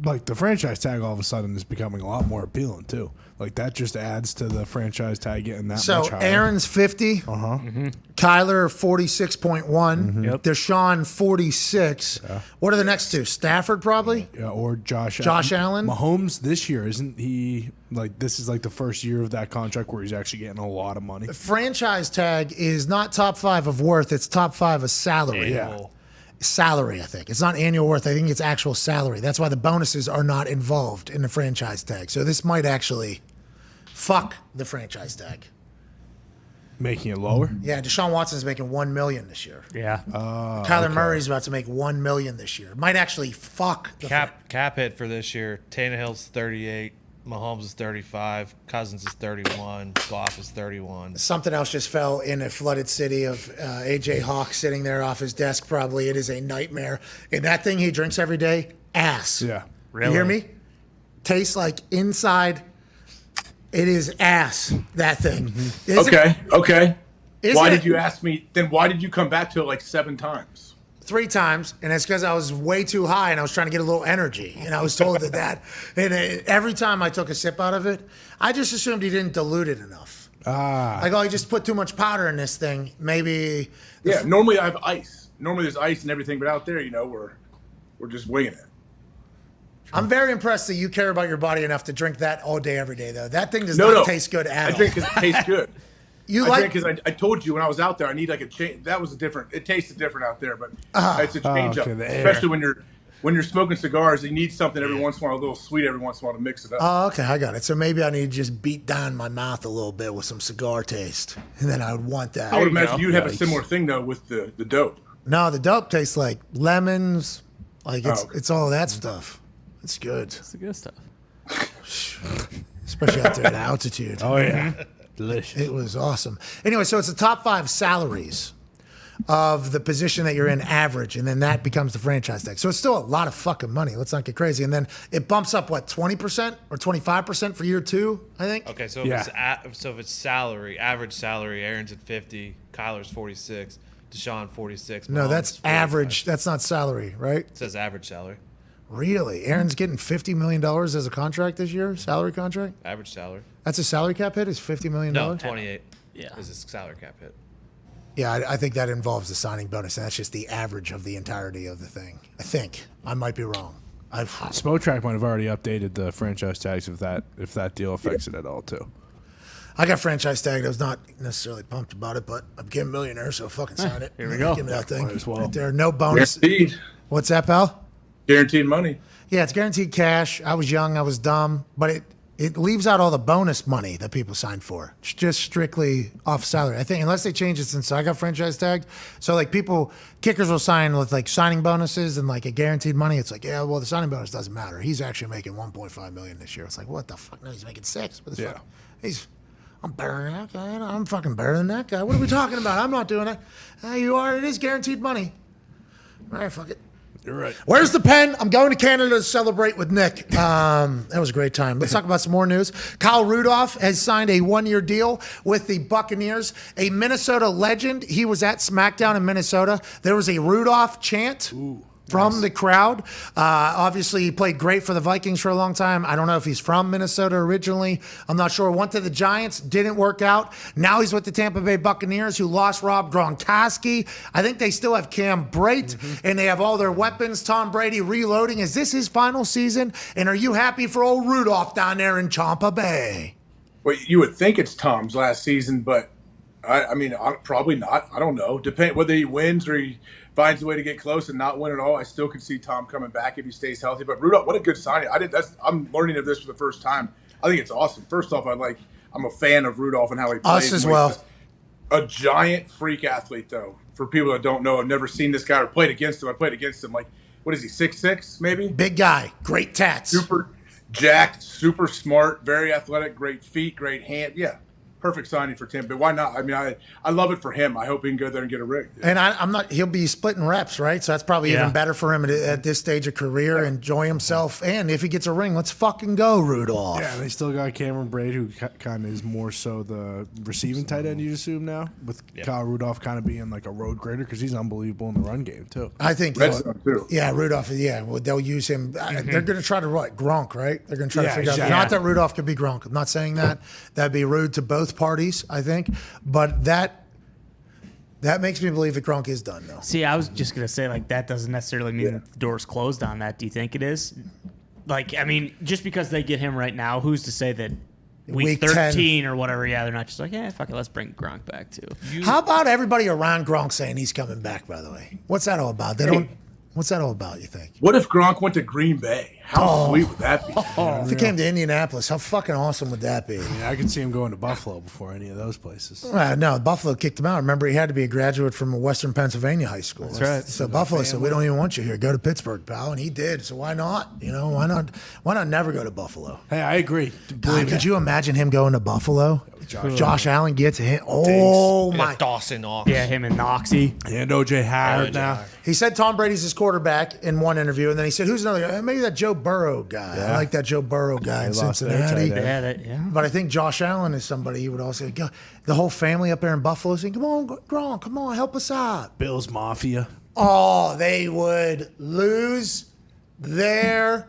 Like the franchise tag all of a sudden is becoming a lot more appealing too. Like that just adds to the franchise tag getting that much higher. So Aaron's 50. Kyler 46.1. Yep. Deshaun 46. Yeah. What are the next two? Stafford probably? Yeah, or Josh Allen. Mahomes this year, isn't he like this is like the first year of that contract where he's actually getting a lot of money? The franchise tag is not top 5 of worth, it's top 5 of salary. Yeah. Salary, I think. It's not annual worth. I think it's actual salary. That's why the bonuses are not involved in the franchise tag. So this might actually fuck the franchise tag. Making it lower? Yeah, Deshaun Watson's making $1 million this year. Yeah. Kyler Murray's about to make $1 million this year. Might actually fuck the cap hit for this year. Tannehill's 38. Mahomes is 35. Cousins is 31. Goff is 31. Something else just fell in a flooded city of A.J. Hawk sitting there off his desk probably. It is a nightmare. And that thing he drinks every day, ass. Yeah. Really? You hear me? Tastes like inside. It is ass, that thing. Okay. Why it? did you ask me? Then why did you come back to it like 7 times? 3 times, and it's because I was way too high and I was trying to get a little energy. And I was told that. And every time I took a sip out of it, I just assumed he didn't dilute it enough. Like, oh, he just put too much powder in this thing. Maybe. Yeah, normally I have ice. Normally there's ice and everything, but out there, we're just winging it. I'm very impressed that you care about your body enough to drink that all day, every day, though. That thing does not taste good at all. I drink because it tastes good. I drink because I told you when I was out there, I need like a change. That was it tasted different out there, but it's a change up. Especially when you're smoking cigars, you need something every once in a while, a little sweet every once in a while to mix it up. Oh, okay, I got it. So maybe I need to just beat down my mouth a little bit with some cigar taste, and then I would want that. I would imagine you'd have a similar thing though with the dope. No, the dope tastes like lemons, like it's all that stuff. It's good. It's the good stuff. Especially out there at altitude. Oh yeah. Delicious. It was awesome. Anyway, so it's the top 5 salaries of the position that you're in average, and then that becomes the franchise tag. So it's still a lot of fucking money. Let's not get crazy. And then it bumps up, 20% or 25% for year 2, I think? Okay, so if it's salary, average salary, Aaron's at 50, Kyler's 46, Deshaun 46. No, Mahomes that's 45. average. That's not salary, right? It says average salary. Really? Aaron's getting $50 million as a contract this year? Salary contract? Average salary. That's a salary cap hit? Is $50 million? No, 28. Yeah. Is a salary cap hit. Yeah, I think that involves the signing bonus, and that's just the average of the entirety of the thing. I think. I might be wrong. Spotrac might have already updated the franchise tags if that deal affects it at all too. I got franchise tagged. I was not necessarily pumped about it, but I'm getting millionaire, so fucking sign it. Here we go. Give me that thing. Might as well. Right there. No bonus. Guaranteed. What's that, pal? Guaranteed money. Yeah, it's guaranteed cash. I was young. I was dumb. But it leaves out all the bonus money that people sign for. It's just strictly off salary. I think unless they change it since I got franchise tagged. So like kickers will sign with like signing bonuses and like a guaranteed money. It's like, yeah, well, the signing bonus doesn't matter. He's actually making $1.5 million this year. It's like, what the fuck? No, he's making $6 million. Yeah. I'm better than that guy. I'm fucking better than that guy. What are we talking about? I'm not doing it. You are. It is guaranteed money. All right, fuck it. You're right. Where's the pen? I'm going to Canada to celebrate with Nick. That was a great time. Let's talk about some more news. Kyle Rudolph has signed a 1-year deal with the Buccaneers. A Minnesota legend. He was at SmackDown in Minnesota. There was a Rudolph chant. from the crowd. Obviously, he played great for the Vikings for a long time. I don't know if he's from Minnesota originally. I'm not sure. Went to the Giants, didn't work out. Now he's with the Tampa Bay Buccaneers, who lost Rob Gronkowski. I think they still have Cam Brate, and they have all their weapons. Tom Brady reloading. Is this his final season? And are you happy for old Rudolph down there in Tampa Bay? Well, you would think it's Tom's last season, but I mean, probably not. I don't know. Depend whether he wins or he finds a way to get close and not win at all. I still could see Tom coming back if he stays healthy. But Rudolph, what a good signing! I'm learning of this for the first time. I think it's awesome. First off, I'm a fan of Rudolph and how he plays. Us as well. A giant freak athlete, though. For people that don't know, I've never seen this guy or played against him. I played against him. Like, what is he? 6'6", maybe? Big guy, great tats. Super jacked, super smart, very athletic, great feet, great hand. Yeah. Perfect signing for Tim, but why not? I mean, I love it for him. I hope he can go there and get a ring. And I'm not. He'll be splitting reps, right? So that's probably even better for him at this stage of career. Enjoy himself, and if he gets a ring, let's fucking go, Rudolph. Yeah, they still got Cameron Braid, who kind of is more so the receiving tight end, you'd assume now, with Kyle Rudolph kind of being like a road grader because he's unbelievable in the run game too. I think. Red Zone too. Yeah, Rudolph. Yeah, well, they'll use him. They're going to try to Gronk, right? They're going to try to figure out. Not that Rudolph could be Gronk. I'm not saying that. That'd be rude to both parties, I think. But that makes me believe that Gronk is done, though. See, I was just going to say, like, that doesn't necessarily mean that the door's closed on that. Do you think it is? Like, I mean, just because they get him right now, who's to say that week 13 or whatever, they're not just like, fuck it, let's bring Gronk back, too. How about everybody around Gronk saying he's coming back, by the way? What's that all about? What's that all about, you think? What if Gronk went to Green Bay? How sweet would that be? If he came to Indianapolis, how fucking awesome would that be? I mean, I could see him going to Buffalo before any of those places. No, Buffalo kicked him out. Remember, he had to be a graduate from a Western Pennsylvania high school. That's right. So Buffalo said, "We don't even want you here. Go to Pittsburgh, pal." And he did. So why not? You know, why not? Why not never go to Buffalo? Hey, I agree. God, could you imagine him going to Buffalo? Josh Allen gets hit. Oh my! Dawson Knox. Yeah, him and Noxie. And OJ Howard now. He said Tom Brady's his quarterback in one interview, and then he said, "Who's another guy? Maybe that Joe Burrow guy. I like that Joe Burrow guy in Cincinnati." But I think Josh Allen is somebody he would also go. The whole family up there in Buffalo saying, "Come on, Gronk, come on, help us out." Bills Mafia. Oh, they would lose their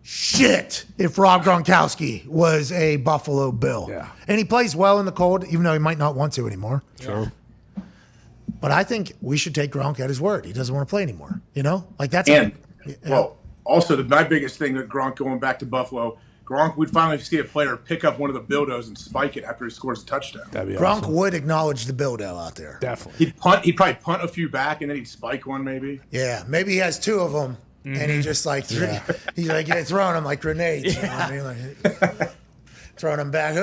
shit if Rob Gronkowski was a Buffalo Bill. Yeah. And he plays well in the cold, even though he might not want to anymore. Sure. But I think we should take Gronk at his word. He doesn't want to play anymore. You know? Like that's also my biggest thing that Gronk going back to Buffalo, Gronk would finally see a player pick up one of the Bildos and spike it after he scores a touchdown. That'd be Gronk awesome. would acknowledge the Bildo out there. Definitely. He'd probably punt a few back and then he'd spike one maybe. Yeah, maybe he has two of them. And he just like he's like throwing them like grenades. You know what I mean? Like, throwing them back.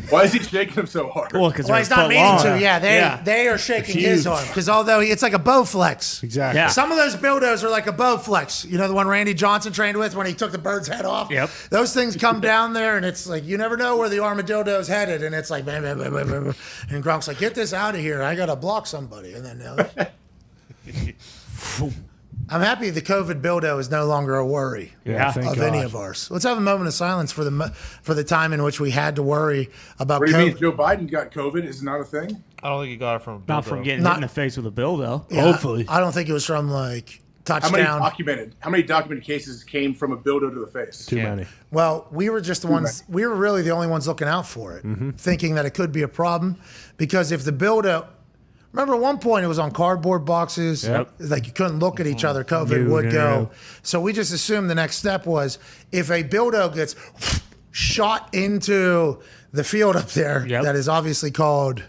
Why is he shaking him so hard? Well, because he's not meaning to. Yeah, they are shaking his arm because although it's like a bow flex. Exactly. Yeah. Some of those Bildos are like a bow flex. You know the one Randy Johnson trained with when he took the bird's head off. Yep. Those things come down there and it's like you never know where the armadillo's headed and it's like bam, bam, bam, bam, bam. And Gronk's like, get this out of here. I gotta block somebody. And then I'm happy the COVID Bildo is no longer a worry of any of ours. Let's have a moment of silence for the time in which we had to worry about what do COVID. you mean Joe Biden got COVID? Is not a thing? I don't think he got it from a Not from getting hit in the face with a Bildo. Yeah, Hopefully. I don't think it was from like touchdown. How many documented cases came from a Bildo to the face? Too many. Well, we were just the ones. We were really the only ones looking out for it, thinking that it could be a problem because if the Bildo. Remember, at one point it was on cardboard boxes. Yep. Like you couldn't look at each other. COVID would go. So we just assumed the next step was if a Bildo gets shot into the field up there, that is obviously called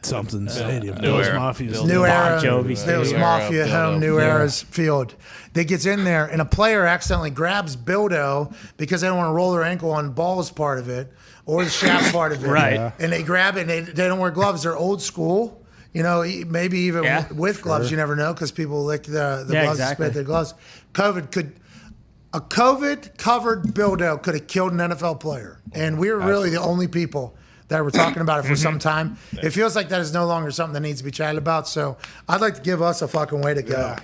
something stadium. New Era. Mafia's New Era. Jovi Bills Mafia home. New Era's field. That gets in there and a player accidentally grabs Bildo because they don't want to roll their ankle on Ball's part of it. Or the shaft part of it. Right. Yeah. And they grab it and they don't wear gloves. They're old school. You know, maybe even with gloves, you never know because people lick the gloves and spit their gloves. A COVID-covered Bildo could have killed an NFL player. And we were really the only people that were talking about it for some time. It feels like that is no longer something that needs to be chatted about. So I'd like to give us a fucking way to go. Yeah.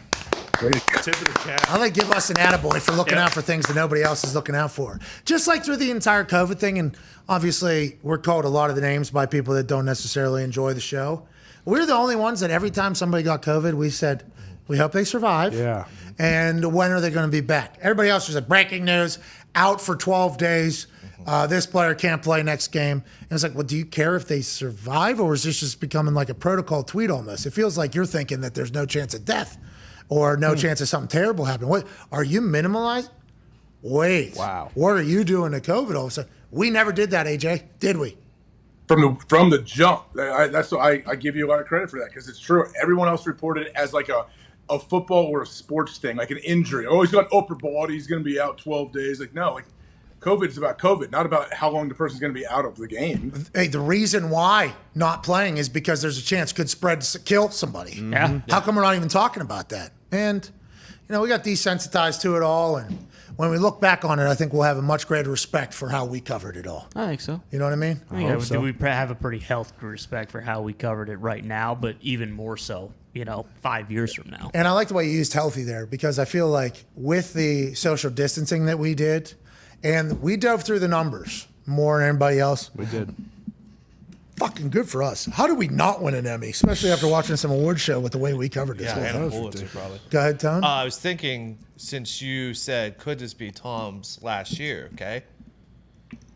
Tip of the cap. I like to give us an attaboy for looking out for things that nobody else is looking out for. Just like through the entire COVID thing, and obviously we're called a lot of the names by people that don't necessarily enjoy the show. We're the only ones that every time somebody got COVID, we said, We hope they survive. Yeah. And when are they going to be back? Everybody else was like, breaking news, out for 12 days. This player can't play next game. And it's like, well, do you care if they survive, or is this just becoming like a protocol tweet almost? It feels like you're thinking that there's no chance of death or no chance of something terrible happening. What are you minimalizing? Wait. Wow. What are you doing to COVID all of a sudden? We never did that, AJ, did we? From the jump, that's what I give you a lot of credit for that, because it's true. Everyone else reported it as like a football or a sports thing, like an injury. Oh, he's got upper body, he's going to be out 12 days. Like, no, like COVID is about COVID, not about how long the person's going to be out of the game. Hey, the reason why not playing is because there's a chance could spread to kill somebody. Yeah. How come we're not even talking about that? And, we got desensitized to it all. And when we look back on it, I think we'll have a much greater respect for how we covered it all. I think so. You know what I mean? I think we have a pretty healthy respect for how we covered it right now, but even more so, 5 years from now. And I like the way you used healthy there, because I feel like with the social distancing that we did, and we dove through the numbers more than anybody else. We did. Fucking good for us. How did we not win an Emmy, especially after watching some award show with the way we covered this? Yeah, whole and thing? a Pulitzer probably. Go ahead, Tone. I was thinking, since you said, could this be Tom's last year? Okay.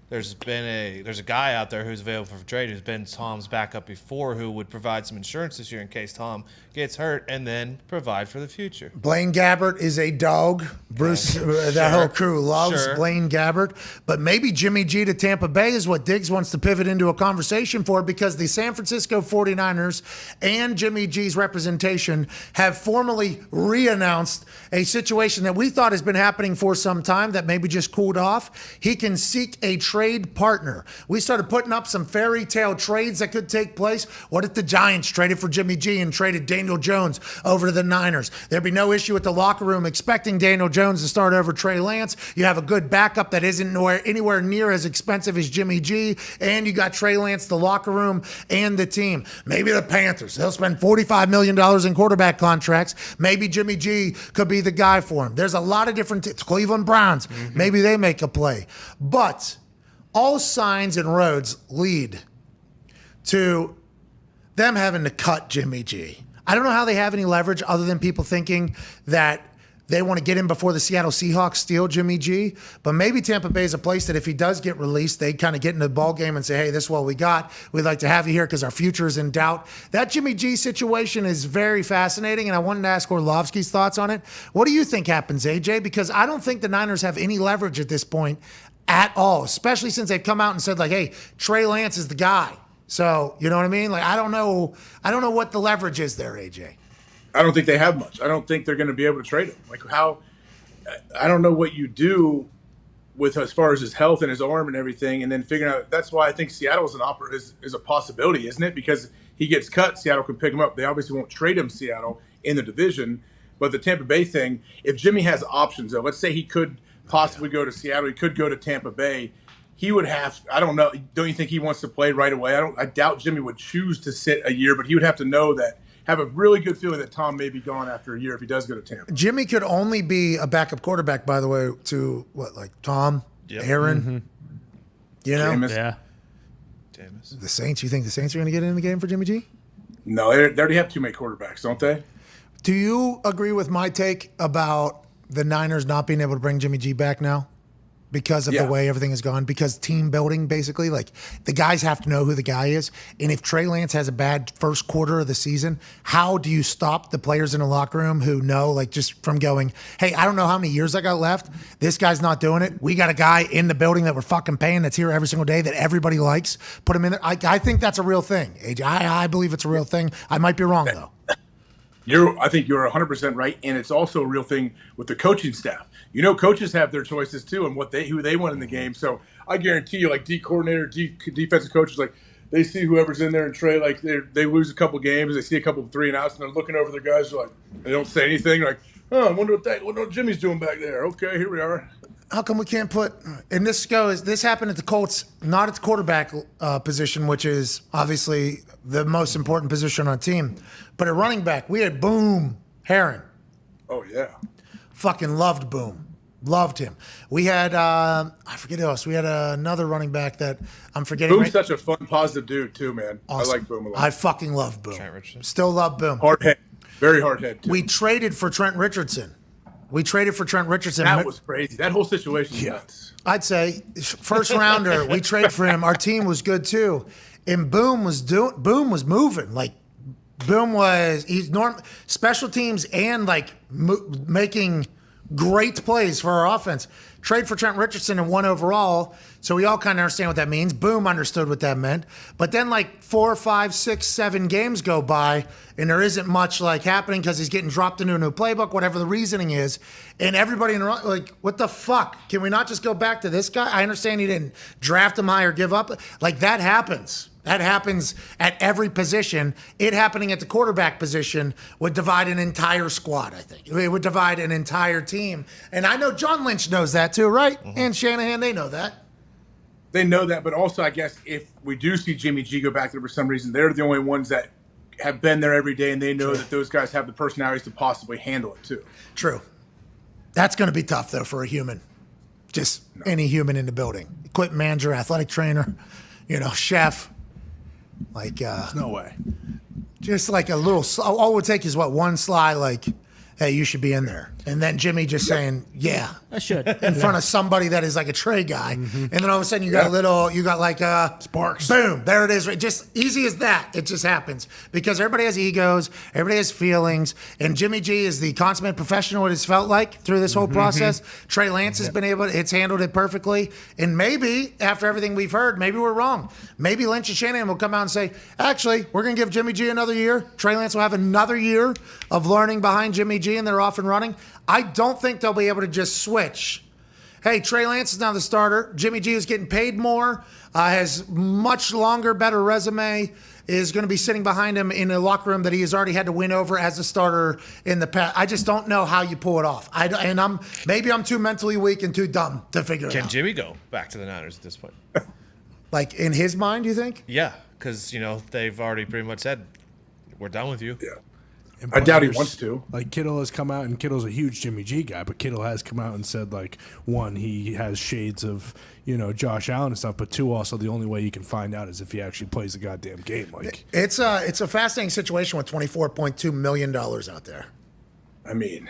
There's a guy out there who's available for trade who's been Tom's backup before, who would provide some insurance this year in case Tom gets hurt, and then provide for the future. Blaine Gabbert is a dog. Bruce, that whole crew loves Blaine Gabbert. But maybe Jimmy G to Tampa Bay is what Diggs wants to pivot into a conversation for, because the San Francisco 49ers and Jimmy G's representation have formally re-announced a situation that we thought has been happening for some time that maybe just cooled off. He can seek a trade partner. We started putting up some fairy tale trades that could take place. What if the Giants traded for Jimmy G and traded Daniel Jones over to the Niners? There'd be no issue with the locker room expecting Daniel Jones to start over Trey Lance. You have a good backup that isn't anywhere near as expensive as Jimmy G, and you got Trey Lance, the locker room, and the team. Maybe the Panthers, they'll spend $45 million in quarterback contracts. Maybe Jimmy G could be the guy for him. There's a lot of different Cleveland Browns. Maybe they make a play. But all signs and roads lead to them having to cut Jimmy G. I don't know how they have any leverage other than people thinking that they want to get him before the Seattle Seahawks steal Jimmy G. But maybe Tampa Bay is a place that if he does get released, they kind of get into the ball game and say, hey, this is what we got. We'd like to have you here because our future is in doubt. That Jimmy G situation is very fascinating, and I wanted to ask Orlovsky's thoughts on it. What do you think happens, AJ? Because I don't think the Niners have any leverage at this point at all, especially since they've come out and said, like, hey, Trey Lance is the guy. So, you know what I mean? Like, I don't know what the leverage is there, AJ. I don't think they have much. I don't think they're going to be able to trade him. Like, I don't know what you do with as far as his health and his arm and everything, and then figuring out. That's why I think Seattle is a possibility, isn't it? Because he gets cut, Seattle can pick him up. They obviously won't trade him, Seattle, in the division. But the Tampa Bay thing, if Jimmy has options, though, let's say he could possibly go to Seattle, he could go to Tampa Bay. He would have, I don't know, don't you think he wants to play right away? I doubt Jimmy would choose to sit a year, but he would have to know that, have a really good feeling that Tom may be gone after a year if he does go to Tampa. Jimmy could only be a backup quarterback, by the way, to Tom, Aaron, you know? Jameis. Yeah. The Saints, you think the Saints are going to get in the game for Jimmy G? No, they already have too many quarterbacks, don't they? Do you agree with my take about the Niners not being able to bring Jimmy G back now because of the way everything has gone? Because team building, basically, like the guys have to know who the guy is. And if Trey Lance has a bad first quarter of the season, how do you stop the players in the locker room who know, like, just from going, hey, I don't know how many years I got left. This guy's not doing it. We got a guy in the building that we're fucking paying that's here every single day that everybody likes. Put him in there. I think that's a real thing, AJ. I believe it's a real thing. I might be wrong, though. I think you're 100% right, and it's also a real thing with the coaching staff. You know, coaches have their choices too, and who they want in the game. So I guarantee you, like D coordinator, defensive coaches, like they see whoever's in there and Trey, like they lose a couple games, they see a couple of 3 and outs, and they're looking over their guys, like they don't say anything, like, oh, I wonder what Jimmy's doing back there. Okay, here we are. How come we can't put, and this happened at the Colts, not at the quarterback position, which is obviously the most important position on a team, but at running back, we had Boom Heron. Oh, yeah. Fucking loved Boom. Loved him. We had, I forget who else. We had another running back that I'm forgetting. Boom's such a fun, positive dude, too, man. Awesome. I like Boom a lot. I fucking love Boom. Still love Boom. Hard head. Very hard hit. Too. We traded for Trent Richardson. That was crazy. That whole situation. Yeah. Nuts. I'd say first rounder. We trade for him. Our team was good too, and Boom was moving. Like he's special teams and like making great plays for our offense. Trade for Trent Richardson and 1 overall. So we all kind of understand what that means. Boom understood what that meant. But then like 4, 5, 6, 7 games go by and there isn't much like happening because he's getting dropped into a new playbook, whatever the reasoning is. And everybody like, what the fuck? Can we not just go back to this guy? I understand he didn't draft him high or give up. Like that happens. That happens at every position. It happening at the quarterback position would divide an entire squad, I think. It would divide an entire team. And I know John Lynch knows that too, right? Mm-hmm. And Shanahan, they know that. They know that, but also I guess if we do see Jimmy G go back there for some reason, they're the only ones that have been there every day, and they know that those guys have the personalities to possibly handle it too. True. That's going to be tough, though, for a human. Just any human in the building. Equipment manager, athletic trainer, chef. Like, no way. Just like a little, all it would take is one slide, like, hey, you should be in there. And then Jimmy just saying, yeah. I should. In front of somebody that is like a Trey guy. Mm-hmm. And then all of a sudden you got sparks. Boom. There it is. Right? Just easy as that. It just happens. Because everybody has egos. Everybody has feelings. And Jimmy G is the consummate professional, it has felt like through this whole process. Trey Lance has been it's handled it perfectly. And maybe after everything we've heard, maybe we're wrong. Maybe Lynch and Shanahan will come out and say, actually, we're going to give Jimmy G another year. Trey Lance will have another year of learning behind Jimmy G and they're off and running. I don't think they'll be able to just switch. Hey, Trey Lance is now the starter. Jimmy G is getting paid more, has much longer, better resume, is going to be sitting behind him in a locker room that he has already had to win over as a starter in the past. I just don't know how you pull it off. Maybe I'm too mentally weak and too dumb to figure it out. Can Jimmy go back to the Niners at this point? Like in his mind, you think? Yeah, because they've already pretty much said we're done with you. Yeah. I doubt he wants to. Like Kittle has come out, and Kittle's a huge Jimmy G guy, but Kittle has come out and said, like, one, he has shades of, Josh Allen and stuff, but two, also the only way you can find out is if he actually plays the goddamn game. Like, it's a fascinating situation with $24.2 million out there. I mean,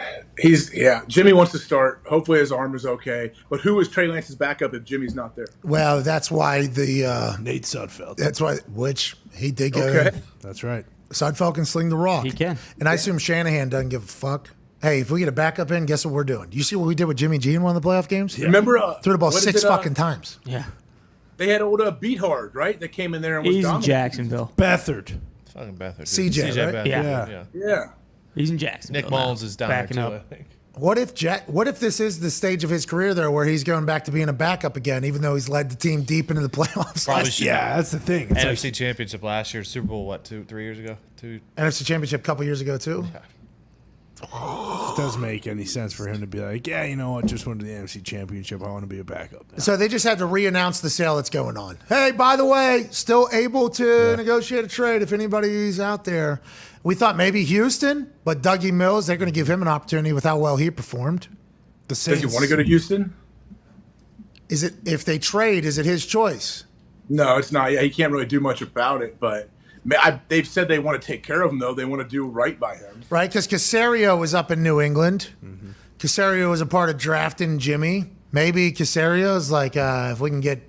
Jimmy wants to start. Hopefully his arm is okay. But who is Trey Lance's backup if Jimmy's not there? Well, that's why Nate Sudfeld. That's why, which he did go. Okay. That's right. Sudfeld can sling the rock. He can. And I assume Shanahan doesn't give a fuck. Hey, if we get a backup in, guess what we're doing? You see what we did with Jimmy G in one of the playoff games? Yeah. Remember? Threw the ball 6 fucking times. Yeah. They had old Beathard, right? That came in there and was He's dominant. in Jacksonville. Beathard. Fucking Beathard. CJ, right? Beathard, Yeah. He's in Jacksonville. Nick Mullins is down backing there too, up. I think. What if this is the stage of his career there where he's going back to being a backup again, even though he's led the team deep into the playoffs? Probably should. Yeah, that's the thing. It's NFC Championship last year, Super Bowl, 2-3 years ago? NFC Championship a couple years ago too. Yeah. It doesn't make any sense for him to be like, yeah, you know what, just went to the NFC Championship. I want to be a backup now. So they just had to re-announce the sale that's going on. Hey, by the way, still able to negotiate a trade if anybody's out there. We thought maybe Houston, but Dougie Mills, they're going to give him an opportunity with how well he performed. The Saints. Does he want to go to Houston? Is it, if they trade, is it his choice? No, it's not. Yeah, he can't really do much about it, but they've said they want to take care of him, though. They want to do right by him. Right, because Caserio was up in New England. Mm-hmm. Caserio was a part of drafting Jimmy. Maybe Caserio's like, if we can get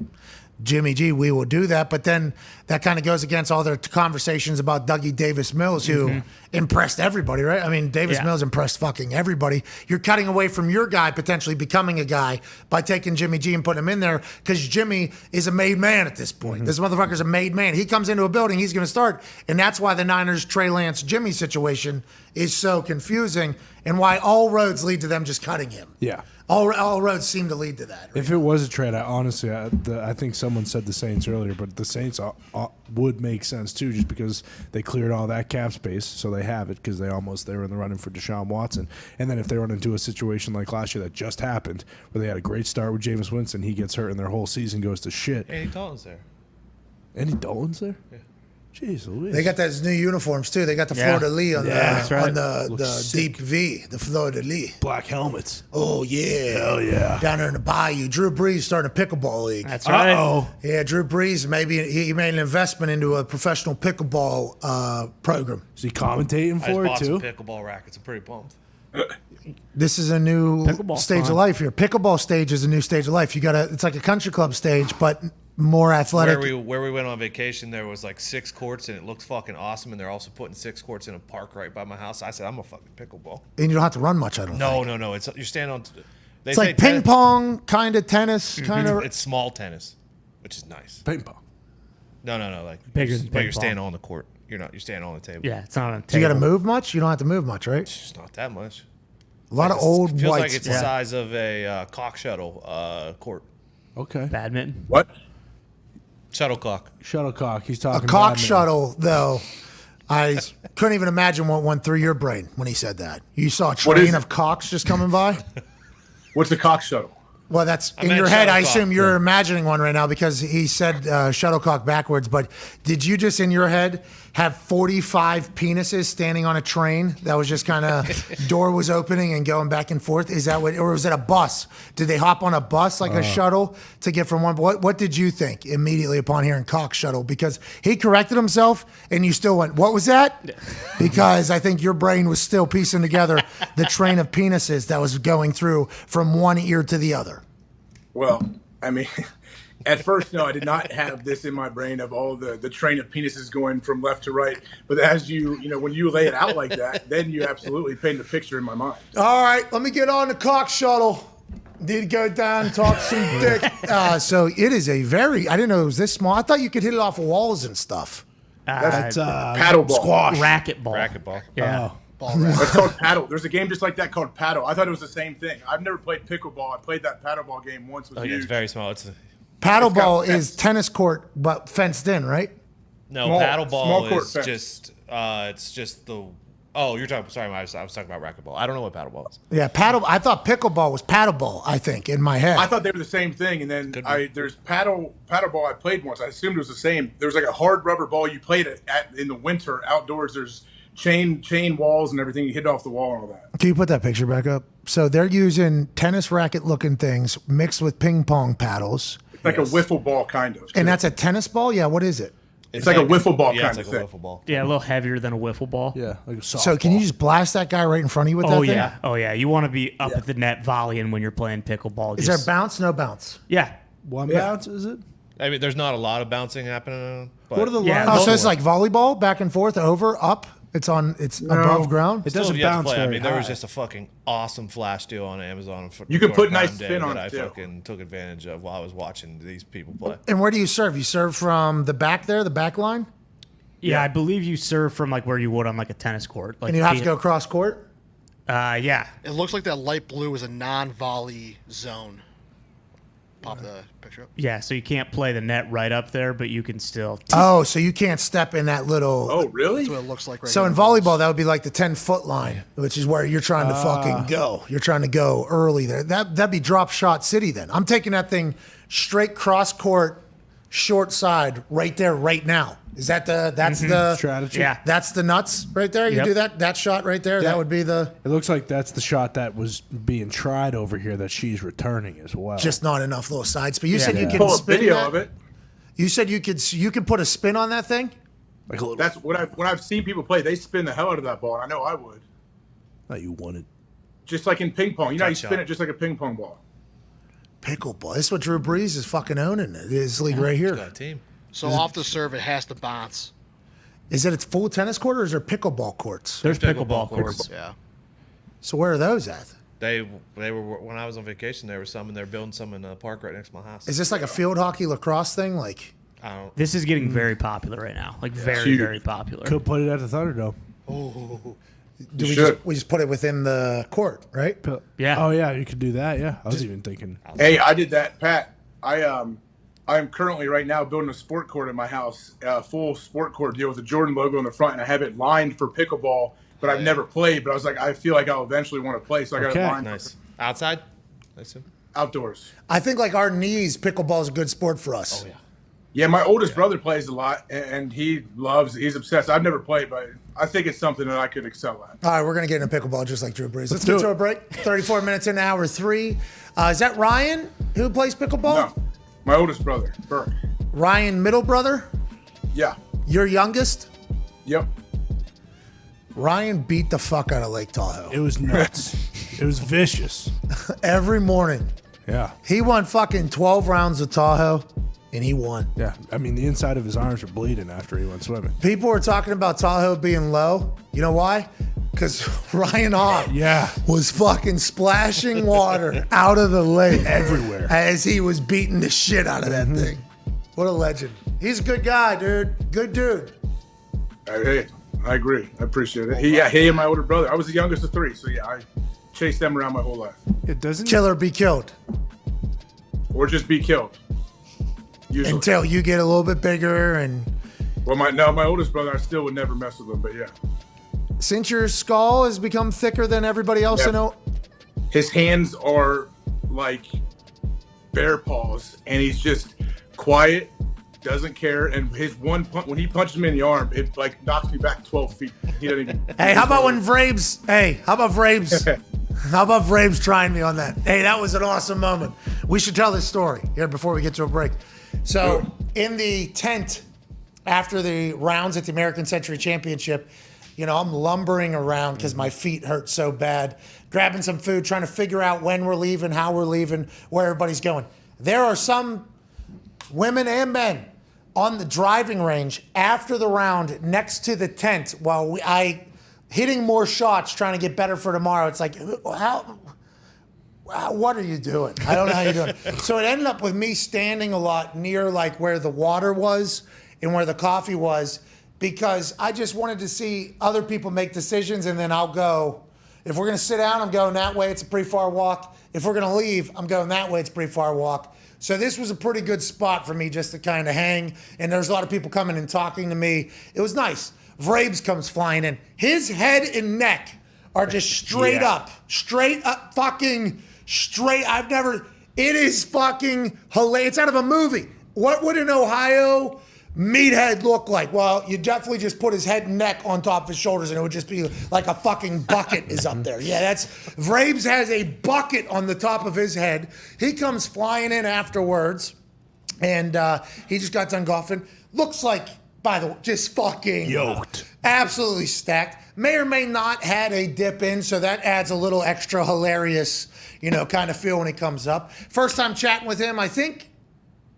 Jimmy G, we will do that. But then that kind of goes against all their conversations about Dougie Davis Mills, who impressed everybody, right? I mean, Davis Mills impressed fucking everybody. You're cutting away from your guy potentially becoming a guy by taking Jimmy G and putting him in there because Jimmy is a made man at this point. This motherfucker's a made man. He comes into a building, he's going to start. And that's why the Niners, Trey Lance, Jimmy situation is so confusing and why all roads lead to them just cutting him. Yeah. All roads seem to lead to that. Right? If it was a trade, I think someone said the Saints earlier, but the Saints would make sense too, just because they cleared all that cap space, so they have it because they were in the running for Deshaun Watson. And then if they run into a situation like last year that just happened, where they had a great start with Jameis Winston, he gets hurt and their whole season goes to shit. Andy Dalton's there. Andy Dalton's there? Yeah. Jeez Louise. They got those new uniforms too. They got the Florida Lee on that's right. on the Looks deep V, the Florida Lee. Black helmets. Oh yeah, Hell yeah. Down there in the bayou, Drew Brees starting a pickleball league. That's right. Uh-oh. Yeah, Drew Brees maybe he made an investment into a professional pickleball program. Is he commentating I just for it bought too? some pickleball rackets. I'm pretty pumped. This is a new Pickleball's stage fun. of life here. Pickleball stage is a new stage of life. It's like a country club stage, but more athletic. Where we went on vacation, there was like 6 courts, and it looked fucking awesome. And they're also putting 6 courts in a park right by my house. I said, I'm a fucking pickleball. And you don't have to run much, I don't think. No. It's you're standing on. They It's say like ping pong, kind of tennis, kind of. It's small tennis, which is nice. Ping pong. No. Like Bigger than but ping you're standing pong. on the court. You're standing on the table. Yeah, it's not on a Do you got to table. move much? You don't have to move much, right? It's not that much. A lot of It old feels whites. like it's the size of a cock shuttle court. Okay. Badminton. What? Shuttlecock. Shuttlecock. He's A talking cock badminton. shuttle, though. I couldn't even imagine what went through your brain when he said that. You saw a What is train it? of cocks just coming by? What's a cock shuttle? Well, that's in meant your head. I shuttlecock. assume you're imagining one right now because he said shuttlecock backwards. But did you just in your head have 45 penises standing on a train that was just kind of door was opening and going back and forth? Is that what, or was it a bus? Did they hop on a bus like a shuttle to get from one? What did you think immediately upon hearing cock shuttle? Because he corrected himself and you still went, what was that? Because I think your brain was still piecing together the train of penises that was going through from one ear to the other. Well, I mean, at first, no, I did not have this in my brain of all the train of penises going from left to right. But as when you lay it out like that, then you absolutely paint a picture in my mind. All right, let me get on the cock shuttle. Did go down, talk some dick. So it is a very, I didn't know it was this small. I thought you could hit it off of walls and stuff. That's paddleball. squash. Racquetball. Yeah. It's called paddle. There's a game just like that called paddle. I thought it was the same thing. I've never played pickleball. I played that paddleball game once with you. It's very small. Paddleball is tennis court, but fenced in, right? No, Small paddleball court is fence. just it's just the. Oh, you're talking. Sorry, I was talking about racquetball. I don't know what paddleball is. Yeah, I thought pickleball was paddleball, I think, in my head. I thought they were the same thing, and then there's paddleball I played once. I assumed it was the same. There was like a hard rubber ball you played it in the winter outdoors. There's chain walls and everything. You hit off the wall and all that. Can you put that picture back up? So they're using tennis racket looking things mixed with ping pong paddles. It's like a wiffle ball kind of. And that's a tennis ball? Yeah, what is it? It's like a wiffle ball Yeah, kind it's of like thing. a wiffle ball. Yeah, a little heavier than a wiffle ball. Yeah, like a softball. So can you just blast that guy right in front of you with that Oh thing? yeah. Oh yeah. You want to be up at the net volleying when you're playing pickleball. Is there bounce? No bounce. Yeah. One bounce, is it? I mean, there's not a lot of bouncing happening. But What are the Yeah, lines? Oh, so it's like volleyball, back and forth, over, up. It's above ground. It Still, doesn't you have to bounce play. very I mean, there was high. just a fucking awesome flash deal on Amazon. You can for put a nice Prime spin Day on that it, I too. fucking took advantage of while I was watching these people play. And where do you serve? You serve from the back there, the back line? Yeah, I believe you serve from like where you would on like a tennis court. Like And you have to go cross court? Yeah. It looks like that light blue is a non-volley zone. Pop the picture up. Yeah, so you can't play the net right up there, but you can still. Oh, so you can't step in that little. Oh, really? That's what it looks like right So here. in volleyball, that would be like the 10-foot line, which is where you're trying to fucking go. You're trying to go early there. That'd be drop shot city then. I'm taking that thing straight cross court, short side, right there, right now. Is that the strategy? Yeah. That's the nuts right there. You Yep. do that shot right there. That would be the It looks like that's the shot that was being tried over here that she's returning as well. just not enough little side spin. You said you Yeah. can Pull a spin video that? of it. You said you could put a spin on that thing. Like a little. That's what when I've seen people play. They spin the hell out of that ball. And I know I would. That you wanted. Just like in ping pong. You know, how you Touch spin shot. it just like a ping pong ball. Pickleball. This is what Drew Brees is fucking owning. This league right here. Got a team. So off the serve, it has to bounce. Is it a full tennis court or is there pickleball courts? There's Pickleball pickleball courts. Yeah. So where are those at? They were when I was on vacation. There were some, and they're building some in a park right next to my house. Is this like a field hockey lacrosse thing? Like, I don't. This is getting very popular right now. Like very, Huge. very popular. Could put it at the Thunderdome. do we just put it within the court, right? Yeah. Oh yeah, you could do that. Yeah, I was even thinking. Hey, I did that, Pat. I'm currently right now building a sport court in my house, a full sport court deal with the Jordan logo on the front, and I have it lined for pickleball. But I've never played. But I was like, I feel like I'll eventually want to play, so I got it Okay. lined Nice. Outside? I assume. outdoors. I think like our knees, pickleball is a good sport for us. Oh, yeah. Yeah, my oldest brother plays a lot, and he's obsessed. I've never played, but I think it's something that I could excel at. All right, we're going to get into pickleball just like Drew Brees. Let's get to a break. 34 minutes into hour 3. Is that Ryan who plays pickleball? No, my oldest brother, Burke. Ryan, middle brother? Yeah. Your youngest? Yep. Ryan beat the fuck out of Lake Tahoe. It was nuts. It was vicious. Every morning. Yeah. He won fucking 12 rounds of Tahoe, and he won. Yeah. I mean, the inside of his arms were bleeding after he went swimming. People were talking about Tahoe being low. You know why? Because Ryan Hawk was fucking splashing water out of the lake everywhere as he was beating the shit out of that thing. What a legend. He's a good guy, dude. Good dude. Hey, I agree. I appreciate it. He and my older brother. I was the youngest of 3, so I chased them around my whole life. It doesn't kill or be killed, or just be killed. Usually. Until you get a little bit bigger and. Well, my oldest brother, I still would never mess with him, but yeah. Since your skull has become thicker than everybody else, his hands are like bear paws, and he's just quiet. Doesn't care, and his one punch, when he punches me in the arm, it like knocks me back 12 feet. He doesn't even. Hey, how about Vrabes? How about Vrabes trying me on that? Hey, that was an awesome moment. We should tell this story here before we get to a break. So, in the tent after the rounds at the American Century Championship, I'm lumbering around because my feet hurt so bad, grabbing some food, trying to figure out when we're leaving, how we're leaving, where everybody's going. There are some women and men on the driving range after the round next to the tent while I hitting more shots trying to get better for tomorrow. It's like, what are you doing? I don't know how you're doing it. So it ended up with me standing a lot near like where the water was and where the coffee was because I just wanted to see other people make decisions and then I'll go. If we're going to sit down, I'm going that way. It's a pretty far walk. If we're going to leave, I'm going that way. It's a pretty far walk. So this was a pretty good spot for me just to kind of hang. And there's a lot of people coming and talking to me. It was nice. Vrabes comes flying in. His head and neck are just straight up, fucking straight. It is fucking hilarious. It's out of a movie. What would an Ohio meathead look like? Well, you definitely just put his head and neck on top of his shoulders and it would just be like a fucking bucket is up there. Yeah, Vrabes has a bucket on the top of his head. He comes flying in afterwards and he just got done golfing. Looks like, by the way, just fucking yoked. Absolutely stacked. May or may not had a dip in, so that adds a little extra hilarious, kind of feel when he comes up. First time chatting with him, I think,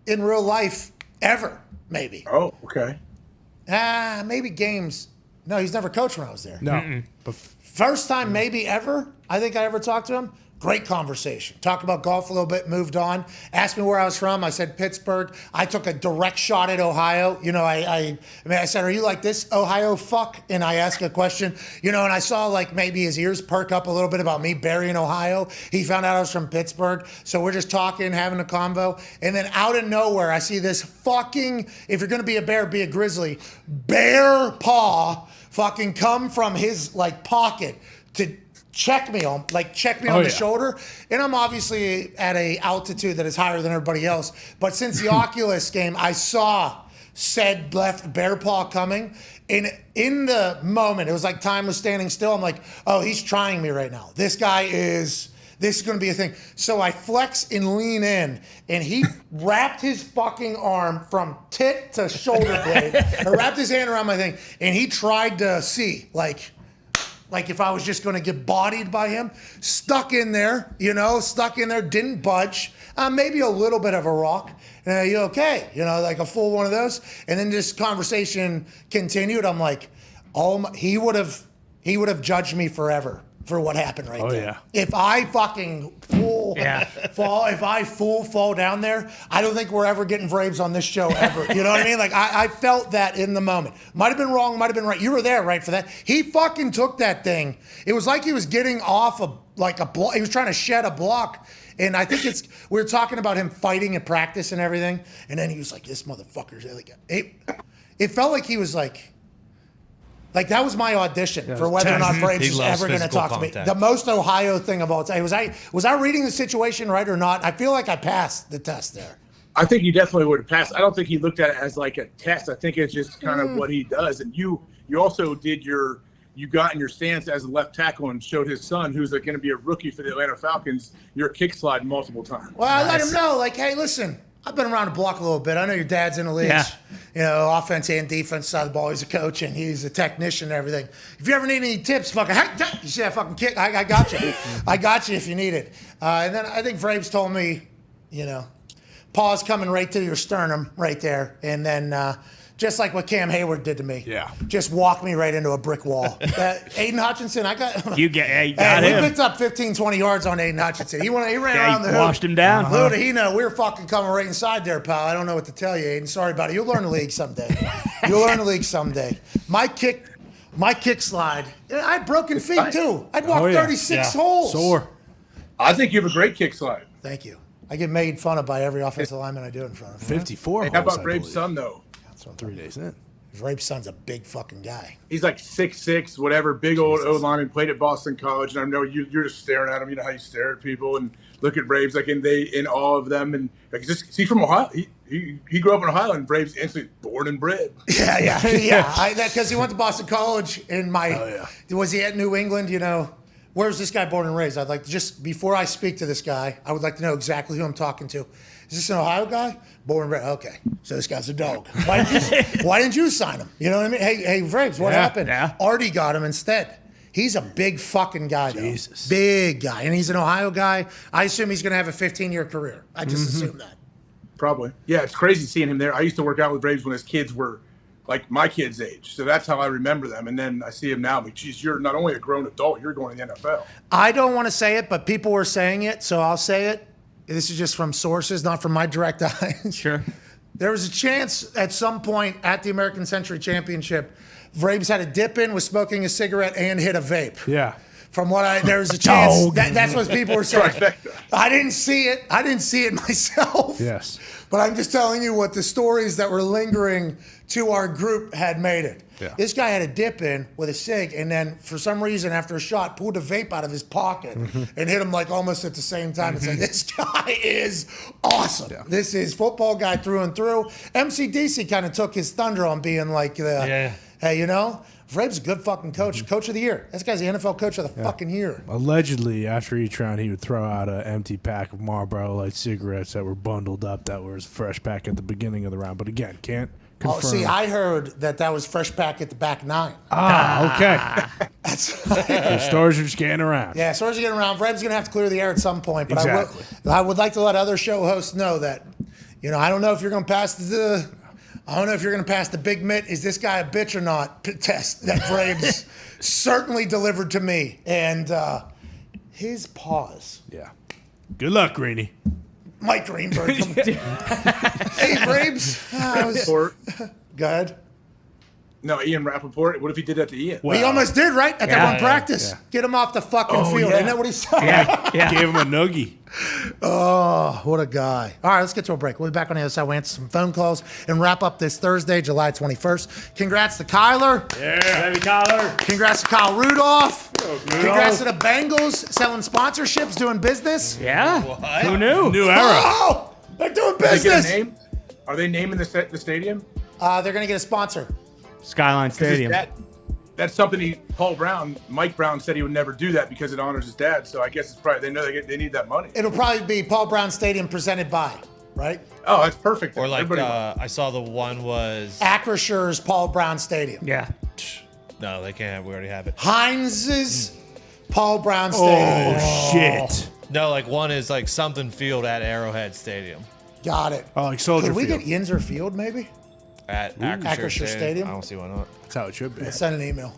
in real life ever. Maybe. Oh, okay. Maybe games. No, he's never coached when I was there. No. First time maybe ever I think I ever talked to him. Great conversation. Talked about golf a little bit, moved on. Asked me where I was from. I said Pittsburgh. I took a direct shot at Ohio. I said, are you like this Ohio fuck? And I asked a question, and I saw like maybe his ears perk up a little bit about me burying Ohio. He found out I was from Pittsburgh. So we're just talking, having a convo. And then out of nowhere, I see this fucking, if you're going to be a bear, be a grizzly, bear paw fucking come from his like pocket to check me on the shoulder. And I'm obviously at a altitude that is higher than everybody else. But since the Oculus game, I saw said left bear paw coming. And in the moment, it was like time was standing still. I'm like, oh, he's trying me right now. This is going to be a thing. So I flex and lean in, and he wrapped his fucking arm from tit to shoulder blade, or wrapped his hand around my thing, and he tried to see, like if I was just going to get bodied by him. Stuck in there, didn't budge. Maybe a little bit of a rock. You okay? Like a full one of those. And then this conversation continued. I'm like, he would have judged me forever for what happened right there. Yeah. If I fucking fall down there, I don't think we're ever getting Vrabes on this show ever. You know what I mean? Like I felt that in the moment. Might have been wrong, might have been right. You were there, right, for that. He fucking took that thing. It was like he was getting off a block. He was trying to shed a block. And I think we were talking about him fighting in practice and everything. And then he was like, this motherfucker's like, it felt like he was like that was my audition for whether or not Vrabes is ever going to talk to me. The most Ohio thing of all time. Was I reading the situation right or not? I feel like I passed the test there. I think he definitely would have passed. I don't think he looked at it as like a test. I think it's just kind of what he does. And you also did you got in your stance as a left tackle and showed his son, who's going to be a rookie for the Atlanta Falcons, your kick slide multiple times. Well, I let him know, like, hey, listen, I've been around the block a little bit. I know your dad's in the league. Yeah. You know, offense and defense side of the ball. He's a coach and he's a technician and everything. If you ever need any tips, fucking, hey, you see that fucking kick? I got you. I got you if you need it. And then I think Vrabes told me, you know, paws coming right to your sternum right there. And then just like what Cam Hayward did to me. Yeah. Just walked me right into a brick wall. Aiden Hutchinson, I got You got Hey, him. we picked up 15, 20 yards on Aiden Hutchinson. He ran around the hoop. Washed him down. Little did he know, we were fucking coming right inside there, pal. I don't know what to tell you, Aiden. Sorry about it. You'll learn the league someday. You'll learn the league someday. My kick slide, I had broken feet too. I'd walk 36 holes. Sore. I think you have a great kick slide. Thank you. I get made fun of by every offensive lineman I do in front of. 54 Hey, how holes, about I Vrabes' believe. son, though? That's 3 days in. Vrabes' son's a big fucking guy. He's like 6'6", whatever, big old O-lineman, played at Boston College. And I know you're just staring at him. You know how you stare at people and look at Vrabes, like in awe of them. And like, he's from Ohio. He grew up in Ohio, and Vrabes instantly born and bred. Yeah. Because he went to Boston College, and was he at New England? You know, where's this guy born and raised? I'd like to just before I speak to this guy, I would like to know exactly who I'm talking to. Is this an Ohio guy? Born and raised. Okay, so this guy's a dog. Why didn't you sign him? You know what I mean? Hey, Vrabes, what happened? Yeah. Artie got him instead. He's a big fucking guy, though. Jesus. Big guy, and he's an Ohio guy. I assume he's going to have a 15-year career. I just assume that. Probably. Yeah, it's crazy seeing him there. I used to work out with Vrabes when his kids were like my kids' age. So that's how I remember them. And then I see him now. But geez, you're not only a grown adult, you're going to the NFL. I don't want to say it, but people were saying it, so I'll say it. This is just from sources, not from my direct eyes. Sure. There was a chance at some point at the American Century Championship, Vrabes had a dip in, was smoking a cigarette, and hit a vape. Yeah. From what there was a chance. That's what people were saying. I didn't see it. I didn't see it myself. Yes. But I'm just telling you what the stories that were lingering to our group had made it. Yeah. This guy had a dip in with a cig, and then for some reason, after a shot, pulled a vape out of his pocket and hit him like almost at the same time. It's like, this guy is awesome. Yeah. This is football guy through and through. MCDC kind of took his thunder on being like, hey, you know, Vrabes is a good fucking coach. Coach of the year. This guy's the NFL coach of the fucking year. Allegedly, after each round, he would throw out an empty pack of Marlboro Light cigarettes that were bundled up that was a fresh pack at the beginning of the round. But again, can't confirm. Oh, see, I heard that was fresh pack at the back nine. Ah, okay. The stores are just getting around. Yeah, stores are getting around. Vrabes going to have to clear the air at some point. But Exactly. I would like to let other show hosts know that, you know, I don't know if you're going to pass the big mitt, is this guy a bitch or not test that Vrabes certainly delivered to me. And his pause. Yeah. Good luck, Greeny. Mike Greenberg. Hey, Vrabes. Go ahead. No, Ian Rappaport. What if he did that to Ian? He almost did, right? At that one practice. Yeah. Get him off the fucking field. Isn't that what he said? Yeah. Gave him a noogie. Oh, what a guy. All right, let's get to a break. We'll be back on the other side. We'll answer some phone calls and wrap up this Thursday, July 21st. Congrats to Kyler. Yeah. Baby Kyler. Congrats to Kyle Rudolph. Congrats to the Bengals selling sponsorships, doing business. Yeah. What? Who knew? New era. Oh, they're doing business. They get a name? Are they naming the stadium? They're going to get a sponsor. Skyline Stadium. That's something Mike Brown said he would never do that because it honors his dad. So I guess it's probably, they know they need that money. It'll probably be Paul Brown Stadium presented by, right? Oh, that's perfect. Or like I saw the one was Acrissure's Paul Brown Stadium. Yeah. No, they can't. We already have it. Heinz's Paul Brown Stadium. Oh, shit. No, like one is like something field at Arrowhead Stadium. Got it. Oh, like Soldier Could we Field. get Yinzer Field, maybe? At Acrisure Stadium? I don't see why not. That's how it should be. Let's send an email.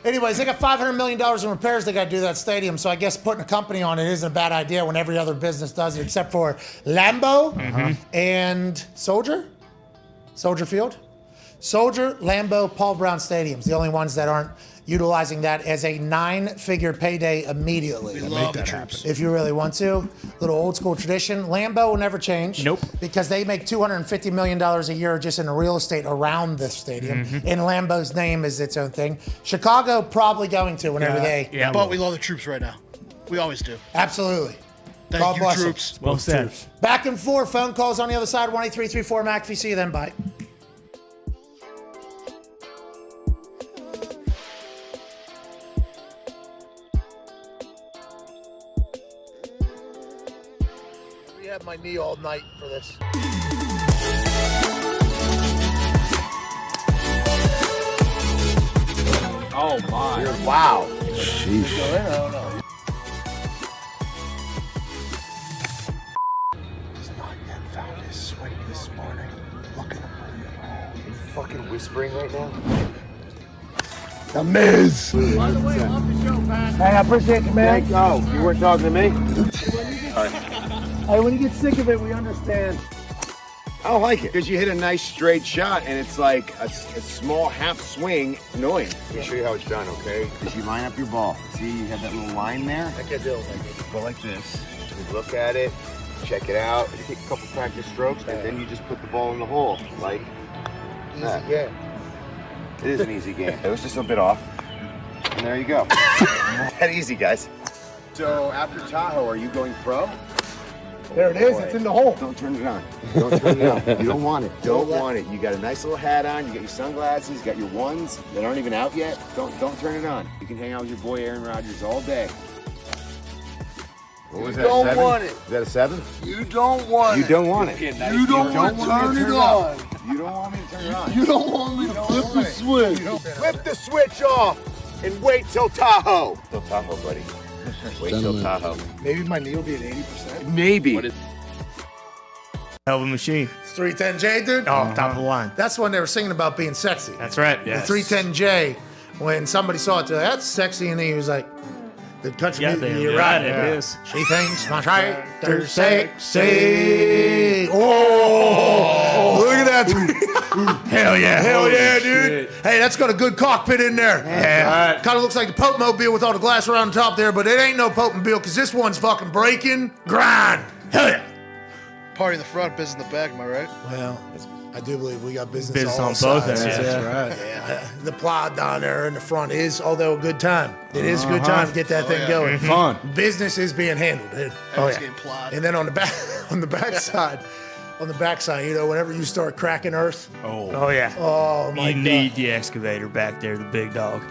Anyways, they got $500 million in repairs they got to do to that stadium, so I guess putting a company on it isn't a bad idea when every other business does it, except for Lambeau and Soldier Field. Soldier, Lambeau, Paul Brown Stadiums, the only ones that aren't utilizing that as a 9-figure payday immediately. We love the troops. If you really want to. Little old school tradition. Lambeau will never change. Nope. Because they make $250 million a year just in the real estate around this stadium. And Lambeau's name is its own thing. Chicago probably going to whenever they. But we love the troops right now. We always do. Absolutely. Thank God you, bless 'em. troops. Well said. Back and forth. Phone calls on the other side. 1-833-4 McAfee. See you then. Bye. We had my knee all night for this. Oh my! Wow. Sheesh. He's not yet found his swing this morning. Look at him. Are you fucking whispering right now? The Miz. By the way, love the show, Pat. Hey, I appreciate you, man. You weren't talking to me. Hey, when you get sick of it, we understand. I don't like it because you hit a nice straight shot and it's like a small half swing. Annoying. Let me show you how it's done, okay? Because you line up your ball. See, you have that little line there. I can't do it like this. Go like this. You look at it, check it out. You take a couple practice strokes, and then you just put the ball in the hole, like that. Easy game. It is an easy game. It was just a bit off. And there you go. That easy, guys. So after Tahoe, are you going pro? There it is. It's in the hole. Don't turn it on. Don't turn it on. You don't want it. Don't want it. You got a nice little hat on. You got your sunglasses. You got your ones that aren't even out yet. Don't turn it on. You can hang out with your boy Aaron Rodgers all day. What was that? Don't 7? want it. Is that a 7? You don't want You don't want it. You don't want to turn it on. You don't want me to turn it on. You don't want me to flip the switch. Flip the switch off and wait till Tahoe. Till Tahoe, buddy. Wait till Tahoe. Maybe my knee will be at 80%. Maybe. Hell of a machine. It's 310J, dude. Oh, top of the line. That's when they were singing about being sexy. That's right. The 310J, when somebody saw it, they're like, that's sexy, and he was like, the country Yeah, music, you're you're right, right. it is. She thinks my tractor's sexy. Oh, look at that. Hell yeah. Hell yeah, dude. Hey, that's got a good cockpit in there. Yeah. Kind of looks like the Pope Mobile with all the glass around the top there, but it ain't no Pope Mobile because this one's fucking breaking grind. Hell yeah. Party in the front, business in the back, am I right? Well, I do believe we got business Business all on both sides. ends. That's right. Yeah, the plot down there in the front is, although a good time. It is a good time to get that thing going. Fun. Business is being handled, dude. Everyone's getting plotted. And then on the back side, you know, whenever you start cracking earth, Oh, yeah. oh my You god. need the excavator back there, the big dog.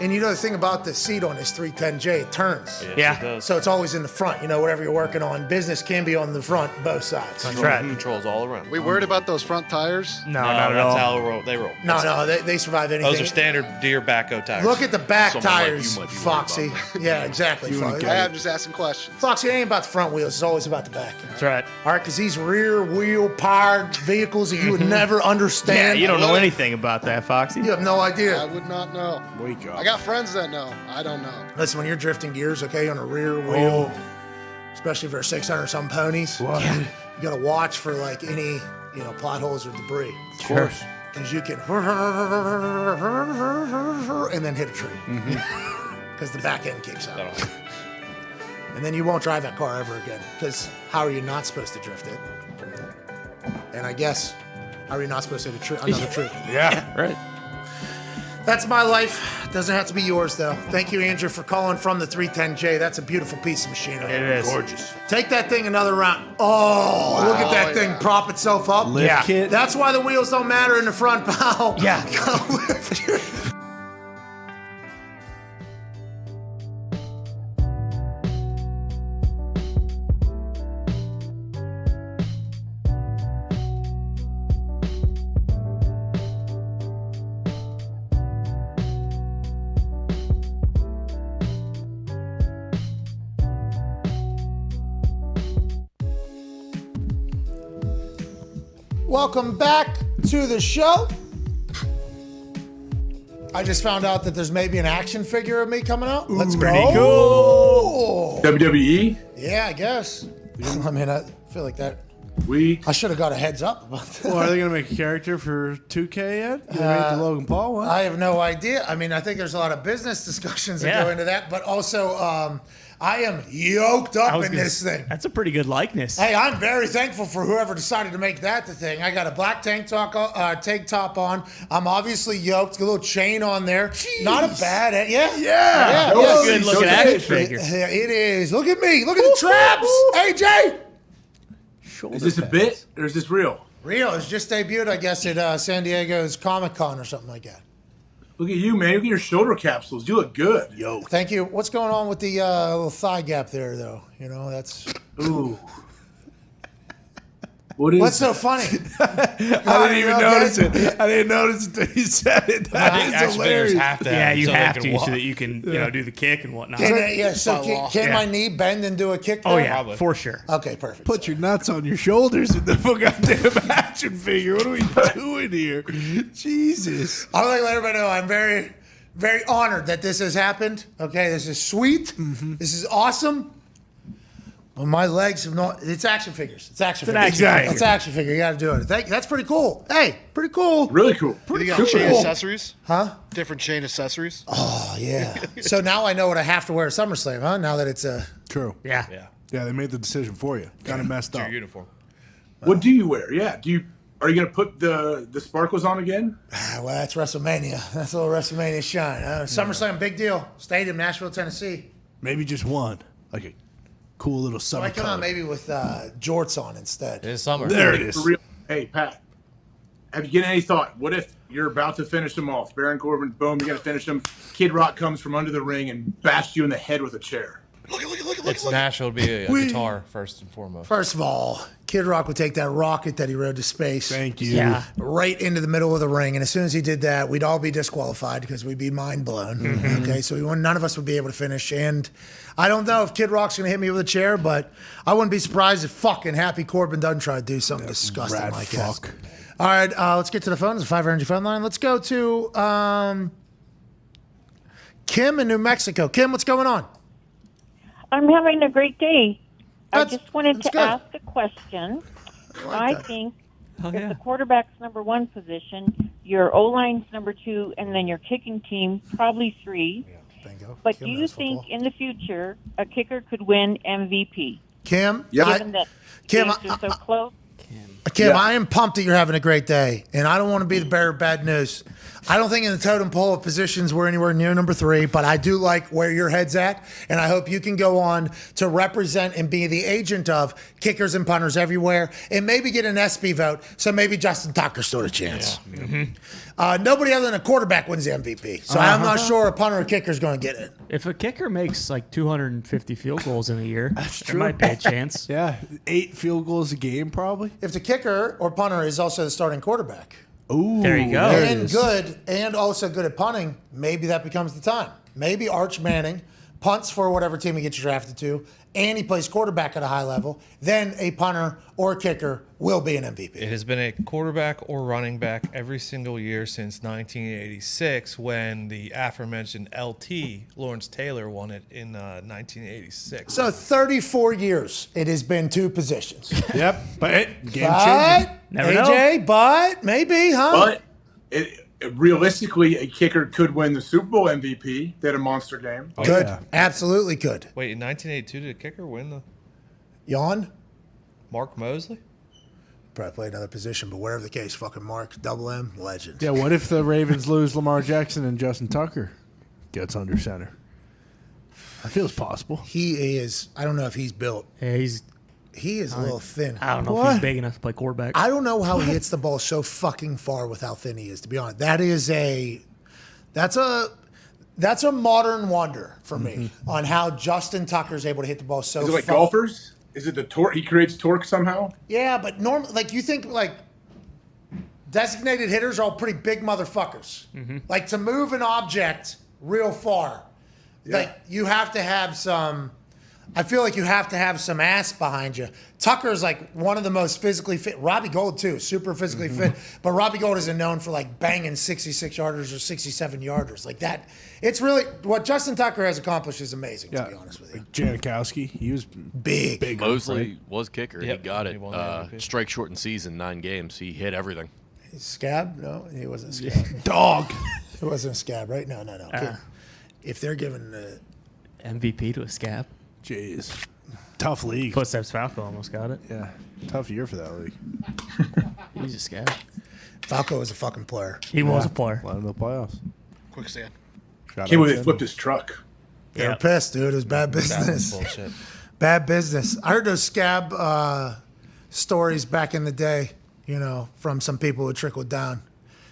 And you know the thing about the seat on this 310J, it turns. Yeah. So it's always in the front. You know, whatever you're working on, business can be on the front, both sides. That's right. Controls all around. We worried about those front tires? No, not at that's all. how they roll. No, they survive anything. Those are standard Deere backhoe tires. Look at the back Someone like you tires, might be worried Foxy. about Yeah, exactly. Foxy. I'm just asking questions. Foxy, it ain't about the front wheels. It's always about the back. That's right. All right, because these rear wheel powered vehicles that you would never Yeah, understand. you don't know anything about that, Foxy. You have no I idea. would not know. Wake up. I got friends that know. I don't know. Listen, when you're drifting gears, okay, on a rear wheel, especially if they're 600 some ponies, you got to watch for like any, you know, plot holes or debris. Of course. Because you can and then hit a tree. Because the back end kicks out. And then you won't drive that car ever again. Because how are you not supposed to drift it? And I guess, how are you not supposed to hit another tree? Yeah, right. That's my life. Doesn't have to be yours, though. Thank you, Andrew, for calling from the 310J. That's a beautiful piece of machinery. It is. Gorgeous. Take that thing another round. Oh, look at that thing prop itself up. Lift kit. That's why the wheels don't matter in the front, pal. Yeah. Welcome back to the show. I just found out that there's maybe an action figure of me coming out. Let's go. pretty cool. WWE? Yeah, I guess. I mean, I feel like that. I should have got a heads up about that. Well, are they going to make a character for 2K yet? They made the Logan Paul one? I have no idea. I mean, I think there's a lot of business discussions that Yeah. go into that, but also I am yoked up in this thing. That's a pretty good likeness. Hey, I'm very thankful for whoever decided to make that the thing. I got a black tank top on. I'm obviously yoked. A little chain on there. Jeez. Not a bad. Yeah. Good looking action figure. Yeah, it is. Look at me. Look at the traps. AJ. Is this a bit or is this real? Real. It's just debuted, I guess, at San Diego's Comic-Con or something like that. Look at you, man. Look at your shoulder capsules. You look good. Yo. Thank you. What's going on with the little thigh gap there, though? You know, that's... Ooh. What is What's so funny? I didn't even notice it. I didn't notice it until you said it. I think action figures have to. Yeah, you so have they to can so walk. that you can do the kick and whatnot. Can my knee bend and do a kick there? Oh, yeah, probably. For sure. Okay, perfect. Put your nuts on your shoulders in the goddamn action figure. What are we doing here? Jesus. I would like to let everybody know I'm very, very honored that this has happened. Okay, this is sweet. This is awesome. Well, my legs have not. It's action figures. It's action figures. Exactly. It's action figure. You got to do it. That's pretty cool. Hey, pretty cool. Really cool. You got chain accessories? Huh? Different chain accessories? Oh, yeah. So now I know what I have to wear at SummerSlam, huh? Now that it's a... True. Yeah. Yeah, they made the decision for you. Kind of messed It's up. your uniform. What do you wear? Yeah. Are you gonna put the sparkles on again? Well, that's WrestleMania. That's a little WrestleMania shine. SummerSlam, big deal. Stadium, Nashville, Tennessee. Maybe just one. Like a cool little So summer I come out color. maybe with jorts on instead. It is summer. There it is. For real. Hey, Pat. Have you given any thought? What if you're about to finish him off? Baron Corbin, boom, you're gonna finish him. Kid Rock comes from under the ring and bashed you in the head with a chair. It's Nashville would be a guitar first and foremost. First of all, Kid Rock would take that rocket that he rode to space. Thank you. Yeah. Right into the middle of the ring. And as soon as he did that, we'd all be disqualified because we'd be mind blown. Okay, so none of us would be able to finish. And I don't know if Kid Rock's going to hit me with a chair, but I wouldn't be surprised if fucking Happy Corbin doesn't try to do something disgusting rad like that. fuck. All right, let's get to the phones. The 5 Energy phone line. Let's go to Kim in New Mexico. Kim, what's going on? I'm having a great day. I That's- just wanted that's to good. ask a question. I think if the quarterback's number one position, your O-line's number two, and then your kicking team probably three. Bingo. But Kim do you knows think football. in the future a kicker could win MVP? Kim? Given that Kim, games are so close? Kim, I am pumped that you're having a great day, and I don't want to be the bearer of bad news. I don't think in the totem pole of positions we're anywhere near number 3, but I do like where your head's at, and I hope you can go on to represent and be the agent of kickers and punters everywhere, and maybe get an ESPY vote, so maybe Justin Tucker stood a chance. Nobody other than a quarterback wins the MVP, so I'm not sure a punter or kicker is going to get it. If a kicker makes like 250 field goals in a year, That's there true. might be a chance. Yeah, 8 field goals a game probably. If the kicker or punter is also the starting quarterback, Ooh, There you go. there it and is. good, and also good at punting, maybe that becomes the time. Maybe Arch Manning punts for whatever team he gets drafted to, and he plays quarterback at a high level, then a punter or a kicker will be an MVP. It has been a quarterback or running back every single year since 1986 when the aforementioned LT, Lawrence Taylor, won it in 1986. So 34 years it has been 2 positions. Yep, but game But, changer. Never AJ, but maybe, huh? But realistically, a kicker could win the Super Bowl MVP. They had a monster game. Could. yeah. Absolutely could. Wait, in 1982, did a kicker win the Yawn? Mark Mosley? Probably play another position, but whatever the case, fucking Mark, double M, legend. Yeah, what if the Ravens lose Lamar Jackson and Justin Tucker gets under center? I feel it's possible. He is, I don't know if he's built. Yeah, He is a little thin. I don't know if he's big enough to play quarterback. I don't know how he hits the ball so fucking far with how thin he is, to be honest. That's a modern wonder for me on how Justin Tucker's able to hit the ball so Is it like far. golfers? Is it the torque? He creates torque somehow? Yeah, but normally, like, you think, like, designated hitters are all pretty big motherfuckers. Like, to move an object real far, like, you have to have some... I feel like you have to have some ass behind you. Tucker's like one of the most physically fit. Robbie Gould too, super physically fit. But Robbie Gould isn't known for like banging 66 yarders or 67 yarders like that. It's really what Justin Tucker has accomplished is amazing. To be honest with you, Janikowski, he was big. Mosley was kicker. Yep, He got he it. won the MVP. Strike shortened season, 9 games. He hit everything. Scab? No, he wasn't a scab. dog. It wasn't a scab, right? No. Okay. If they're giving the MVP to a scab. Jeez. Tough league. Footsteps Falco almost got it. Yeah. Tough year for that league. He's just guy. Falco was a fucking player. He was a player. Led in the playoffs. Quicksand. Can't believe they flipped his truck. They were pissed, dude. It was bad business. Bullshit. Bad business. I heard those scab stories back in the day, from some people who trickled down.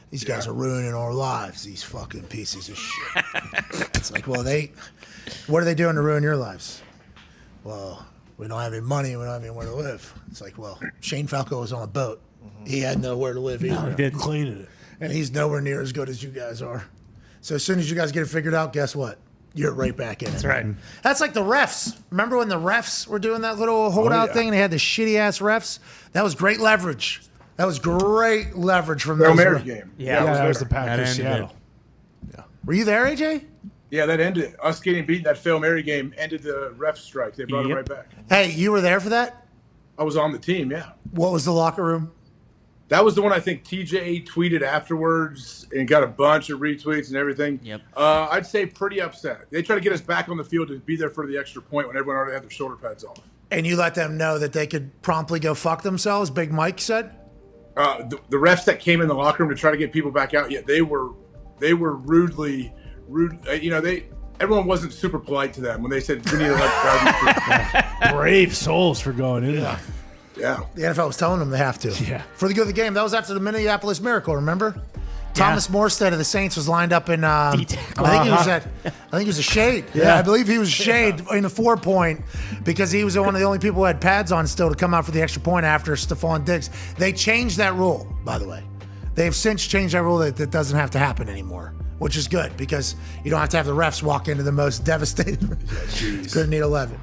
These guys are ruining our lives, these fucking pieces of shit. It's like, well, what are they doing to ruin your lives? Well, we don't have any money, we don't have anywhere to live. It's like, well, Shane Falco was on a boat. He had nowhere to live either. He did cleaning it. And he's nowhere near as good as you guys are. So as soon as you guys get it figured out, guess what? You're right back in it. That's right. That's like the refs. Remember when the refs were doing that little holdout thing and they had the shitty-ass refs? That was great leverage. That was great leverage from those. Mary game. Yeah, that was the Packers Seattle. Were you there, AJ? Yeah, that ended. Us getting beaten that Fail Mary game ended the ref strike. They brought it right back. Hey, you were there for that? I was on the team, yeah. What was the locker room? That was the one I think TJ tweeted afterwards and got a bunch of retweets and everything. Yep. I'd say pretty upset. They tried to get us back on the field to be there for the extra point when everyone already had their shoulder pads off. And you let them know that they could promptly go fuck themselves, Big Mike said? The refs that came in the locker room to try to get people back out, they were rude. Everyone wasn't super polite to them when they said we need to let Brave souls for going in there. Yeah. The NFL was telling them they have to. Yeah. For the good of the game. That was after the Minneapolis Miracle, remember? Thomas Morstead of the Saints was lined up in I think he was a shade. Yeah, I believe he was a shade in a 4-point because he was one of the only people who had pads on still to come out for the extra point after Stephon Diggs. They changed that rule, by the way. They have since changed that rule that doesn't have to happen anymore, which is good because you don't have to have the refs walk into the most devastating. Couldn't need 11.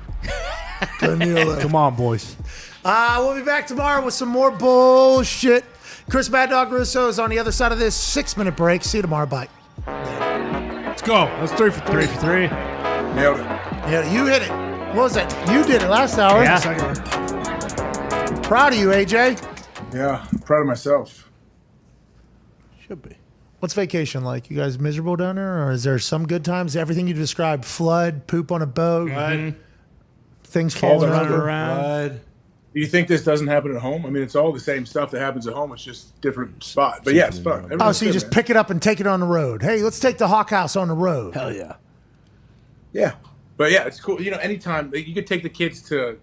Couldn't need 11. Come on, boys. We'll be back tomorrow with some more bullshit. Chris Mad Dog Russo is on the other side of this 6-minute break. See you tomorrow. Bye. Let's go. That's 3 for 3. 3 for 3. Nailed it. Yeah, you hit it. What was that? You did it last hour. Yeah. Proud of you, AJ. Yeah, I'm proud of myself. Should be. What's vacation like? You guys miserable down there, or is there some good times? Everything you described: flood, poop on a boat, things falling around. Do you think this doesn't happen at home? I mean, it's all the same stuff that happens at home. It's just different spot. But yeah, it's fun. Oh, so you just pick it up and take it on the road. Hey, let's take the Hawk House on the road. Hell yeah. Yeah. But yeah, it's cool. Anytime you could take the kids to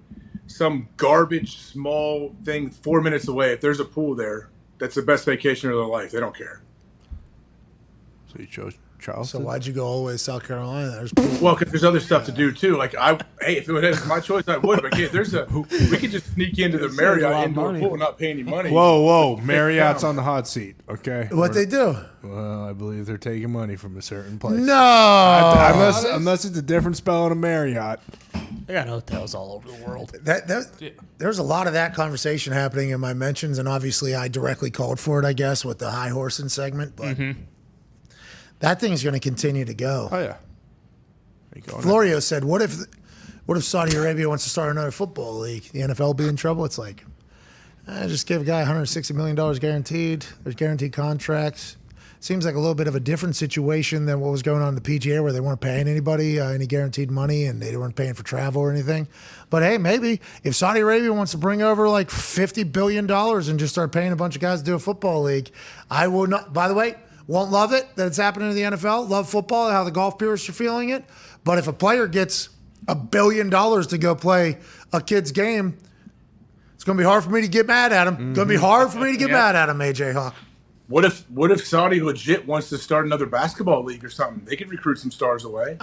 some garbage small thing 4 minutes away. If there's a pool there, that's the best vacation of their life. They don't care. So you chose Charleston? So why'd you go all the way to South Carolina? Well, because there's other stuff to do too. Like if it was my choice, I would. But we could just sneak into the Marriott indoor pool and not pay any money. Whoa! Marriott's on the hot seat. Okay. What they do? Well, I believe they're taking money from a certain place. No, unless it's a different spelling of Marriott. They got hotels all over the world. There's a lot of that conversation happening in my mentions, and obviously I directly called for it, I guess, with the high horsing segment. But that thing's going to continue to go. Oh yeah. Florio said, "What if Saudi Arabia wants to start another football league? The NFL will be in trouble." It's like, just give a guy $160 million guaranteed. There's guaranteed contracts. Seems like a little bit of a different situation than what was going on in the PGA, where they weren't paying anybody any guaranteed money and they weren't paying for travel or anything. But hey, maybe if Saudi Arabia wants to bring over like $50 billion and just start paying a bunch of guys to do a football league, I will not. By the way, won't love it that it's happening to the NFL. Love football, how the golf purists are feeling it. But if a player gets $1 billion to go play a kid's game, it's going to be hard for me to get mad at him. Going to be hard for me to get mad at him, AJ Hawk. What if Saudi legit wants to start another basketball league or something? They could recruit some stars away.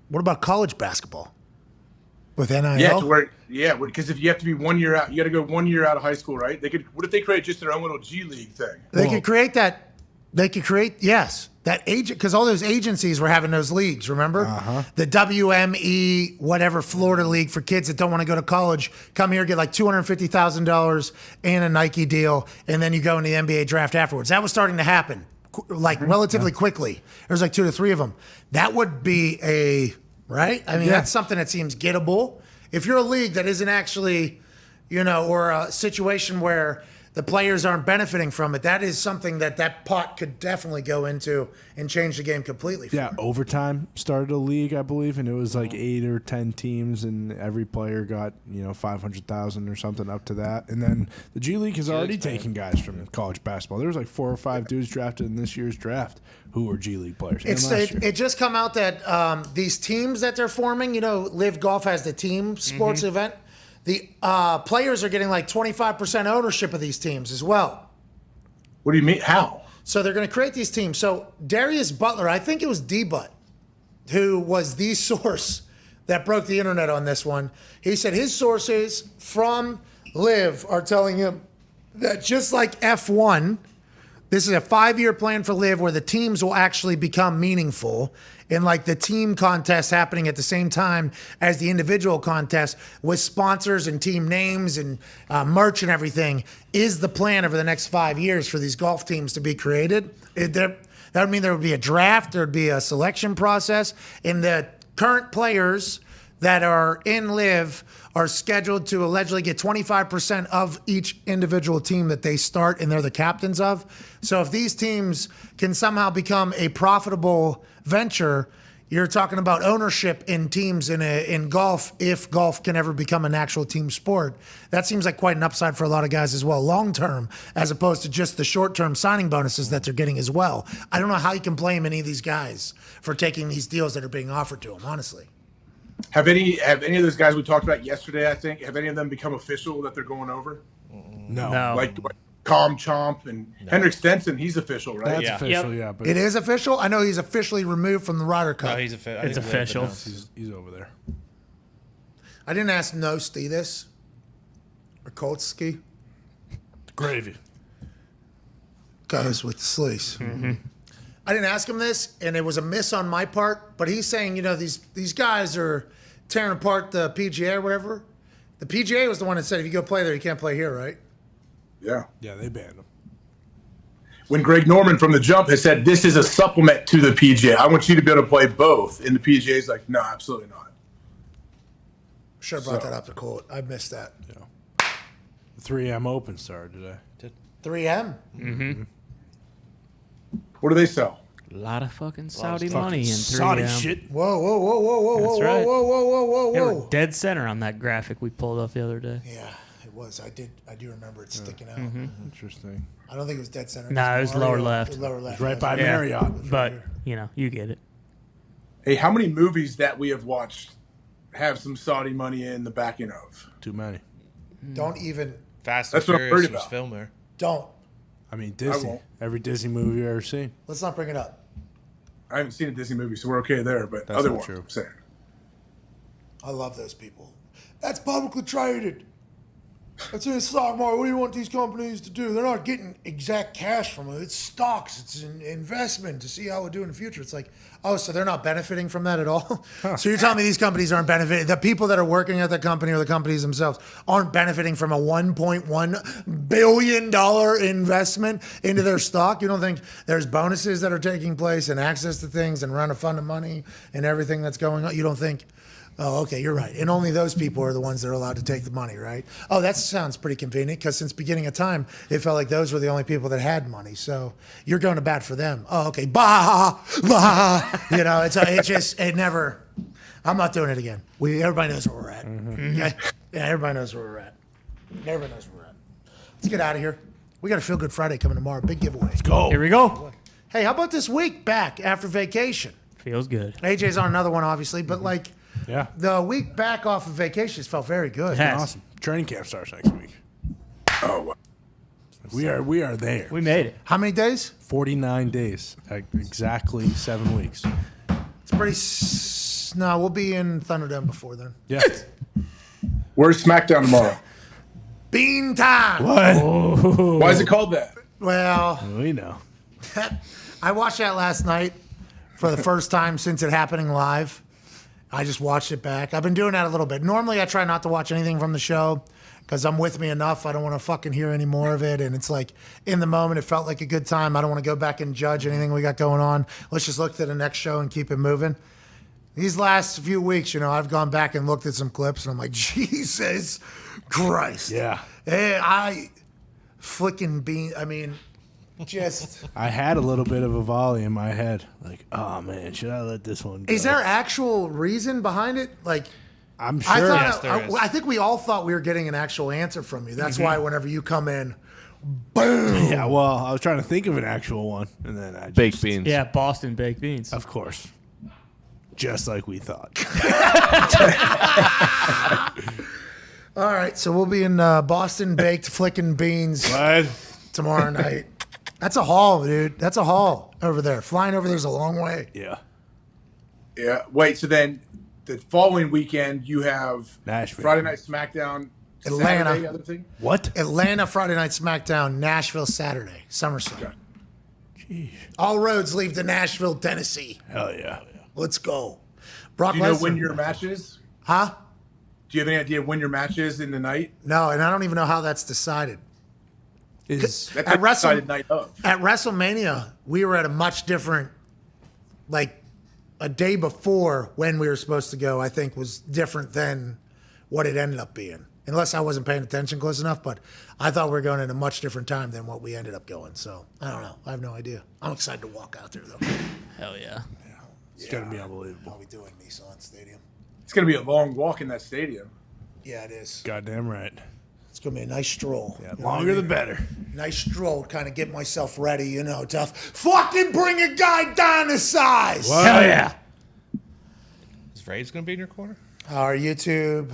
What about college basketball with NIL? Because if you have to be 1 year out, you got to go 1 year out of high school, right? What if they create just their own little G League thing? They could create that. They could create, that agent, because all those agencies were having those leagues, remember? The WME, whatever, Florida League for kids that don't want to go to college, come here, get like $250,000 and a Nike deal, and then you go in the NBA draft afterwards. That was starting to happen, relatively quickly. There's like 2 to 3 of them. That would be right? I mean, that's something that seems gettable. If you're a league that isn't actually, or a situation where the players aren't benefiting from it. That is something that pot could definitely go into and change the game completely. Yeah, overtime started a league, I believe, and it was like 8 or 10 teams, and every player got 500,000 or something up to that. And then the G League has already taken guys from college basketball. There was like 4 or 5 dudes drafted in this year's draft who were G League players. It just come out that these teams that they're forming, Live Golf has the team sports event. The players are getting like 25% ownership of these teams as well. What do you mean? How? So they're going to create these teams. So Darius Butler, I think it was D-Butt, who was the source that broke the internet on this one. He said his sources from Live are telling him that just like F1, this is a 5-year plan for Live where the teams will actually become meaningful, and like the team contest happening at the same time as the individual contest with sponsors and team names and merch and everything is the plan over the next 5 years for these golf teams to be created. That would mean there would be a draft, there would be a selection process, and the current players that are in Live are scheduled to allegedly get 25% of each individual team that they start and they're the captains of. So if these teams can somehow become a profitable venture, you're talking about ownership in teams in golf, if golf can ever become an actual team sport. That seems like quite an upside for a lot of guys as well, long term, as opposed to just the short term signing bonuses that they're getting as well. I don't know how you can blame any of these guys for taking these deals that are being offered to them, honestly. Have any of those guys we talked about yesterday, I think, have any of them become official that they're going over? No. Like Calm Chomp and Henrik Stenson, he's official, right? That's official, yeah. But It is official? I know he's officially removed from the Ryder Cup. No, he's official. It's official. he's over there. I didn't ask Nosti this. Or Koltsky. Gravy. Goes with the sleaze. I didn't ask him this, and it was a miss on my part, but he's saying, these guys are tearing apart the PGA or whatever. The PGA was the one that said if you go play there, you can't play here, right? Yeah. Yeah, they banned him. When Greg Norman from the jump has said this is a supplement to the PGA, I want you to be able to play both. And the PGA's like, no, absolutely not. Should have brought that up to Colt. I missed that. Yeah. The 3M Open started today. 3M? Mm-hmm. What do they sell? A lot of fucking Saudi money in 3M. Saudi shit. Whoa, whoa, whoa, whoa, whoa, That's whoa, right. whoa, whoa, whoa, whoa, They whoa. were dead center on that graphic we pulled up the other day. Yeah, it was. I do remember it sticking out. Interesting. I don't think it was dead center. No, it was lower left. Lower left. Right by Marriott. But, you get it. Hey, how many movies that we have watched have some Saudi money in the backing of? Too many. Don't even. Fast That's and what I'm worried Furious was about. filmed there. Don't. I mean, Disney. won't. Every Disney movie you've ever seen. Let's not bring it up. I haven't seen a Disney movie, so we're okay there. But That's other not ones, true. I'm saying. I love those people. That's publicly traded. That's in the stock market. What do you want these companies to do? They're not getting exact cash from it. It's stocks. It's an investment to see how we'll do in the future. It's like, oh, so they're not benefiting from that at all? So you're telling me these companies aren't benefiting? The people that are working at the company or the companies themselves aren't benefiting from a $1.1 billion investment into their stock? You don't think there's bonuses that are taking place and access to things and run a fund of money and everything that's going on? You don't think... Oh, okay, you're right. And only those people are the ones that are allowed to take the money, right? Oh, that sounds pretty convenient because since beginning of time, it felt like those were the only people that had money. So you're going to bat for them. Oh, okay. Bah, bah. It never, I'm not doing it again. Everybody knows where we're at. Okay? Yeah, everybody knows where we're at. Everybody knows where we're at. Let's get out of here. We got a Feel Good Friday coming tomorrow. Big giveaway. Let's go. Here we go. Hey, how about this week back after vacation? Feels good. AJ's on another one, obviously, but Yeah. the week back off of vacation just felt very good. Yes. Awesome. Training camp starts next week. Oh, wow. We are there. We made it. How many days? 49 days. Exactly 7 weeks. It's pretty. No, we'll be in Thunderdome before then. Yeah. Where's SmackDown tomorrow? Bean time. What? Why is it called that? Well, We know. I watched that last night for the first time since it happening live. I just watched it back. I've been doing that a little bit. Normally, I try not to watch anything from the show because I'm with me enough. I don't want to fucking hear any more of it. And it's like, in the moment, it felt like a good time. I don't want to go back and judge anything we got going on. Let's just look to the next show and keep it moving. These last few weeks, I've gone back and looked at some clips, and I'm like, Jesus Christ. Yeah. Hey, flicking bean. I mean, just. I had a little bit of a volley in my head. Like, oh, man, should I let this one go? Is there actual reason behind it? Like, I'm sure. I think we all thought we were getting an actual answer from you. That's why whenever you come in, boom. Yeah, well, I was trying to think of an actual one, and then I just... Baked beans. Yeah, Boston baked beans. Of course. Just like we thought. All right, so we'll be in Boston baked flicking beans tomorrow night. That's a haul, dude. That's a haul over there. Flying over there's a long way. Yeah. Yeah. Wait, so then the following weekend you have Nashville. Friday Night SmackDown, Atlanta. Saturday, other thing? What? Atlanta Friday Night SmackDown, Nashville Saturday, SummerSlam. Jeez. All roads lead to Nashville, Tennessee. Hell yeah. Let's go. Brock Do you know Lesnar. when your match is? Huh? Do you have any idea when your match is in the night? No, and I don't even know how that's decided. That's At decided night of. At WrestleMania, we were at a much different, like a day before when we were supposed to go, I think was different than what it ended up being. Unless I wasn't paying attention close enough, but I thought we were going at a much different time than what we ended up going. So I don't know. I have no idea. I'm excited to walk out there though. Hell yeah. It's going to be unbelievable. How we doing, Nissan Stadium? It's going to be a long walk in that stadium. Yeah, it is. Goddamn right. It's going to be a nice stroll. Yeah, You know longer what I the mean? better. Nice stroll, kind of get myself ready, you know, to fucking bring a guy down to size. What? Hell yeah. Is Ray's going to be in your corner? Our YouTube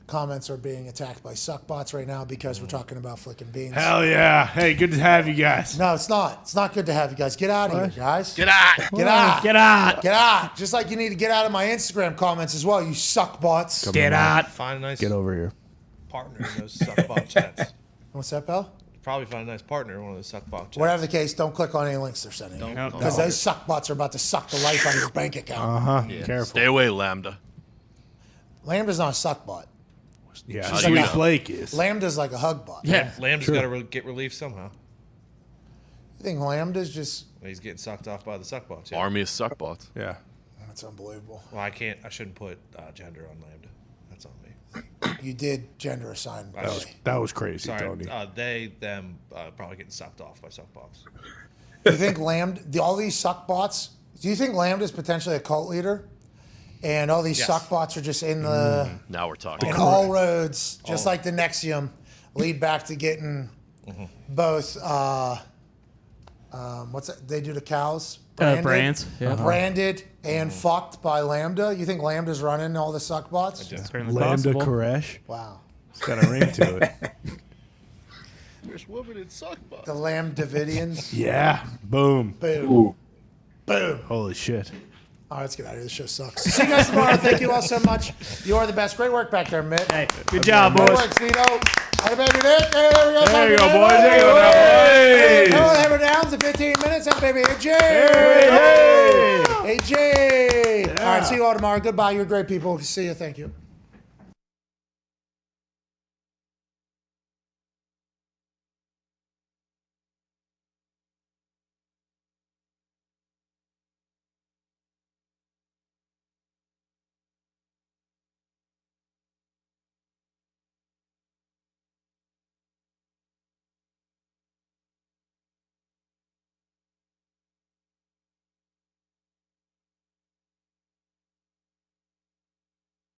comments are being attacked by suckbots right now because we're talking about flicking beans. Hell yeah. Hey, good to have you guys. No, it's not. It's not good to have you guys. Get out of here, guys. Get out. Get out. Get out. Get out. Just like you need to get out of my Instagram comments as well, you suckbots. Get out. Find a nice Get over here. partner in those suckbot chats. What's that, pal? Probably find a nice partner in one of those suckbot chats. Whatever the case, don't click on any links they're sending you. Because those suckbots are about to suck the life out of your bank account. Uh-huh. Careful. Stay away, Lambda. Lambda's not a suckbot. Yeah, She's Sweet like a- Blake is. Lambda's like a hug bot. Yeah. Lamb's True. got to get relief somehow. You think Lambda's just... He's getting sucked off by the suckbots. Yeah. Army of suckbots. Yeah. That's unbelievable. Well, I shouldn't put gender on Lambda. That's on me. You did gender assign. That was crazy, Sorry, Tony. them probably getting sucked off by suckbots. Do you think all these suckbots, do you think Lambda's potentially a cult leader? And all these Yes. suckbots are just in the... Now we're talking. And all roads, just like the Nexium, lead back to getting both... what's that? They do the cows? Brands. Yeah. Branded and fucked by Lambda. You think Lambda's running all the suckbots? Certainly Lambda possible. Koresh. Wow. It's got a ring to it. There's women in suckbots. The Lambda Davidians. Yeah. Boom. Boom. Boom. Holy shit. All right, let's get out of here. This show sucks. See you guys tomorrow. Thank you all so much. You are the best. Great work back there, Mitt. Hey, good job, Good boys. work, Zito. How baby Nick. There we go. There you go, baby boys. Nick. There you go now, Hey, boys. no, hammer down to 15 minutes. That baby AJ. Hey. AJ. All right, see you all tomorrow. Goodbye. You're great people. See you. Thank you.